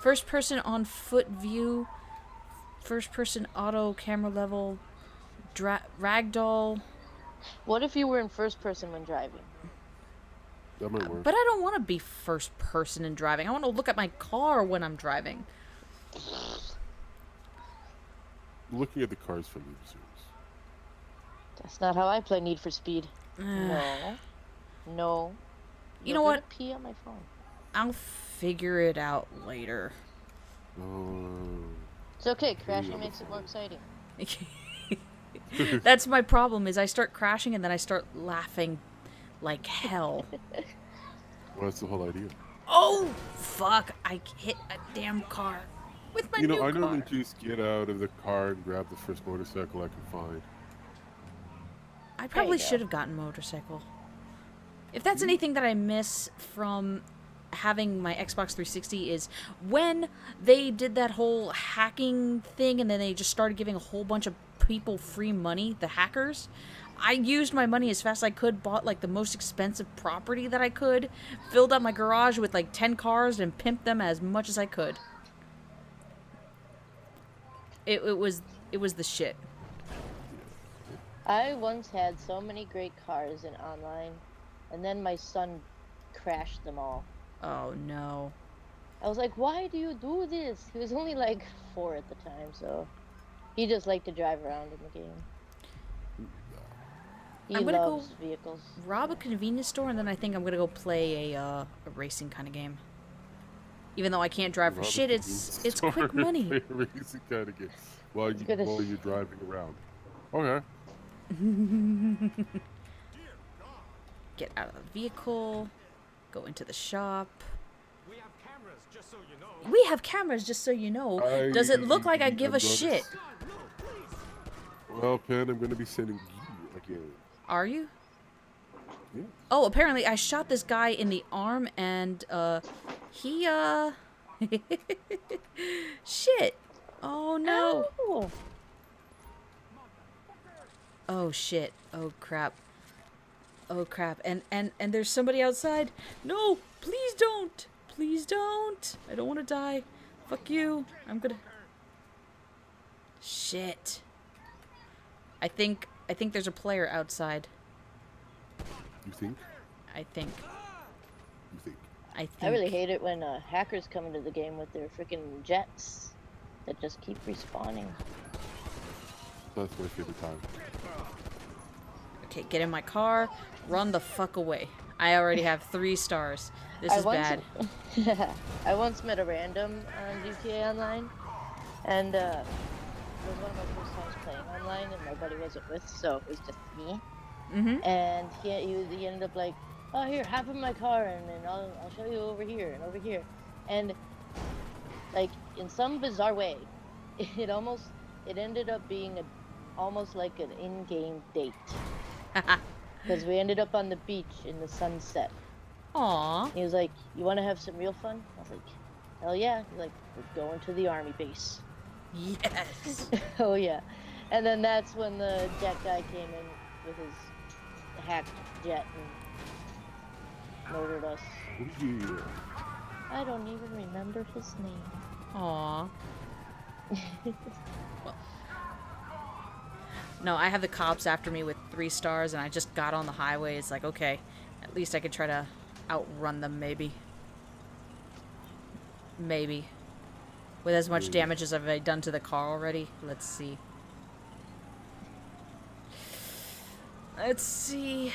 First person on foot view. First person auto camera level. Ragdoll.
What if you were in first person when driving?
That might work.
But I don't want to be first person in driving. I want to look at my car when I'm driving.
Looking at the cars from the zooms.
That's not how I play Need for Speed. No.
You know what?
Pee on my phone.
I'll figure it out later.
It's okay. Crashing makes it more exciting.
That's my problem, is I start crashing and then I start laughing like hell.
Well, that's the whole idea.
Oh, fuck. I hit a damn car with my new car.
I normally just get out of the car and grab the first motorcycle I can find.
I probably should have gotten motorcycle. If that's anything that I miss from having my Xbox 360 is when they did that whole hacking thing and then they just started giving a whole bunch of people free money, the hackers. I used my money as fast as I could, bought like the most expensive property that I could, filled up my garage with like 10 cars and pimped them as much as I could. It was the shit.
I once had so many great cars in online, and then my son crashed them all.
Oh no.
I was like, why do you do this? He was only like 4 at the time, so he just liked to drive around in the game. He loves vehicles.
Rob a convenience store, and then I think I'm gonna go play a racing kind of game. Even though I can't drive for shit, it's quick money.
Play a racing kind of game while you're driving around. Okay.
Get out of the vehicle. Go into the shop.
We have cameras, just so you know.
We have cameras, just so you know. Does it look like I give a shit?
Well, Pen, I'm going to be sending you again.
Are you?
Yeah.
Oh, apparently I shot this guy in the arm, and he Shit. Oh no.
Oh,
Oh shit. Oh crap. Oh crap. And there's somebody outside. No, please don't. Please don't. I don't want to die. Fuck you. I'm gonna. Shit. I think there's a player outside.
You think?
I think.
You think?
I really hate it when hackers come into the game with their freaking jets that just keep respawning.
That's my favorite time.
Okay, get in my car. Run the fuck away. I already have 3 stars. This is bad.
I once met a random on GTA Online, and it was one of my first times playing online, and my buddy wasn't with, so it was just me.
Mm-hmm.
And he ended up like, oh, here, hop in my car, and then I'll show you over here and over here. And like in some bizarre way, it ended up being almost like an in-game date. Because we ended up on the beach in the sunset.
Aww.
He was like, you want to have some real fun? I was like, hell yeah. He's like, we're going to the army base.
Yes.
Oh yeah. And then that's when the jet guy came in with his hacked jet and murdered us.
Oh, yeah.
I don't even remember his name.
Aww. No, I have the cops after me with 3 stars, and I just got on the highway. It's like, okay, at least I could try to outrun them, maybe. Maybe. With as much damage as I've done to the car already. Let's see. Let's see.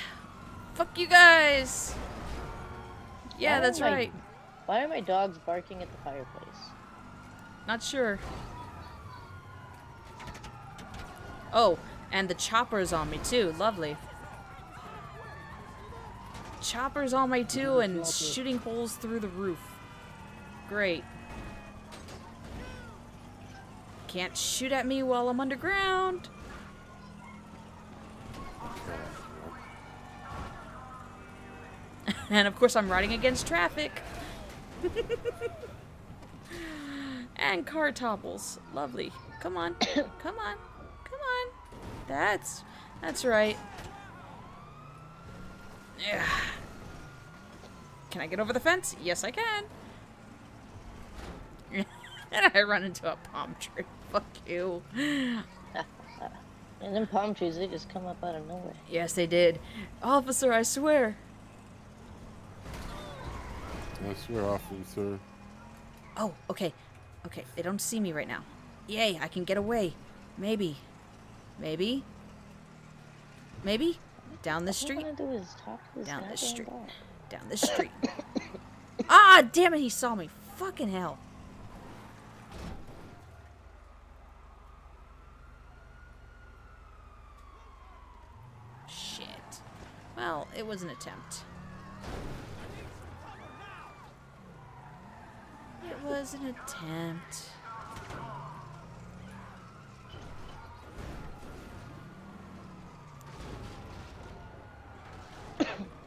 Fuck you guys! Yeah, that's right.
Why are my dogs barking at the fireplace?
Not sure. Oh, and the chopper's on me too. Lovely. Chopper's on me too and shooting holes through the roof. Great. Can't shoot at me while I'm underground. And of course I'm riding against traffic. And car topples. Lovely. Come on. Come on. Come on. That's right. Yeah. Can I get over the fence? Yes, I can. And I run into a palm tree. Fuck you.
And then palm trees, they just come up out of nowhere.
Yes, they did. Officer, I swear.
I swear, officer.
Oh, okay. Okay, they don't see me right now. Yay, I can get away. Maybe. Maybe. Maybe? Down the street.
All I want to do is talk to this
Down the
goddamn
street.
dog.
Down the street. Ah, damn it, he saw me. Fucking hell. Shit. Well, it was an attempt. It was an attempt.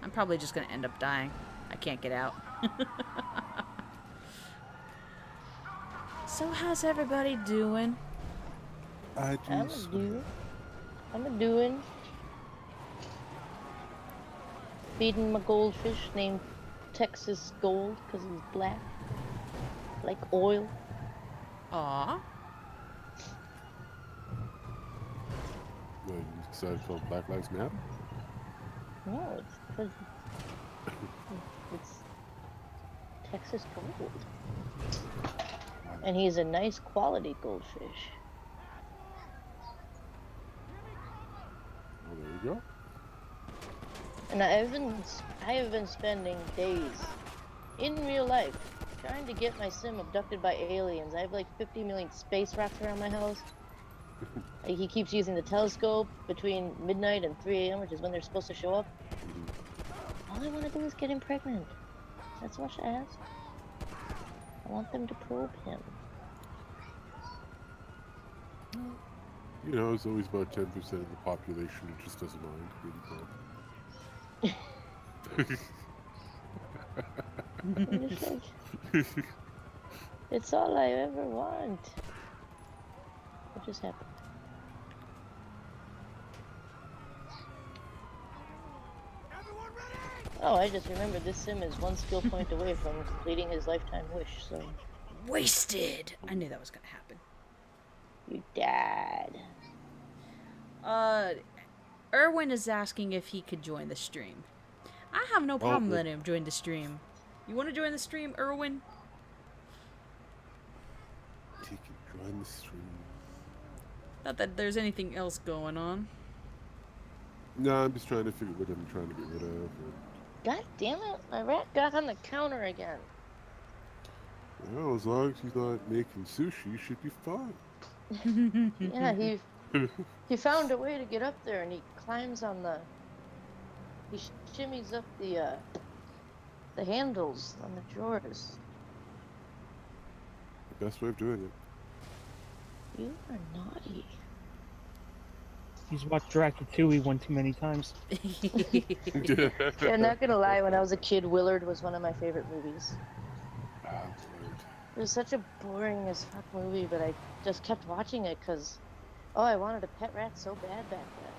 I'm probably just gonna end up dying. I can't get out. So how's everybody doing?
I
I'm
just.
a doing. Feeding my goldfish named Texas Gold because he's black. Like oil.
Aw.
What, you decided to call Black Lives Matter?
No, it's because it's Texas Gold. And he's a nice quality goldfish.
Well, there you go.
And I have been spending days in real life trying to get my sim abducted by aliens. I have like 50 million space rocks around my house. Like, he keeps using the telescope between midnight and 3 a.m., which is when they're supposed to show up. All I want to do is get him pregnant. That's what I ask. I want them to probe him.
You know, it's always about 10% of the population who just doesn't mind being born.
It's all I ever want. What just happened? Oh, I just remembered this sim is one skill point away from completing his lifetime wish, so
Wasted. I knew that was gonna happen.
you died.
Erwin is asking if he could join the stream. I have no problem letting him join the stream. You want to join the stream, Erwin?
He can join the stream.
Not that there's anything else going on.
No, I'm just trying to figure what I'm trying to get rid of.
God damn it, my rat got on the counter again.
Well, as long as he's not making sushi, you should be fine.
Yeah, he found a way to get up there, and he climbs on the. He shimmies up the handles on the drawers.
The best way of doing it.
You are naughty.
He's watched Ratatouille one too many times.
Yeah, I'm not gonna lie. When I was a kid, Willard was one of my favorite movies. It was such a boring as fuck movie, but I just kept watching it because, I wanted a pet rat so bad back then.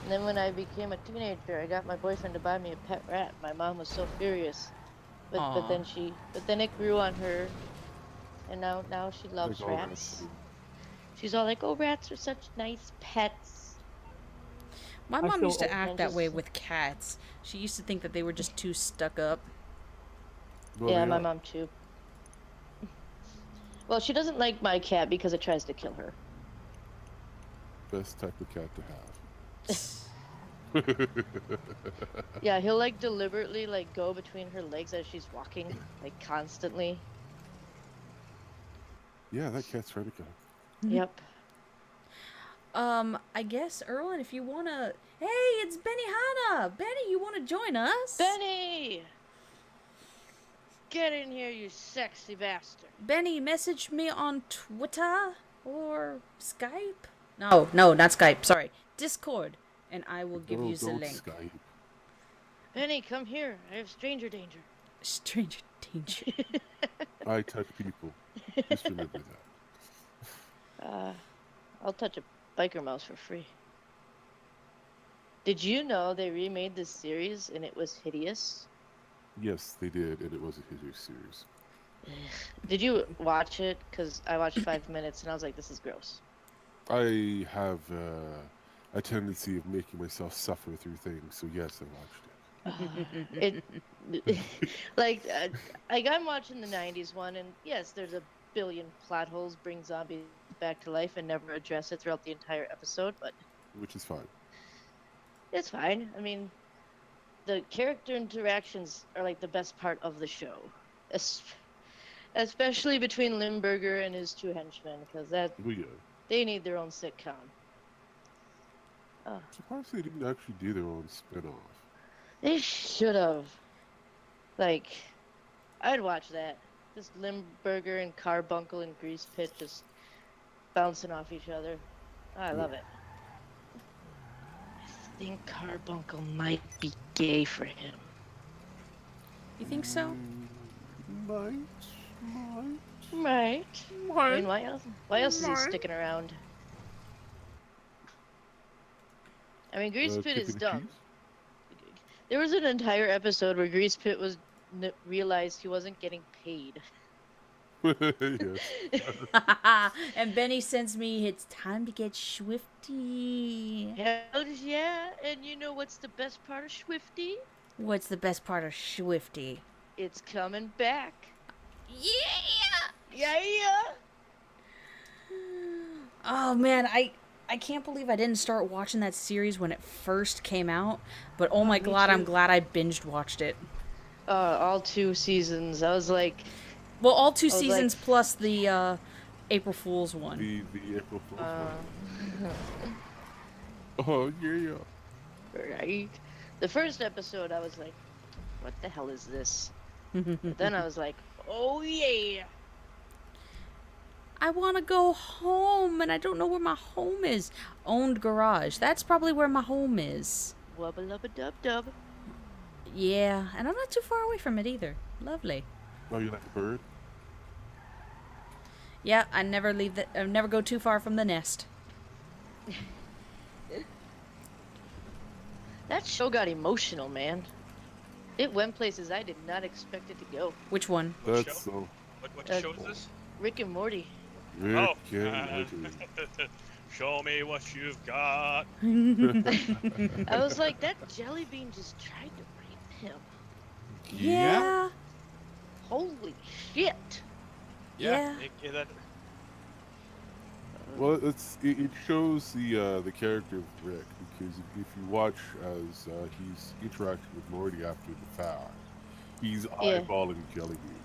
And then when I became a teenager, I got my boyfriend to buy me a pet rat. My mom was so furious, but then it grew on her, and now she loves rats. She's all like, "Oh, rats are such nice pets."
My mom used to act that way with cats. She used to think that they were just too stuck up.
Well,
Yeah, my mom too. Well, she doesn't like my cat because it tries to kill her.
Best type of cat to have.
Yeah, he'll like deliberately like go between her legs as she's walking, like constantly.
Yeah, that cat's ready to go.
Yep.
I guess, Erwin, if you wanna... Hey, it's Benny Hanna! Benny, you wanna join us?
Benny! Get in here, you sexy bastard.
Benny, message me on Twitter or Skype? No, not Skype, sorry. Discord, and I will give you the link.
Skype.
Benny, come here. I have stranger danger.
Stranger danger.
I touch people. Just remember that.
I'll touch a biker mouse for free. Did you know they remade this series and it was hideous?
Yes, they did, and it was a hideous series.
Did you watch it? Because I watched 5 minutes and I was like, this is gross.
I have a tendency of making myself suffer through things, so yes, I watched it.
I'm watching the 90s one, and yes, there's a billion plot holes, bring zombies back to life and never address it throughout the entire episode, but
Which is fine.
it's fine. I mean, the character interactions are like the best part of the show, especially between Limburger and his two henchmen, because they need their own sitcom.
Surprised they didn't actually do their own spin-off.
They should have. Like, I'd watch that. Just Limburger and Carbuncle and Grease Pit just bouncing off each other. I love it. I think Carbuncle might be gay for him.
You think so?
Might. I mean, why else is he sticking around? I mean, Grease Pit is dumb. There was an entire episode where Grease Pit realized he wasn't getting paid.
And Benny sends me, it's time to get Swifty.
Hell yeah, and you know what's the best part of Swifty?
What's the best part of Swifty?
It's coming back.
Yeah!
Yeah!
Oh man, I can't believe I didn't start watching that series when it first came out, but oh my god, I'm glad I binged watched it.
All 2 seasons. I was like...
Well, all 2 seasons plus the April Fool's one.
The April Fool's one. Oh, yeah.
Right. The first episode, I was like, what the hell is this? But then I was like, oh yeah!
I want to go home, and I don't know where my home is. Owned garage. That's probably where my home is.
Wubba lubba dub dub.
Yeah, and I'm not too far away from it either. Lovely.
Oh, you like a bird?
Yeah, I never leave the. I never go too far from the nest.
That show got emotional, man. It went places I did not expect it to go.
Which one?
What
That's
show?
so.
What
Uh,
show is this?
Rick and Morty.
Rick
Oh.
and Morty.
Show me what you've got.
I was like, that jelly bean just tried to rape him.
Yeah.
Holy shit.
Yeah.
That,
Well, it shows the character of Rick, because if you watch as he's interacting with Morty after the fact, he's
Yeah.
eyeballing Jelly Bean.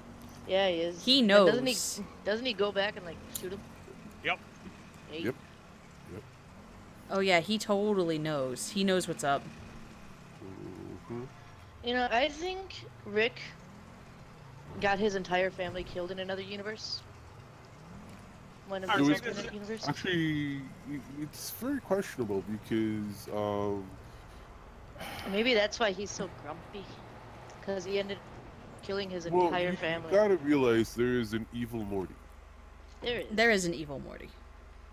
Yeah, he is.
He
And
knows.
Doesn't he go back and like shoot him?
Yep.
Hey.
Yep.
Oh yeah, he totally knows. He knows what's up.
Mhm.
You know, I think Rick got his entire family killed in another universe. One of
I
these
think
alternate
this-
universes.
Actually, it's very questionable because
Maybe that's why he's so grumpy. Because he ended up killing his
well,
entire
you
family.
gotta realize there is an evil Morty,
There is.
There is an evil Morty.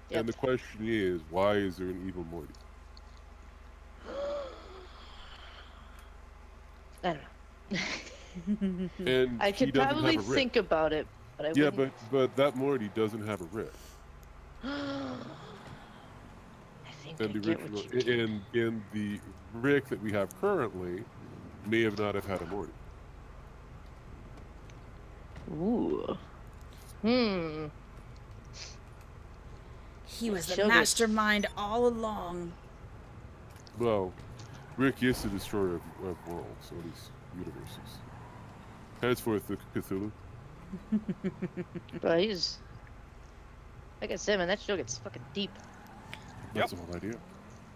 Yep.
and the question is, why is there an evil Morty?
I don't know.
And
I
he
could
doesn't
probably
have a Rick.
think about it, but I
Yeah,
wouldn't.
but that Morty doesn't have a Rick.
I think
And
I
the
get
original,
what you
and the Rick that we have currently may have not have had a Morty.
Ooh. Hmm.
He was the
Show this.
mastermind all along.
Well, Rick is the destroyer of worlds, or these universes. Henceforth, the Cthulhu.
But he's. Like I said, man, that show gets fucking deep.
That's the whole idea.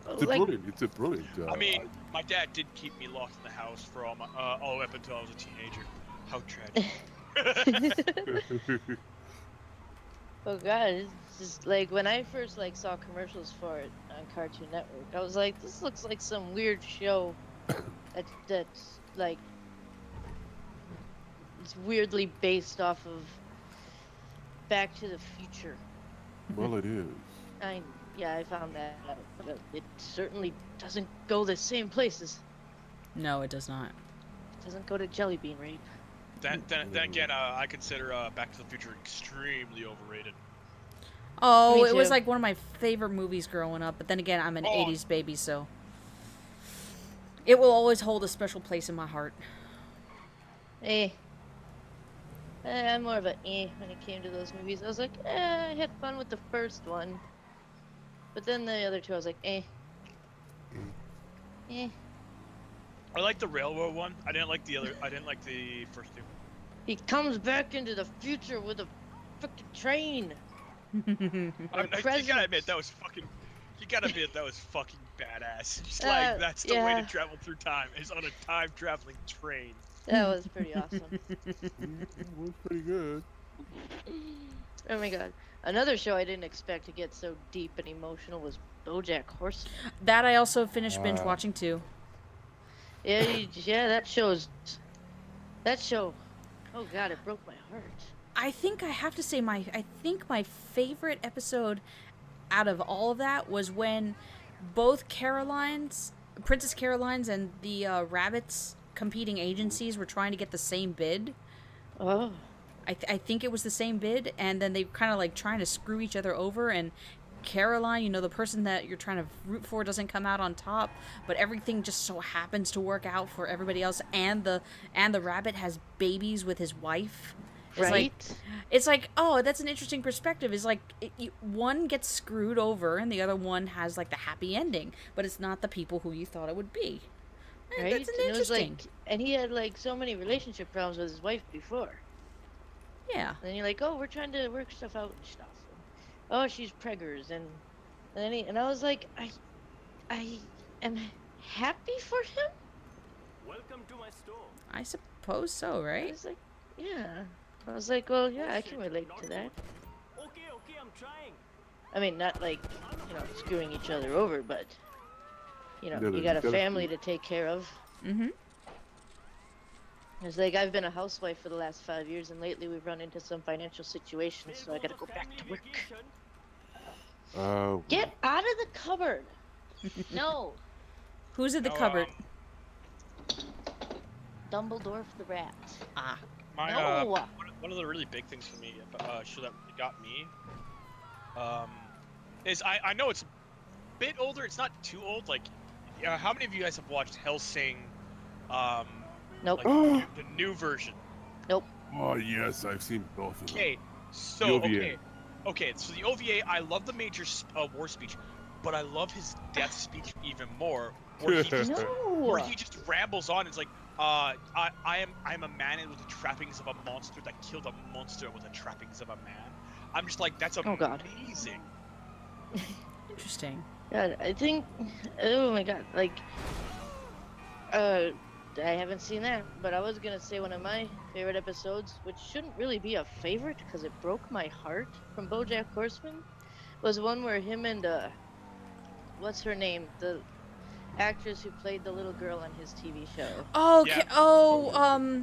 It's
Like,
a brilliant.
I mean, my dad did keep me locked in the house for all the way up until I was a teenager. How tragic.
oh god, it's just like when I first like saw commercials for it on Cartoon Network, I was like, this looks like some weird show that's like it's weirdly based off of Back to the Future.
Well, it is.
I found that out, but it certainly doesn't go the same places.
No, it does not.
It doesn't go to Jelly Bean Rape.
then again, I consider Back to the Future extremely overrated.
Oh,
Me
it was
too.
like one of my favorite movies growing up. But then again, I'm an
Oh.
80s baby, so it will always hold a special place in my heart.
I'm more of a when it came to those movies. I was like, I had fun with the first one. But then the other two, I was like, eh.
I like the railroad one. I didn't like the other. I didn't like the first two.
He comes back into the future with a freaking train.
You gotta admit that was fucking. You gotta admit that was fucking badass. Just like that's the way to
yeah.
travel through time is on a time traveling train.
That was pretty awesome.
It was pretty good.
Oh my god. Another show I didn't expect to get so deep and emotional was BoJack Horseman.
That I also finished binge watching too.
Yeah, that show. Oh god, it broke my heart.
I think I have to say I think my favorite episode out of all of that was when both Princess Caroline's and the Rabbits competing agencies were trying to get the same bid.
Oh.
I think it was the same bid, and then they kind of like trying to screw each other over, and Caroline, the person that you're trying to root for doesn't come out on top, but everything just so happens to work out for everybody else, and the rabbit has babies with his wife. It's like, oh, that's an interesting perspective. It's like one gets screwed over and the other one has like the happy ending, but it's not the people who you thought it would be.
Right?
That's an
And it was
interesting.
and he had like so many relationship problems with his wife before.
Yeah.
And you're like, oh, we're trying to work stuff out and stuff. Oh, she's preggers, and then I was like, I am happy for him.
Welcome to my store.
I suppose so,
I
right?
was like, yeah. I was like, well, yeah, I can relate to that.
Okay, I'm trying.
I mean, not like, screwing each other over, but,
Yeah,
you got a
gotta-
family to take care of.
Mm-hmm.
It's like I've been a housewife for the last 5 years, and lately we've run into some financial situations, so I gotta go back to work. Get out of the cupboard! No!
Who's in the
No,
cupboard?
Dumbledore for the rat.
Ah.
My
No!
one of the really big things for me, show that got me, is I know it's a bit older. It's not too old. Like, how many of you guys have watched Hellsing?
Nope.
Like the new version.
Nope.
Oh yes, I've seen both of them.
Okay, so
OVA.
okay. So the OVA, I love the major war speech, but I love his death speech even more, where he just, where he just rambles on. It's like, I am a man with the trappings of a monster that killed a monster with the trappings of a man. I'm just like, that's amazing.
Oh, God.
Interesting.
God, I think. Oh my God! Like, I haven't seen that, but I was gonna say one of my favorite episodes, which shouldn't really be a favorite because it broke my heart, from BoJack Horseman, was one where him and what's her name, the actress who played the little girl on his TV show.
Oh, yeah.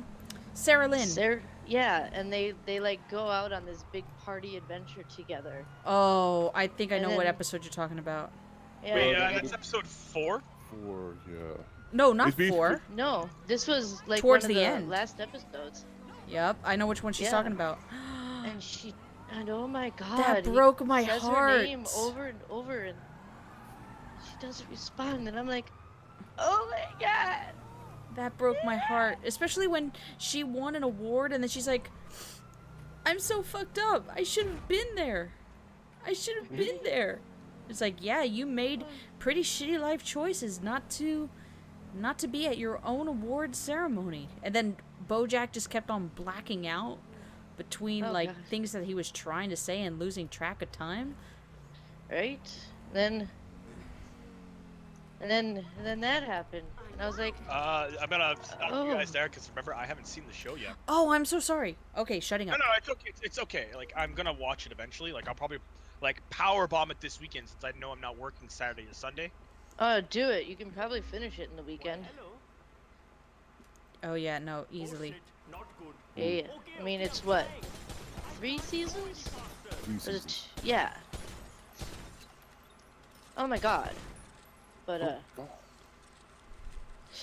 Sarah Lynn.
Yeah, and they like go out on this big party adventure together.
Oh, I think I
And
know what
then-
episode you're talking about.
Yeah.
Wait, that's episode 4?
4, yeah.
No, not
It's basically-
4.
No, this was like
Towards
one of
the
the
end.
last episodes.
Yep, I know which one she's
Yeah.
talking about.
And oh my God,
That
he
broke my
says
heart.
her name over and over, and she doesn't respond, and I'm like, oh my God.
That broke my heart, especially when she won an award and then she's like, I'm so fucked up. I should have been there. I should have been there. It's like, yeah, you made pretty shitty life choices not to be at your own award ceremony. And then BoJack just kept on blacking out between
Oh,
like
God.
things that he was trying to say and losing track of time.
Right? And then that happened, and I was like,
I'm gonna stop
Oh.
you guys there because remember I haven't seen the show yet.
Oh, I'm so sorry. Okay, shutting
No,
up.
no, it's okay. It's okay. Like I'm gonna watch it eventually. Like I'll probably like power bomb it this weekend since I know I'm not working Saturday to Sunday.
oh, do it. You can probably finish it in the weekend.
Oh yeah, no, easily.
Yeah. I mean, it's what, 3 seasons?
3
Or is it
seasons.
yeah. Oh my God. But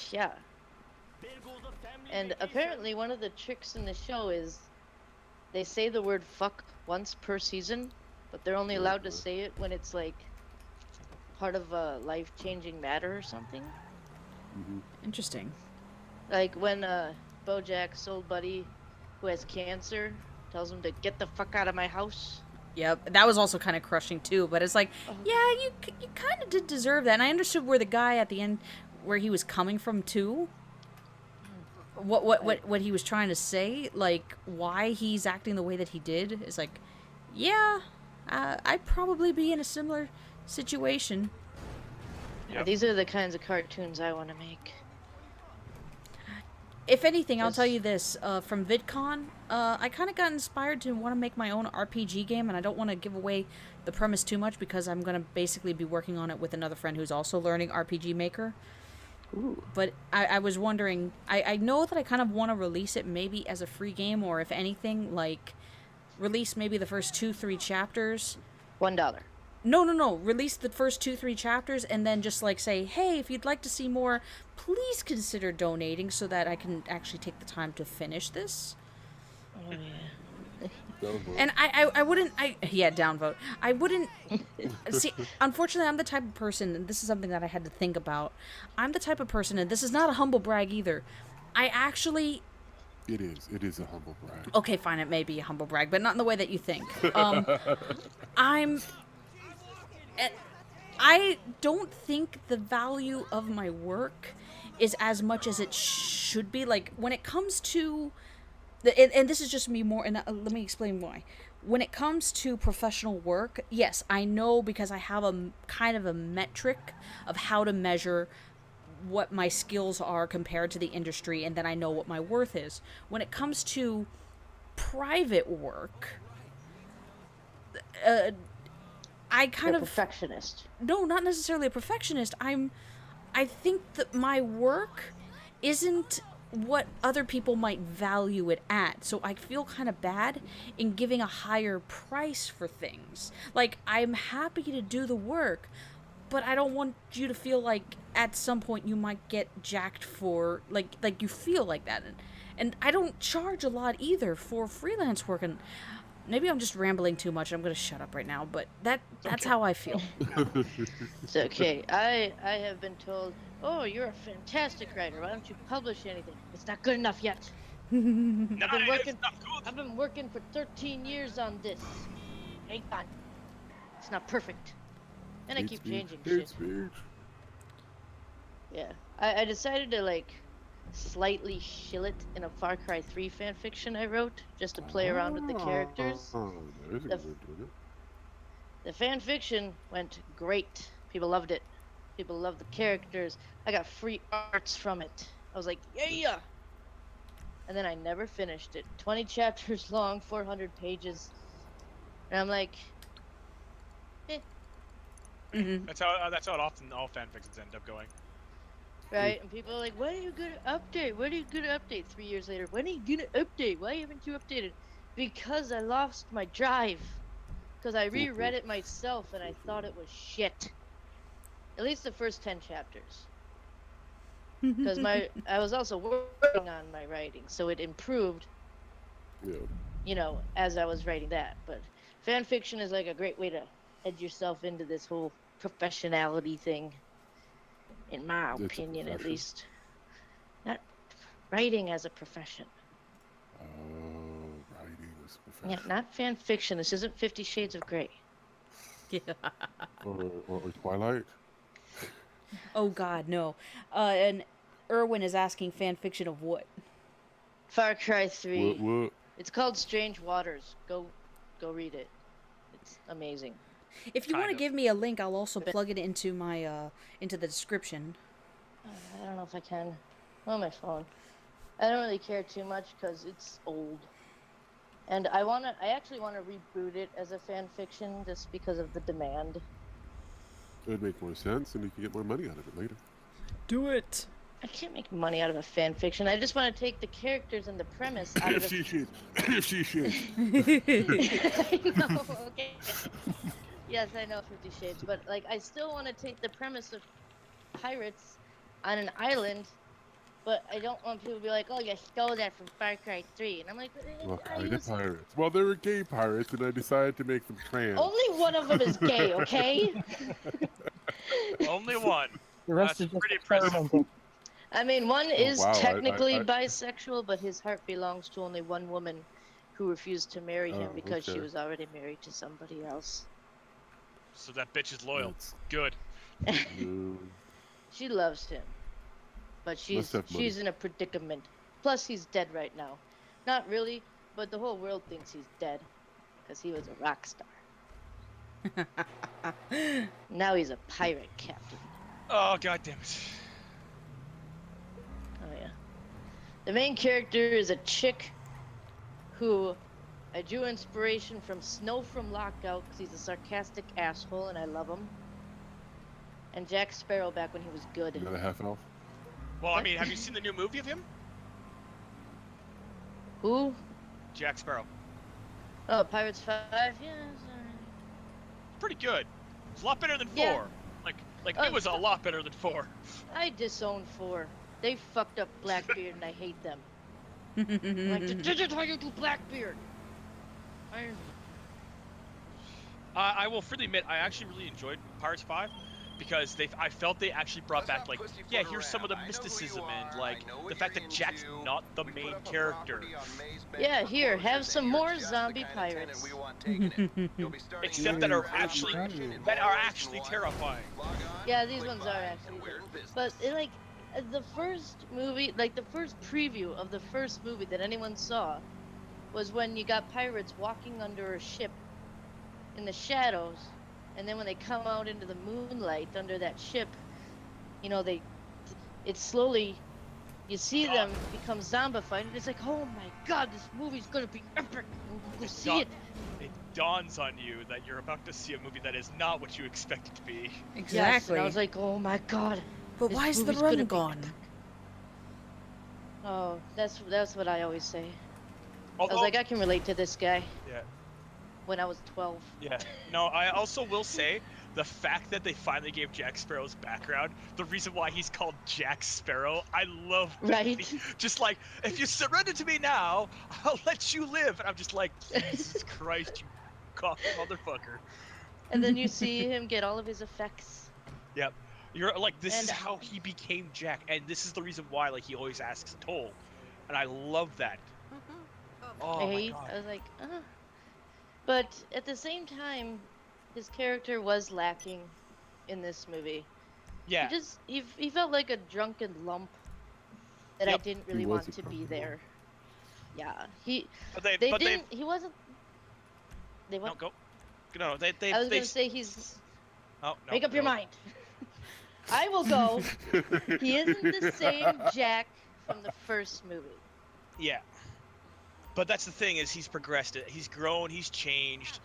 yeah. And apparently one of the tricks in the show is they say the word fuck once per season, but they're only allowed to say it when it's like part of a life-changing matter or something.
Interesting.
Like when BoJack's old buddy who has cancer tells him to get the fuck out of my house.
Yep, that was also kind of crushing too. But it's like, yeah, you kind of did deserve that, and I understood where the guy at the end, where he was coming from too. What he was trying to say, like why he's acting the way that he did, is like, yeah, I'd probably be in a similar situation.
Yeah, these are the kinds of cartoons I want to make.
If anything, I'll tell you this, from VidCon, I kind of got inspired to want to make my own RPG game, and I don't want to give away the premise too much because I'm going to basically be working on it with another friend who's also learning RPG Maker.
Ooh.
But I was wondering, I know that I kind of want to release it maybe as a free game, or if anything, like, release maybe the first 2-3 chapters.
$1.
No. Release the first 2-3 chapters and then just like say, hey, if you'd like to see more, please consider donating so that I can actually take the time to finish this.
Oh yeah.
Downvote.
And I wouldn't, downvote. I wouldn't, see, unfortunately, I'm the type of person, and this is something that I had to think about. I'm the type of person, and this is not a humble brag either. I actually...
It is a humble brag.
Okay, fine, it may be a humble brag, but not in the way that you think. I don't think the value of my work is as much as it should be. Like, when it comes to... And this is just me more, and let me explain why. When it comes to professional work, yes, I know because I have a kind of a metric of how to measure what my skills are compared to the industry, and then I know what my worth is. When it comes to private work, I kind of...
perfectionist.
No, not necessarily a perfectionist. I think that my work isn't what other people might value it at. So I feel kind of bad in giving a higher price for things. Like, I'm happy to do the work, but I don't want you to feel like at some point you might get jacked for, like you feel like that. And I don't charge a lot either for freelance work, and maybe I'm just rambling too much. I'm gonna shut up right now, but that's how I feel.
It's okay. I have been told, oh, you're a fantastic writer. Why don't you publish anything? It's not good enough yet. I've been working for 13 years on this. It ain't done. It's not perfect. And I keep changing shit. Yeah. I decided to, like, slightly shill it in a Far Cry 3 fanfiction I wrote, just to play around with the characters.
There's a good way of doing it.
The fanfiction went great. People loved it. People loved the characters. I got free arts from it. I was like, yeah! And then I never finished it. 20 chapters long, 400 pages. And I'm like, eh.
Mm-hmm.
That's how it often all fanfictions end up going.
Right? And people are like, when are you going to update? When are you going to update? 3 years later, when are you going to update? Why haven't you updated? Because I lost my drive. Because I reread it myself and I thought it was shit. At least the first 10 chapters. Because I was also working on my writing, so it improved.
Yeah.
You know, as I was writing that. But fan fiction is like a great way to head yourself into this whole professionality thing. In my opinion, at least. Not writing as a profession.
Oh, writing as a profession.
Yeah, not fan fiction. This isn't 50 Shades of Grey.
Yeah.
Or Twilight.
Oh God, no. And Erwin is asking fan fiction of what?
Far Cry 3.
What?
It's called Strange Waters. Go read it. It's amazing.
If you want to give me a link, I'll also plug it into my into the description.
I don't know if I can. On my phone. I don't really care too much because it's old. And I actually want to reboot it as a fan fiction just because of the demand.
It would make more sense, and you can get more money out of it later.
Do it.
I can't make money out of a fan fiction. I just want to take the characters and the premise out of it.
If she should.
I know, okay. Yes, I know 50 Shades, but like I still want to take the premise of pirates on an island, but I don't want people to be like, oh, you stole that from Far Cry 3. And I'm like,
What kind of pirates? Well, they were gay pirates, and I decided to make them trans.
only one of them is gay, okay?
Only one.
The rest
That's
is just
pretty impressive.
experimental.
I mean, one is
wow,
technically
I-
bisexual, but his heart belongs to only one woman who refused to marry him because she
okay.
was already married to somebody else.
So that bitch is loyal.
That's-
Good.
No.
She loves him, but
Must have money.
she's in a predicament. Plus, he's dead right now. Not really, but the whole world thinks he's dead because he was a rock star. Now he's a pirate captain.
Oh, god damn it.
Oh yeah. The main character is a chick who I drew inspiration from Snow from Lockout because he's a sarcastic asshole and I love him. And Jack Sparrow back when he was good.
Another half elf.
Well, I mean, have you seen the new movie of him?
Who?
Jack Sparrow.
Oh, Pirates 5? Yeah, it's
Pretty good. It's a lot better than 4.
Yeah.
Like
Oh,
it was a lot better than 4.
I disown 4. They fucked up Blackbeard and I hate them. Like, this is how you do Blackbeard!
I will freely admit, I actually really enjoyed Pirates 5 because I felt they actually brought back, like, yeah, here's some of the mysticism and, like, the fact that Jack's not the main character.
Yeah, here, have some more zombie pirates.
Except that are actually terrifying.
Yeah, these ones are actually good. But, like, the first movie, like, the first preview of the first movie that anyone saw was when you got pirates walking under a ship in the shadows, and then when they come out into the moonlight under that ship, you know, it's slowly, you see them become zombified, and it's like, oh my god, this movie's gonna be epic, and you go see it.
It dawns on you that you're about to see a movie that is not what you expect it to be.
Yes,
Exactly.
and I was like, oh my god.
But
this
why is the
movie's gonna
run
be
gone?
epic. Oh, that's what I always say. I
Although,
was like, I can relate to this guy
yeah,
when I was 12.
yeah. No, I also will say the fact that they finally gave Jack Sparrow's background, the reason why he's called Jack Sparrow, I love.
Right?
Just like, if you surrender to me now, I'll let you live. And I'm just like, Jesus Christ, you cock motherfucker.
And then you see him get all of his effects.
Yep. You're like, this
And-
is how he became Jack, and this is the reason why, like, he always asks a toll, and I love that. Oh my god.
I was like, But at the same time, his character was lacking in this movie.
Yeah.
He felt like a drunken lump that I
Yep.
didn't really
was
want
a
to be
drunken
there. Yeah,
But they
didn't. He wasn't. They
No,
what?
go. No, they.
I was gonna say he's.
Oh no.
Make up your
no.
mind. I will go. He isn't the same Jack from the first movie.
Yeah. But that's the thing, is he's progressed. He's grown. He's changed.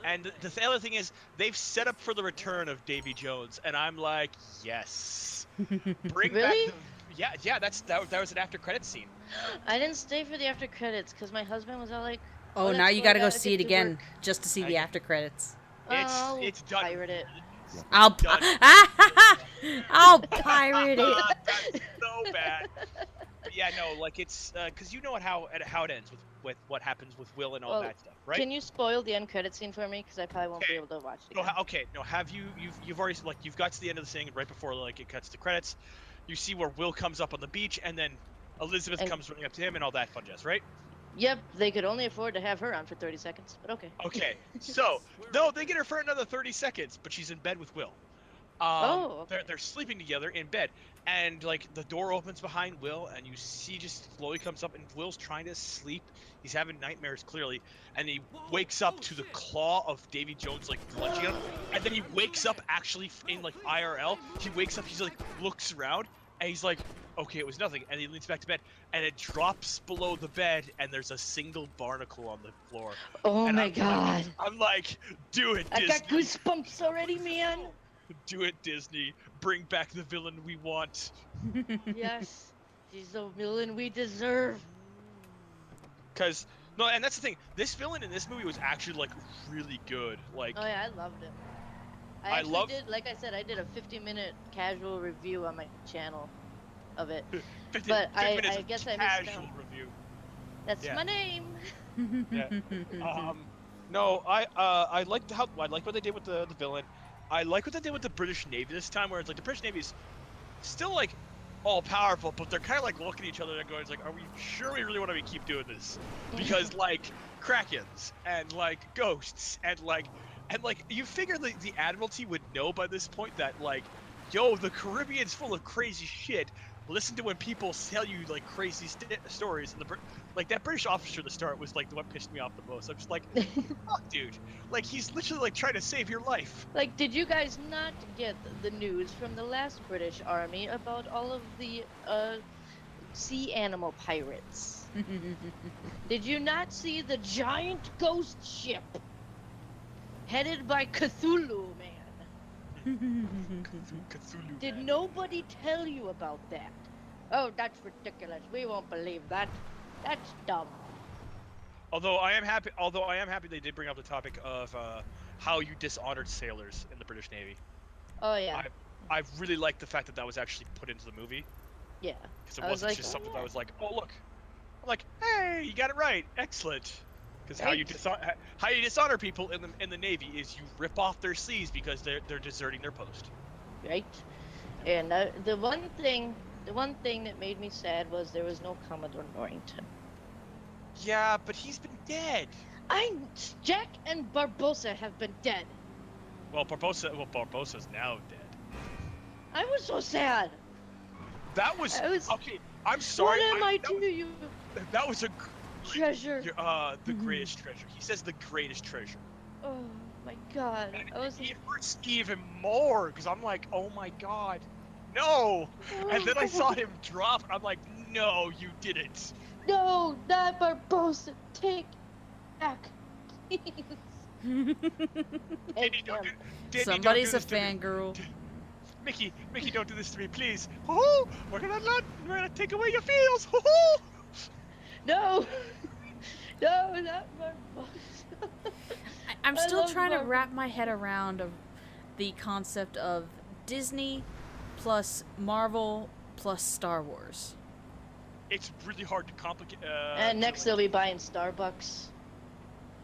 And the other thing is, they've set up for the return of Davy Jones, and I'm like, yes. Bring
Really?
back the. Yeah. That was an after credits scene.
I didn't stay for the after credits because my husband was all like,
Oh,
let's
now you gotta go
gotta
see
get
it
to
again
work."
just to see the after credits.
It's done.
Pirate it.
I'll
Done.
I'll pirate it.
That's so bad. But yeah, no, like it's because you know how it ends with what happens with Will and all
Well,
that stuff, right?
Can you spoil the end credit scene for me? Because I probably won't be able to watch it.
No,
again.
okay, no, have you've already, like, you've got to the end of the thing right before, like, it cuts to credits. You see where Will comes up on the beach, and then Elizabeth
And-
comes running up to him and all that fun jazz, right?
Yep, they could only afford to have her on for 30 seconds, but okay.
Okay, so no, they get her for another 30 seconds, but she's in bed with Will.
Okay.
They're sleeping together in bed, and like the door opens behind Will, and you see just slowly comes up, and Will's trying to sleep. He's having nightmares clearly, and he wakes up to the claw of Davy Jones like lunging at him, and then he wakes up actually in like IRL. He wakes up, he's like looks around, and he's like, okay, it was nothing, and he leans back to bed, and it drops below the bed, and there's a single barnacle on the floor.
Oh
And
my god.
I'm like, do it,
I
Disney.
got goosebumps already, man.
Do it, Disney. Bring back the villain we want.
Yes. She's the villain we deserve.
Cause no, and that's the thing. This villain in this movie was actually like really good. Like,
Oh yeah, I loved him.
I
I actually
love-
did, like I said, I did a 50-minute casual review on my channel of it.
50
But I
minutes of
guess I missed
casual
out.
review.
That's
Yeah.
my name.
Yeah. No, I liked what they did with the villain. I like what they did with the British Navy this time, where it's like the British Navy is still like all powerful, but they're kind of like looking at each other and going, it's like, are we sure we really want to keep doing this? Because like Krakens and like ghosts and like you figure the Admiralty would know by this point that like, yo, the Caribbean's full of crazy shit. Listen to when people tell you like crazy stories, and like that British officer at the start was like the one pissed me off the most. I'm just like, fuck, dude, like he's literally like trying to save your life.
Like, did you guys not get the news from the last British Army about all of the sea animal pirates? Did you not see the giant ghost ship headed by Cthulhu, man?
Cthulhu.
Did
man.
nobody tell you about that? Oh, that's ridiculous. We won't believe that. That's dumb.
Although I am happy they did bring up the topic of how you dishonored sailors in the British Navy.
Oh yeah,
I really liked the fact that that was actually put into the movie,
yeah.
because it
I was
wasn't
like,
just
oh,
something
yeah.
that was like, oh look, I'm like, hey, you got it right, excellent. Because how you dishonor people in the Navy is you rip off their sleeves because they're deserting their post.
Right? And the one thing that made me sad was there was no Commodore Norrington.
Yeah, but he's been dead.
Jack and Barbossa have been dead.
Well, Barbosa's now dead.
I was so sad.
That was,
I was-
okay. I'm sorry.
What am I to you?
That was a
Treasure.
the greatest treasure. He says the greatest treasure.
Oh my god.
And
I was
it hurts even more because I'm like, oh my god, no. And then I saw him drop. And I'm like, no, you didn't.
No, not Barbossa. Take back, please.
Danny,
Take
don't
him.
do- Danny, don't
Somebody's
do
a
this to me.
fangirl.
Mickey, don't do this to me, please. Hoo-hoo! We're gonna take away your feels. Hoo-hoo!
No, no, not Barbosa.
I'm
I
still
love
trying to
Barbosa.
wrap my head around of the concept of Disney plus Marvel plus Star Wars.
It's really hard to complicate.
And next they'll be buying Starbucks.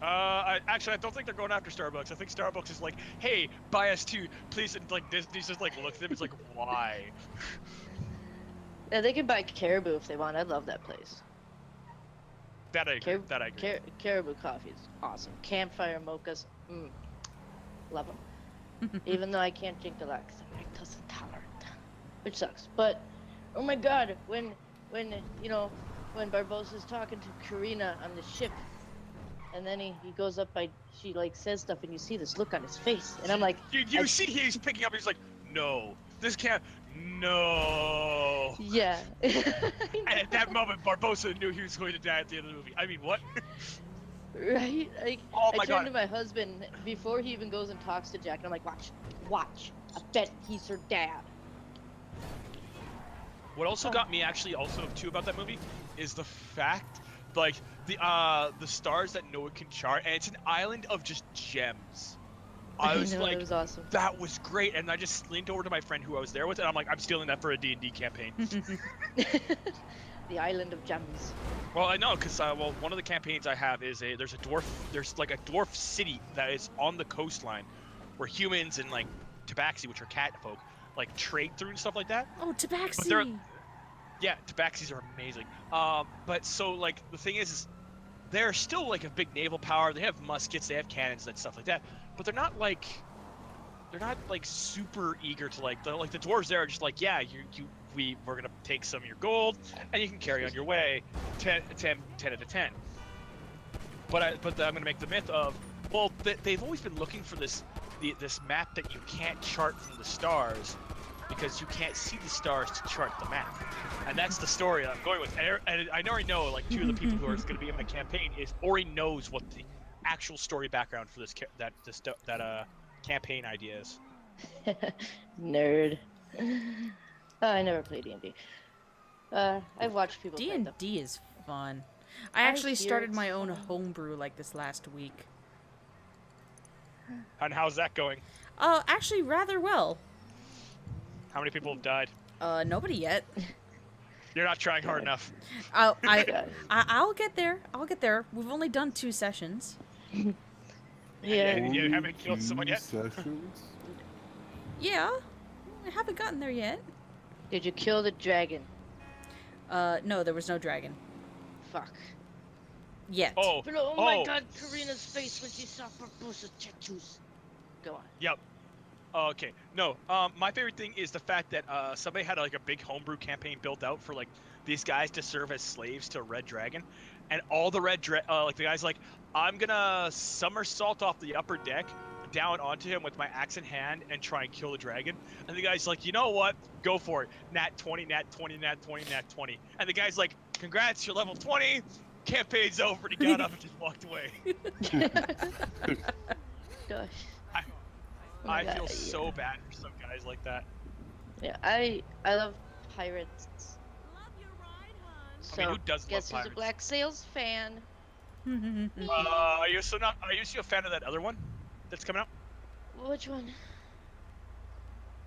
I don't think they're going after Starbucks. I think Starbucks is like, hey, buy us too, please. And like Disney's just like looks at them. It's like, why?
Yeah, they can buy Caribou if they want. I love that place.
That I agree. That I agree.
Caribou coffee is awesome. Campfire mochas, love them. Even though I can't drink deluxe, I'm lactose intolerant, which sucks. But oh my God, when Barbossa's talking to Karina on the ship, and then he goes up she like says stuff, and you see this look on his face, and I'm like,
you see he's picking up. He's like, no, this can't. No.
Yeah.
And at that moment, Barbossa knew he was going to die at the end of the movie. I mean, what?
Right? Like,
Oh my
I turned
God.
to my husband before he even goes and talks to Jack, and I'm like, watch. I bet he's her dad.
What also got me too about that movie is the fact, like, the stars that Noah can chart, and it's an island of just gems. I was
know,
like,
it was awesome.
that was great, and I just leaned over to my friend who I was there with, and I'm like, I'm stealing that for a D&D campaign.
The island of gems.
Well, I know, because one of the campaigns I have is there's like a dwarf city that is on the coastline, where humans and like tabaxi, which are cat folk, like trade through and stuff like that.
Oh, Tabaxi!
Yeah, tabaxis are amazing. But so like the thing is they're still like a big naval power. They have muskets, they have cannons and stuff like that. But they're not like super eager to like the dwarves there are just like, yeah, we're gonna take some of your gold and you can carry on your way 10 out of 10. But I'm gonna make the myth of, well, they've always been looking for this map that you can't chart from the stars because you can't see the stars to chart the map, and that's the story I'm going with. And I already know like two of the people who are going to be in my campaign already knows what the actual story background for that campaign idea is.
Nerd. I never played D&D. I've watched people play them.
D&D is fun. I actually started my own homebrew like this last week.
And how's that going?
Actually rather well.
How many people have died?
Nobody yet.
You're not trying hard enough.
I'll get there. We've only done 2 sessions.
Yeah.
You haven't killed someone yet?
Sessions?
Yeah. I haven't gotten there yet.
Did you kill the dragon?
No, there was no dragon.
Fuck.
Yet.
But oh my God, Karina's face when she saw Barbossa's tattoos. Go on.
Yep. Okay. No. My favorite thing is the fact that somebody had like a big homebrew campaign built out for like these guys to serve as slaves to a red dragon, and all the like the guy's like, I'm gonna somersault off the upper deck down onto him with my axe in hand and try and kill the dragon. And the guy's like, you know what? Go for it. Nat 20, nat 20, nat 20, nat 20. And the guy's like, congrats, you're level 20. Campaign's over. And he got up and just walked away.
Gosh.
I feel so bad for some guys like that.
Yeah, I love pirates. So,
I mean, who doesn't
guess
love
who's
pirates?
a Black Sails fan?
Are you a fan of that other one that's coming out?
Which one?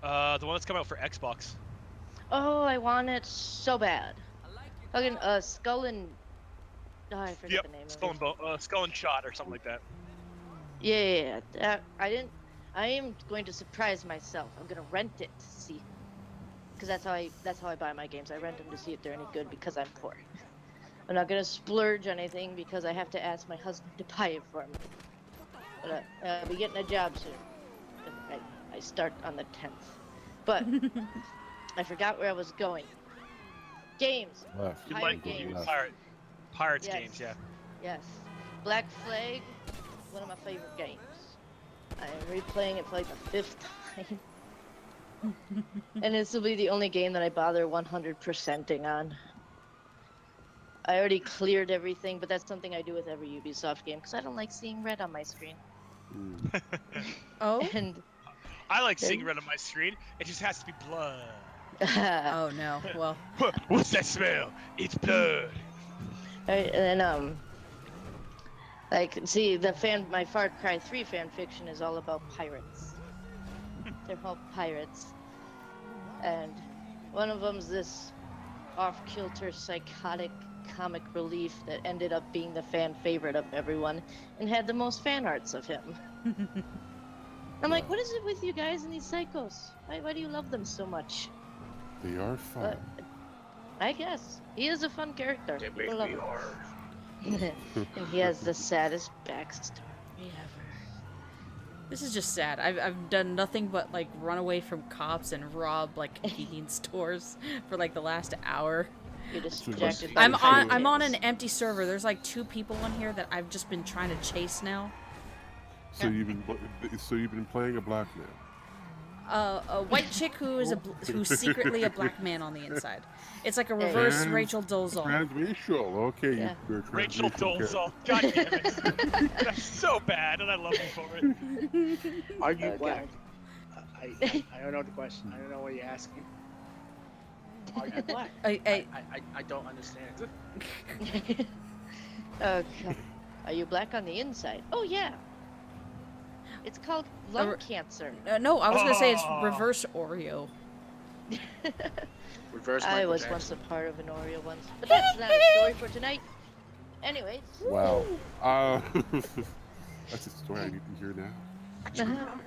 The one that's coming out for Xbox.
Oh, I want it so bad. Fucking Skull and... Oh, I forget the name of it.
Skull and Shot or something like that.
Yeah. I am going to surprise myself. I'm gonna rent it to see, because that's how I buy my games. I rent them to see if they're any good because I'm poor. I'm not gonna splurge on anything because I have to ask my husband to buy it for me. But I'll be getting a job soon. I start on the 10th. But I forgot where I was going. Games.
Left.
You
Pirate
like
games.
Pirates
Yes.
games, yeah.
Yes. Black Flag, one of my favorite games. I am replaying it for like the 5th time. And this will be the only game that I bother 100%ing on. I already cleared everything, but that's something I do with every Ubisoft game because I don't like seeing red on my screen.
Oh?
And
I like seeing red on my screen. It just has to be blood.
Oh no. Well.
What's that smell? It's blood.
And then like, see, my Far Cry 3 fan fiction is all about pirates. They're all pirates, and one of them's this off-kilter, psychotic comic relief that ended up being the fan favorite of everyone, and had the most fan arts of him. I'm like, what is it with you guys and these psychos? Why do you love them so much?
They are fun.
I guess he is a fun character. People love him. And he has the saddest backstory ever.
This is just sad. I've done nothing but like run away from cops and rob like convenience stores for like the last hour.
You're distracted.
I'm on an empty server. There's like 2 people in here that I've just been trying to chase now.
So you've been playing a black man.
A white chick who's secretly a black man on the inside. It's like a reverse Rachel Dolezal.
Transracial, okay.
Yeah.
You're
Rachel Dolezal. God damn it. That's so bad, and I love you for it.
Are you black? I don't know the question. I don't know what you're asking. Are you black? I don't understand.
Okay. Are you black on the inside? Oh yeah. It's called lung cancer.
No, I was gonna say it's reverse Oreo.
Reverse.
I was once a part of an Oreo once, but that's not a story for tonight. Anyways.
Wow. That's a story I need to hear now.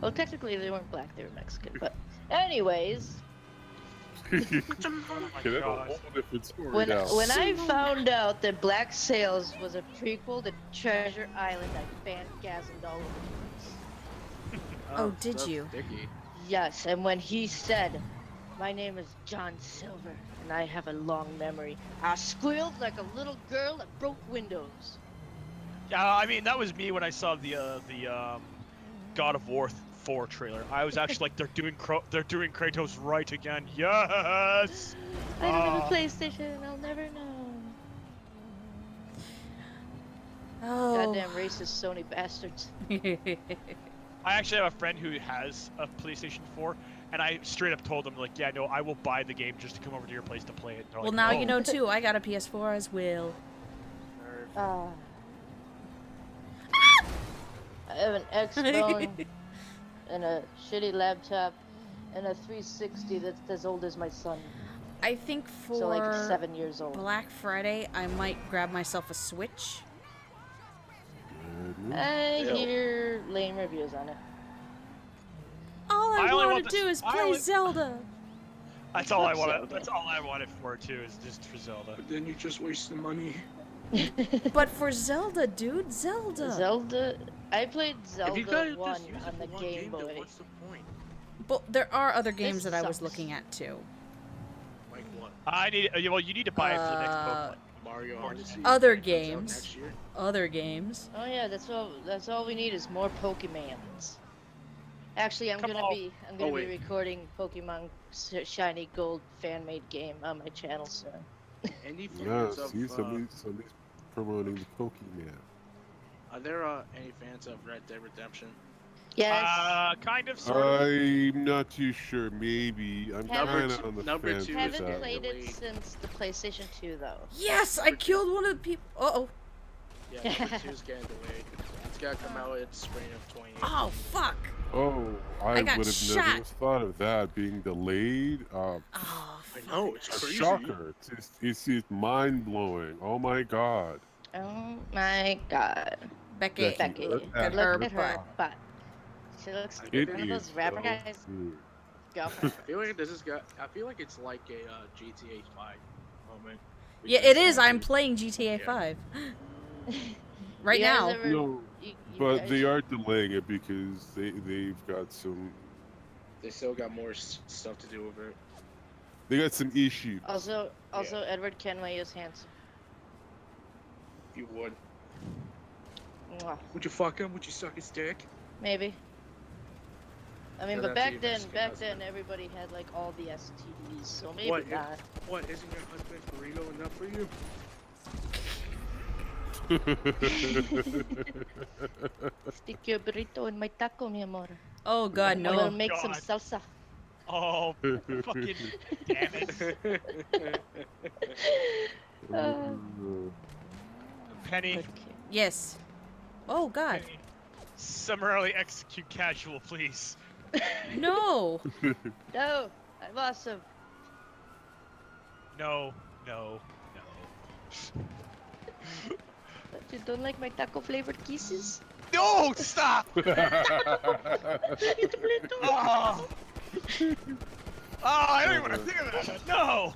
Well, technically they weren't black; they were Mexican. But, anyways.
Okay, that's a whole different story
When
now.
I found out that Black Sails was a prequel to Treasure Island, I fangasmed all over the place.
Oh, did you?
Sticky.
Yes, and when he said, "My name is John Silver, and I have a long memory," I squealed like a little girl that broke windows.
Yeah, I mean that was me when I saw the God of War 4 trailer. I was actually like, they're doing Kratos right again. Yes.
I don't have a PlayStation, I'll never know.
Oh.
Goddamn racist Sony bastards.
I actually have a friend who has a PlayStation 4, and I straight up told him, like, yeah, no, I will buy the game just to come over to your place to play it.
Well,
like,
now
oh.
you know too. I got a PS4 as well.
I have an X-Bone and a shitty laptop and a 360 that's as old as my son.
I think for
So like 7 years old.
Black Friday, I might grab myself a Switch.
I hear lame reviews on it.
All I
only
want to do is play Zelda.
That's all I wanted. That's all I wanted for it too, is just for Zelda.
But then you just waste the money.
But for Zelda, dude, Zelda.
I played Zelda
If you gotta
1
just use
on
it
the
for one
Game
then
Boy.
what's the point?
But there are other games
This
that I was
sucks.
looking at too.
Like what?
Well, you need to buy it for the next Pokemon.
Mario Odyssey.
Other
that comes out
games.
next year?
Other games.
Oh yeah, that's all we need is more Pokemons. Actually, I'm gonna be
wait.
recording Pokemon Shiny Gold fan-made game on my channel soon.
Any
Yeah,
fans of
see, somebody's promoting the Pokemon.
are there any fans of Red Dead Redemption?
Yes.
Kind of, sort of.
I'm not too sure. Maybe I'm kind of on the
number
fence
two
with
Haven't
that.
played it
Delayed.
since the PlayStation 2 though.
Yes, I killed one of the people. Uh-oh.
Yeah, number 2's getting delayed. It's gotta come out in spring of 2018.
Oh, fuck.
Oh, I
got
would have
shot.
never thought of that being delayed.
Oh,
I know, it's
A
crazy.
shocker. It's just mind blowing. Oh my god.
Oh my god.
Becky.
Becky.
look at
Look
her
at her butt. She looks
It
like one of those
is
rapper
so
guys.
good.
Girlfriend.
I feel like I feel like it's like a GTA 5 moment.
Yeah, it is. I'm playing GTA 5. Right
You guys
now.
ever-
No,
you
but
guys-
they are delaying it because they've got some
They still got more stuff to do with it.
they got some issues.
Also, Edward Kenway is handsome.
You would.
Mwah.
Would you fuck him? Would you suck his dick?
Maybe. I mean,
Doesn't
but
have to
back
be
then,
Mexican
back
husband.
then, everybody had like all the STDs, so maybe
What?
not.
What? Isn't your husband's burrito enough for you?
Stick your burrito in my taco, mi amor.
Oh God,
I
no.
will make some salsa.
Oh, fucking damn it. Penny.
Yes. Oh God.
Penny. Summarily execute casual, please.
No.
No, I'm awesome.
No, no, no.
But you don't like my taco flavored kisses?
No, stop! Oh. I don't even want to think of that. No!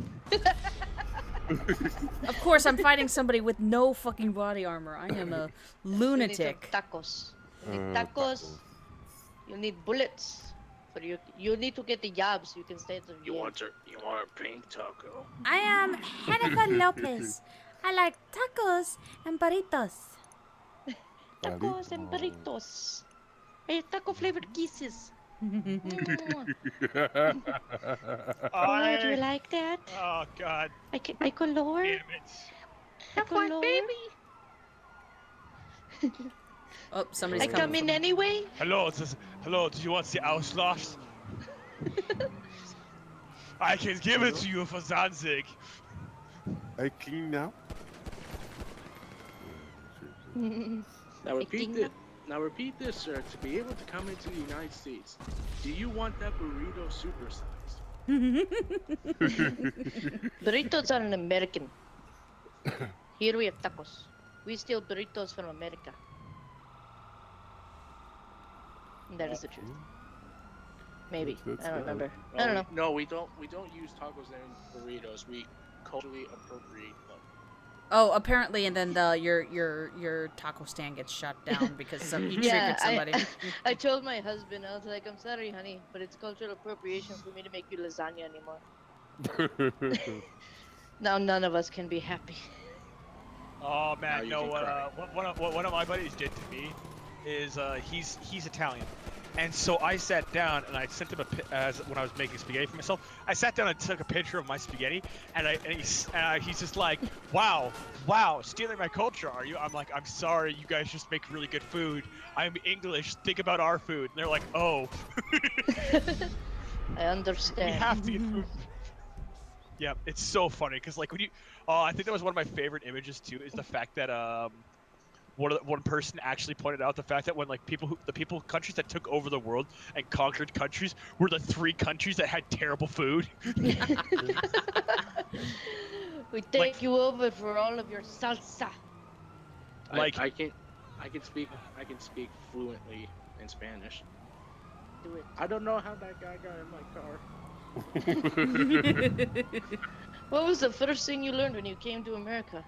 Of course, I'm fighting somebody with no fucking body armor. I am a lunatic.
You need tacos. You need tacos. You need bullets. For you need to get the jobs. You can stay at the
You want a pink taco?
I am Jennifer Lopez. I like tacos and burritos.
Tacos and burritos. I have taco flavored kisses. Oh, do you like that?
Oh, God.
I color.
Damn it.
I color. Baby.
Oh, somebody's
I come in anyway.
Hello, hello. Do you want the Auslauf? I can give it to you for Zanzig.
I can now.
Now repeat this, sir. To be able to come into the United States, do you want that burrito supersized?
Burritos are an American. Here we have tacos. We steal burritos from America. And that is the truth. Maybe. I don't remember. I don't know.
No, we don't use tacos and burritos. We culturally appropriate them.
Oh, apparently, and then your taco stand gets shut down because you triggered somebody.
I told my husband, I was like, I'm sorry, honey, but it's cultural appropriation for me to make you lasagna anymore. Now none of us can be happy.
Oh man, no. One of my buddies did to me is he's Italian, and so I sat down and I sent him when I was making spaghetti for myself. I sat down and took a picture of my spaghetti, and he's just like, wow, stealing my culture, are you? I'm like, I'm sorry, you guys just make really good food. I'm English. Think about our food. And they're like, oh.
I understand.
We have to get food. Yeah, it's so funny because like when you, I think that was one of my favorite images too. Is the fact that one person actually pointed out the fact that when like countries that took over the world and conquered countries were the 3 countries that had terrible food.
We take you over for all of your salsa.
Like I can speak fluently in Spanish.
Do it.
I don't know how that guy got in my car.
What was the first thing you learned when you came to America?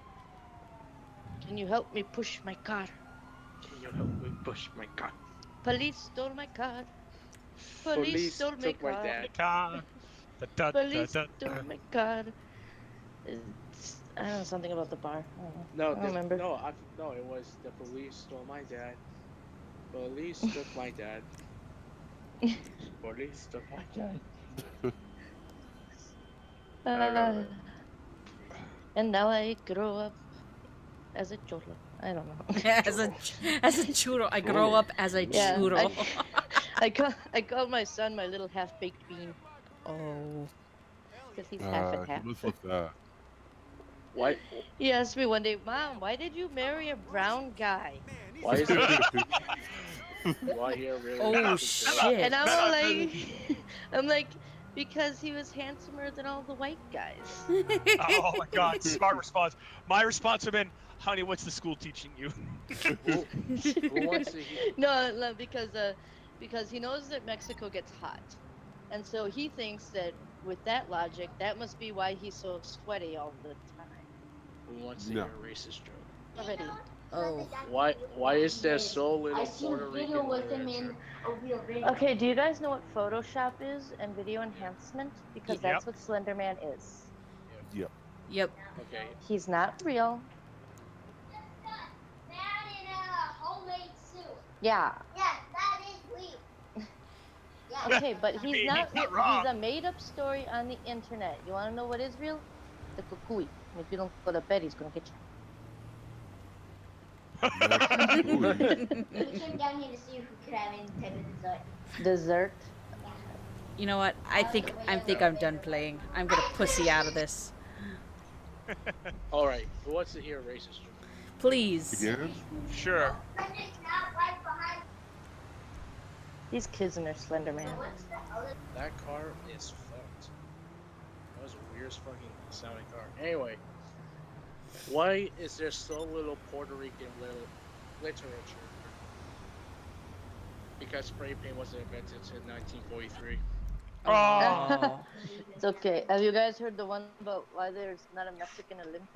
Can you help me push my car?
Can you help me push my car?
Police stole my car. Police stole my car. Police stole my car. I don't know, something about the bar. I don't remember.
No, it was the police stole my dad. Police took my dad. Police took my dad.
And now I grow up as a churro. I don't know.
as a churro. I grow up as a churro.
I call my son my little half-baked bean.
Oh.
Because he's half and half.
Let's look that.
Why?
He asked me one day, Mom, why did you marry a brown guy?
Why is it? Why here really?
Oh shit!
And I'm like, because he was handsomer than all the white guys.
Oh my god, smart response. My response would have been, honey, what's the school teaching you?
Who wants to hear?
No, because he knows that Mexico gets hot. And so he thinks that with that logic, that must be why he's so sweaty all the time.
Who wants to hear a racist joke?
Already.
Oh.
Why is there so little Puerto Rican literature?
Okay, do you guys know what Photoshop is and video enhancement? Because that's what Slender Man is.
Yep.
Yep.
Okay.
He's not real. Yeah.
Yes, that is real.
Okay, but he's not
he's not
real.
wrong.
He's a made-up story on the internet. You want to know what is real? The cucuy. If you don't go to bed, he's gonna get you.
Ratatouille.
We came down here to see if we could have any type of dessert. Dessert?
You know what? I think I'm done playing. I'm gonna pussy out of this.
All right. Who wants to hear a racist joke?
Please.
Again?
Sure.
These kids and their Slender Man.
That car is fucked. That was a weird fucking sounding car. Anyway, why is there so little Puerto Rican literature? Because spray paint was invented in 1943.
Oh.
It's okay. Have you guys heard the one about why there's not a Mexican Olympics?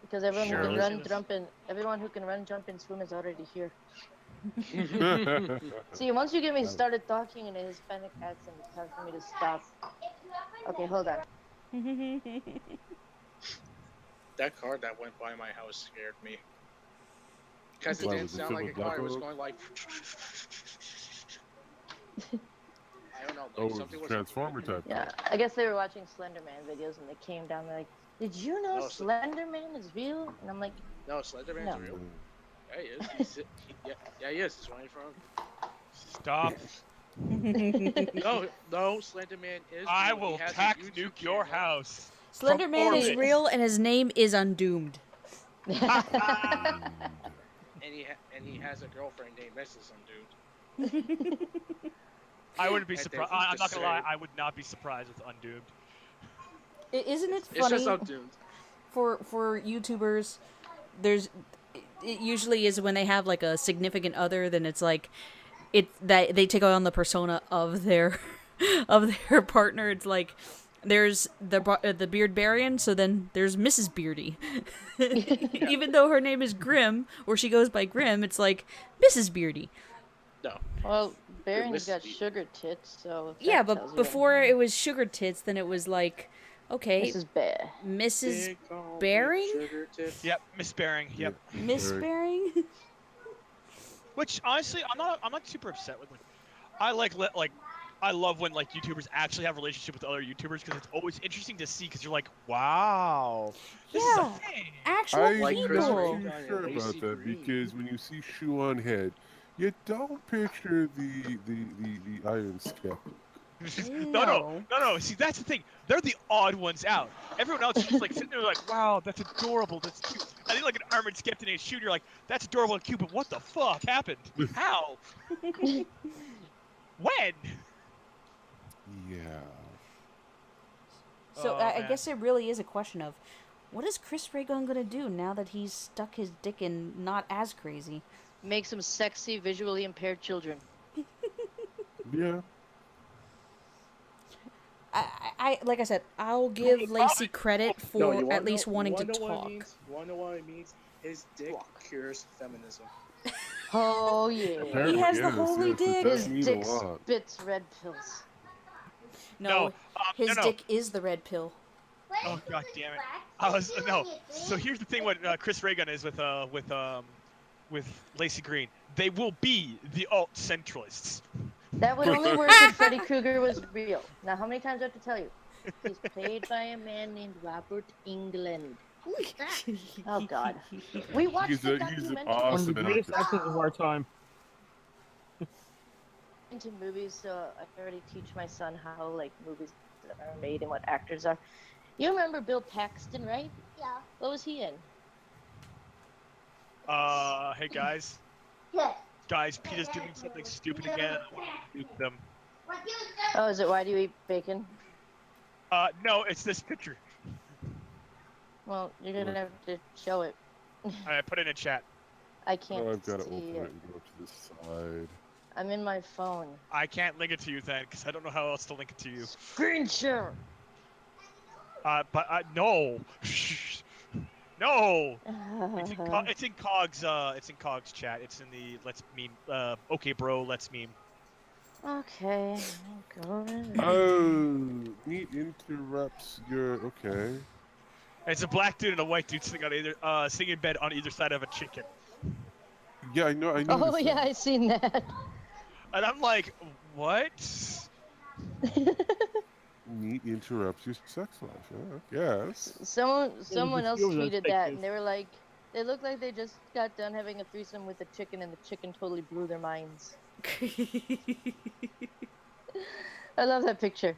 Because everyone
Sure.
who can run, jump, and swim is already here. See, once you get me started talking in a Hispanic accent, it's hard for me to stop. Okay, hold on.
That car that went by my house scared me. Because it
Why,
didn't
was it
sound
filled
like a
with
car. It was
Black
going like. I don't know.
Oh,
Like
it's
something
a
was.
Transformer type.
Yeah, I guess they were watching Slender Man videos and they came down. They're like, "Did you know
No,
Slender Man is real?" And I'm like,
No, Slenderman's
No.
real. Yeah, he is. Yeah, he is. He's running from.
Stop.
No, Slenderman is.
I
real. He
will
has a
tax
YouTube
nuke your
channel.
house.
Slender
From
Man is
orbit.
real, and his name is Undoomed.
And he has a girlfriend named Mrs. Undoomed.
I wouldn't be
And
surprised.
then he's
I'm not gonna lie.
decided-
I would not be surprised with Undoomed.
Isn't it
It's just
funny
Undoomed.
for YouTubers? There's it usually is when they have like a significant other, then it's like that they take on the persona of their of their partner. It's like there's the Beard Barian, so then there's Mrs. Beardy. Even though her name is Grim, or she goes by Grim, it's like Mrs. Beardy.
No.
"Well, Baron's
Mrs.
got
Beard.
sugar tits, so." If
Yeah,
that tells
but
you
before it was Sugar Tits, then it was like, okay,
Mrs. Bear.
Mrs.
They call me
Bearing?
Sugar Tits.
Yep, Miss Bearing. Yep.
Miss
Very-
Bearing.
Which honestly, I'm not super upset with. Like, I love when like YouTubers actually have a relationship with other YouTubers because it's always interesting to see because you're like, wow, this is a
Yeah.
thing.
Actual
I'm
Like Chris
people.
not
Ray.
too sure
Lacey
about that
Green.
because when you see shoe on head, you don't picture the iron skeptic.
No. See, that's the thing. They're the odd ones out. Everyone else is just like sitting there like, wow, that's adorable, that's cute. I think like an armored skeptic in a shoot, you're like, that's adorable and cute, but what the fuck happened? How? When?
Yeah.
So
Oh,
I
man.
guess it really is a question of, what is Chris Ray Gun gonna do now that he's stuck his dick in not as crazy?
Make some sexy, visually impaired children.
Yeah.
I like I said, I'll give Lacey credit for
No, you wanna
at least
know-
wanting
you
to
wanna know what it
talk.
means? You wanna know what it means? His dick cures feminism.
Oh yeah.
Apparently,
has the
yes,
holy
yes, it
dick.
does
His
mean
dick
a lot.
spits red pills.
No, his
no.
dick is the red pill.
Oh god damn it! I was no. So here's the thing: what Chris Ray Gun is with Lacey Green, they will be the alt centralists.
That would only work if Freddy Krueger was real. Now, how many times do I have to tell you? He's played by a man named Robert England. Who is that? Oh God. We watched
He's
the
an
documentary.
One of the
awesome
greatest
actor.
actors of our time.
Into movies, so I already teach my son how like movies are made and what actors are. You remember Bill Paxton, right? Yeah. What was he in?
Hey guys. Guys, Peter's doing something stupid again. I want to nuke them.
Oh, is it Why Do You Eat Bacon?
No, it's this picture.
Well, you're gonna have to show it.
I put it in chat.
I can't
Oh, I've got to
see
open
it.
it and go to this side.
I'm in my phone.
I can't link it to you then, because I don't know how else to link it to you.
Screen share.
But no. No. It's in Cog's. It's in Cog's chat. It's in the Let's Meme. Okay, bro. Let's meme.
Okay. Go over there.
Oh, meat interrupts your. Okay.
It's a black dude and a white dude sitting on sitting in bed on either side of a chicken.
Yeah, I know. I know.
Oh yeah, I seen that.
And I'm like, what?
Meat interrupts your sex life. Yeah, I guess.
Someone else
feels
tweeted that,
unexpected.
and they were like, They look like they just got done having a threesome with a chicken, and the chicken totally blew their minds. I love that picture.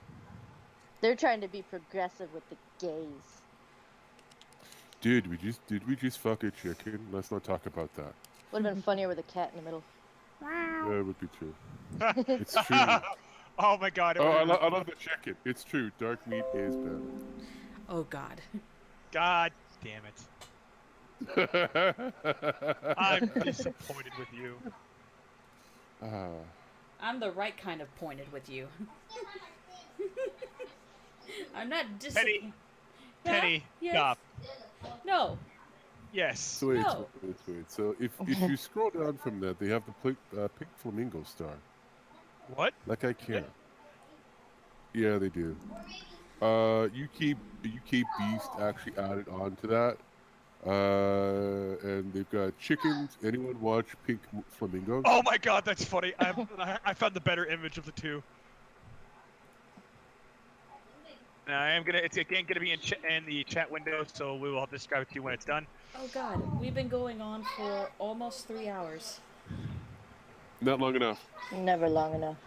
They're trying to be progressive with the gays.
Did we just fuck a chicken? Let's not talk about that.
Would have been funnier with a cat in the middle.
That would be true. It's true.
Oh my god.
Oh, I love the chicken. It's true. Dark meat is better.
Oh God.
God damn it. I'm disappointed with you.
I'm the right kind of pointed with you. I'm not disappointed.
Penny,
Yes.
stop.
No.
Yes.
So wait,
No.
wait. So if you scroll down from that, they have the pink flamingo star.
What?
Like I can. Yeah, they do. You keep Beast actually added onto that. And they've got chickens. Anyone watch Pink Flamingos?
Oh my god, that's funny. I found the better image of the two. Now I am gonna. It's again gonna be in the chat window, so we will describe it to you when it's done.
Oh God, we've been going on for almost 3 hours.
Not long enough.
Never long enough.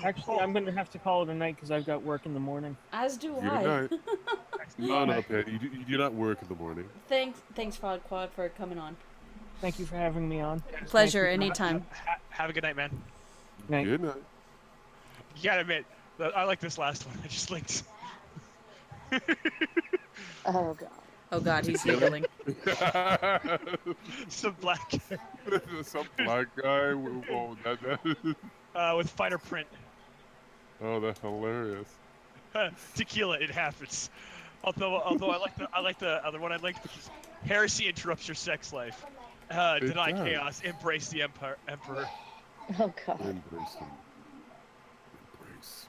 Actually, I'm gonna have to call it a night because I've got work in the morning.
As do
Good
I.
night. No, Penny. You do not work in the morning.
Thanks, Fraud Quad, for coming on.
Thank you for having me on.
Pleasure, anytime.
Have a good night, man.
Night.
Good night.
You gotta admit, I like this last one. I just linked.
Oh God.
Oh God, he's giggling.
Some black guy.
Some black guy.
With finer print.
Oh, that's hilarious.
Tequila, it happens. Although I like the other one I linked, which is heresy interrupts your sex life. Deny
does.
chaos, embrace the emperor.
Oh God.
Embrace him. Embrace.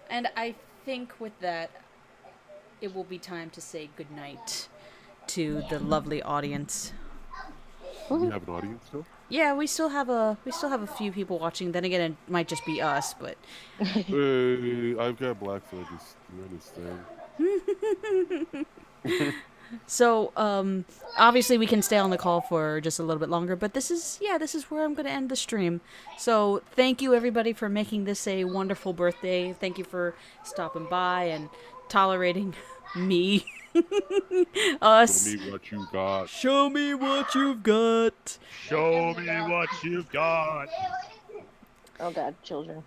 And I think with that, it will be time to say goodnight to the lovely audience.
You have an audience still?
Yeah, we still have a few people watching. Then again, it might just be us, but
I've got Blackfoot just doing his thing.
so obviously we can stay on the call for just a little bit longer. But this is where I'm going to end the stream. So thank you everybody for making this a wonderful birthday. Thank you for stopping by and tolerating me. Us.
Show me what you got.
Show me what you've got.
Show me what you've got.
Oh God, children.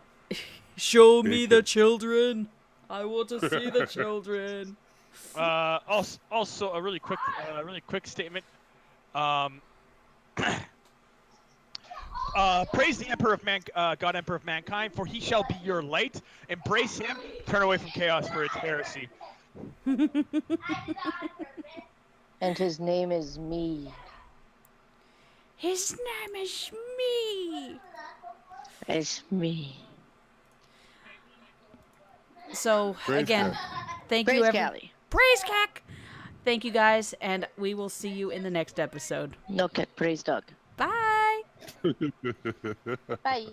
Show me the children. I want to see the children.
Also a really quick statement. Praise the Emperor of God Emperor of Mankind, for he shall be your light. Embrace him. Turn away from chaos, for it's heresy.
And his name is me.
His name is me.
It's me.
So
Praise
again,
God.
thank
Praise
you everyone.
Callie.
Praise Cack. Thank you guys, and we will see you in the next episode.
No cat, praise dog.
Bye.
Bye.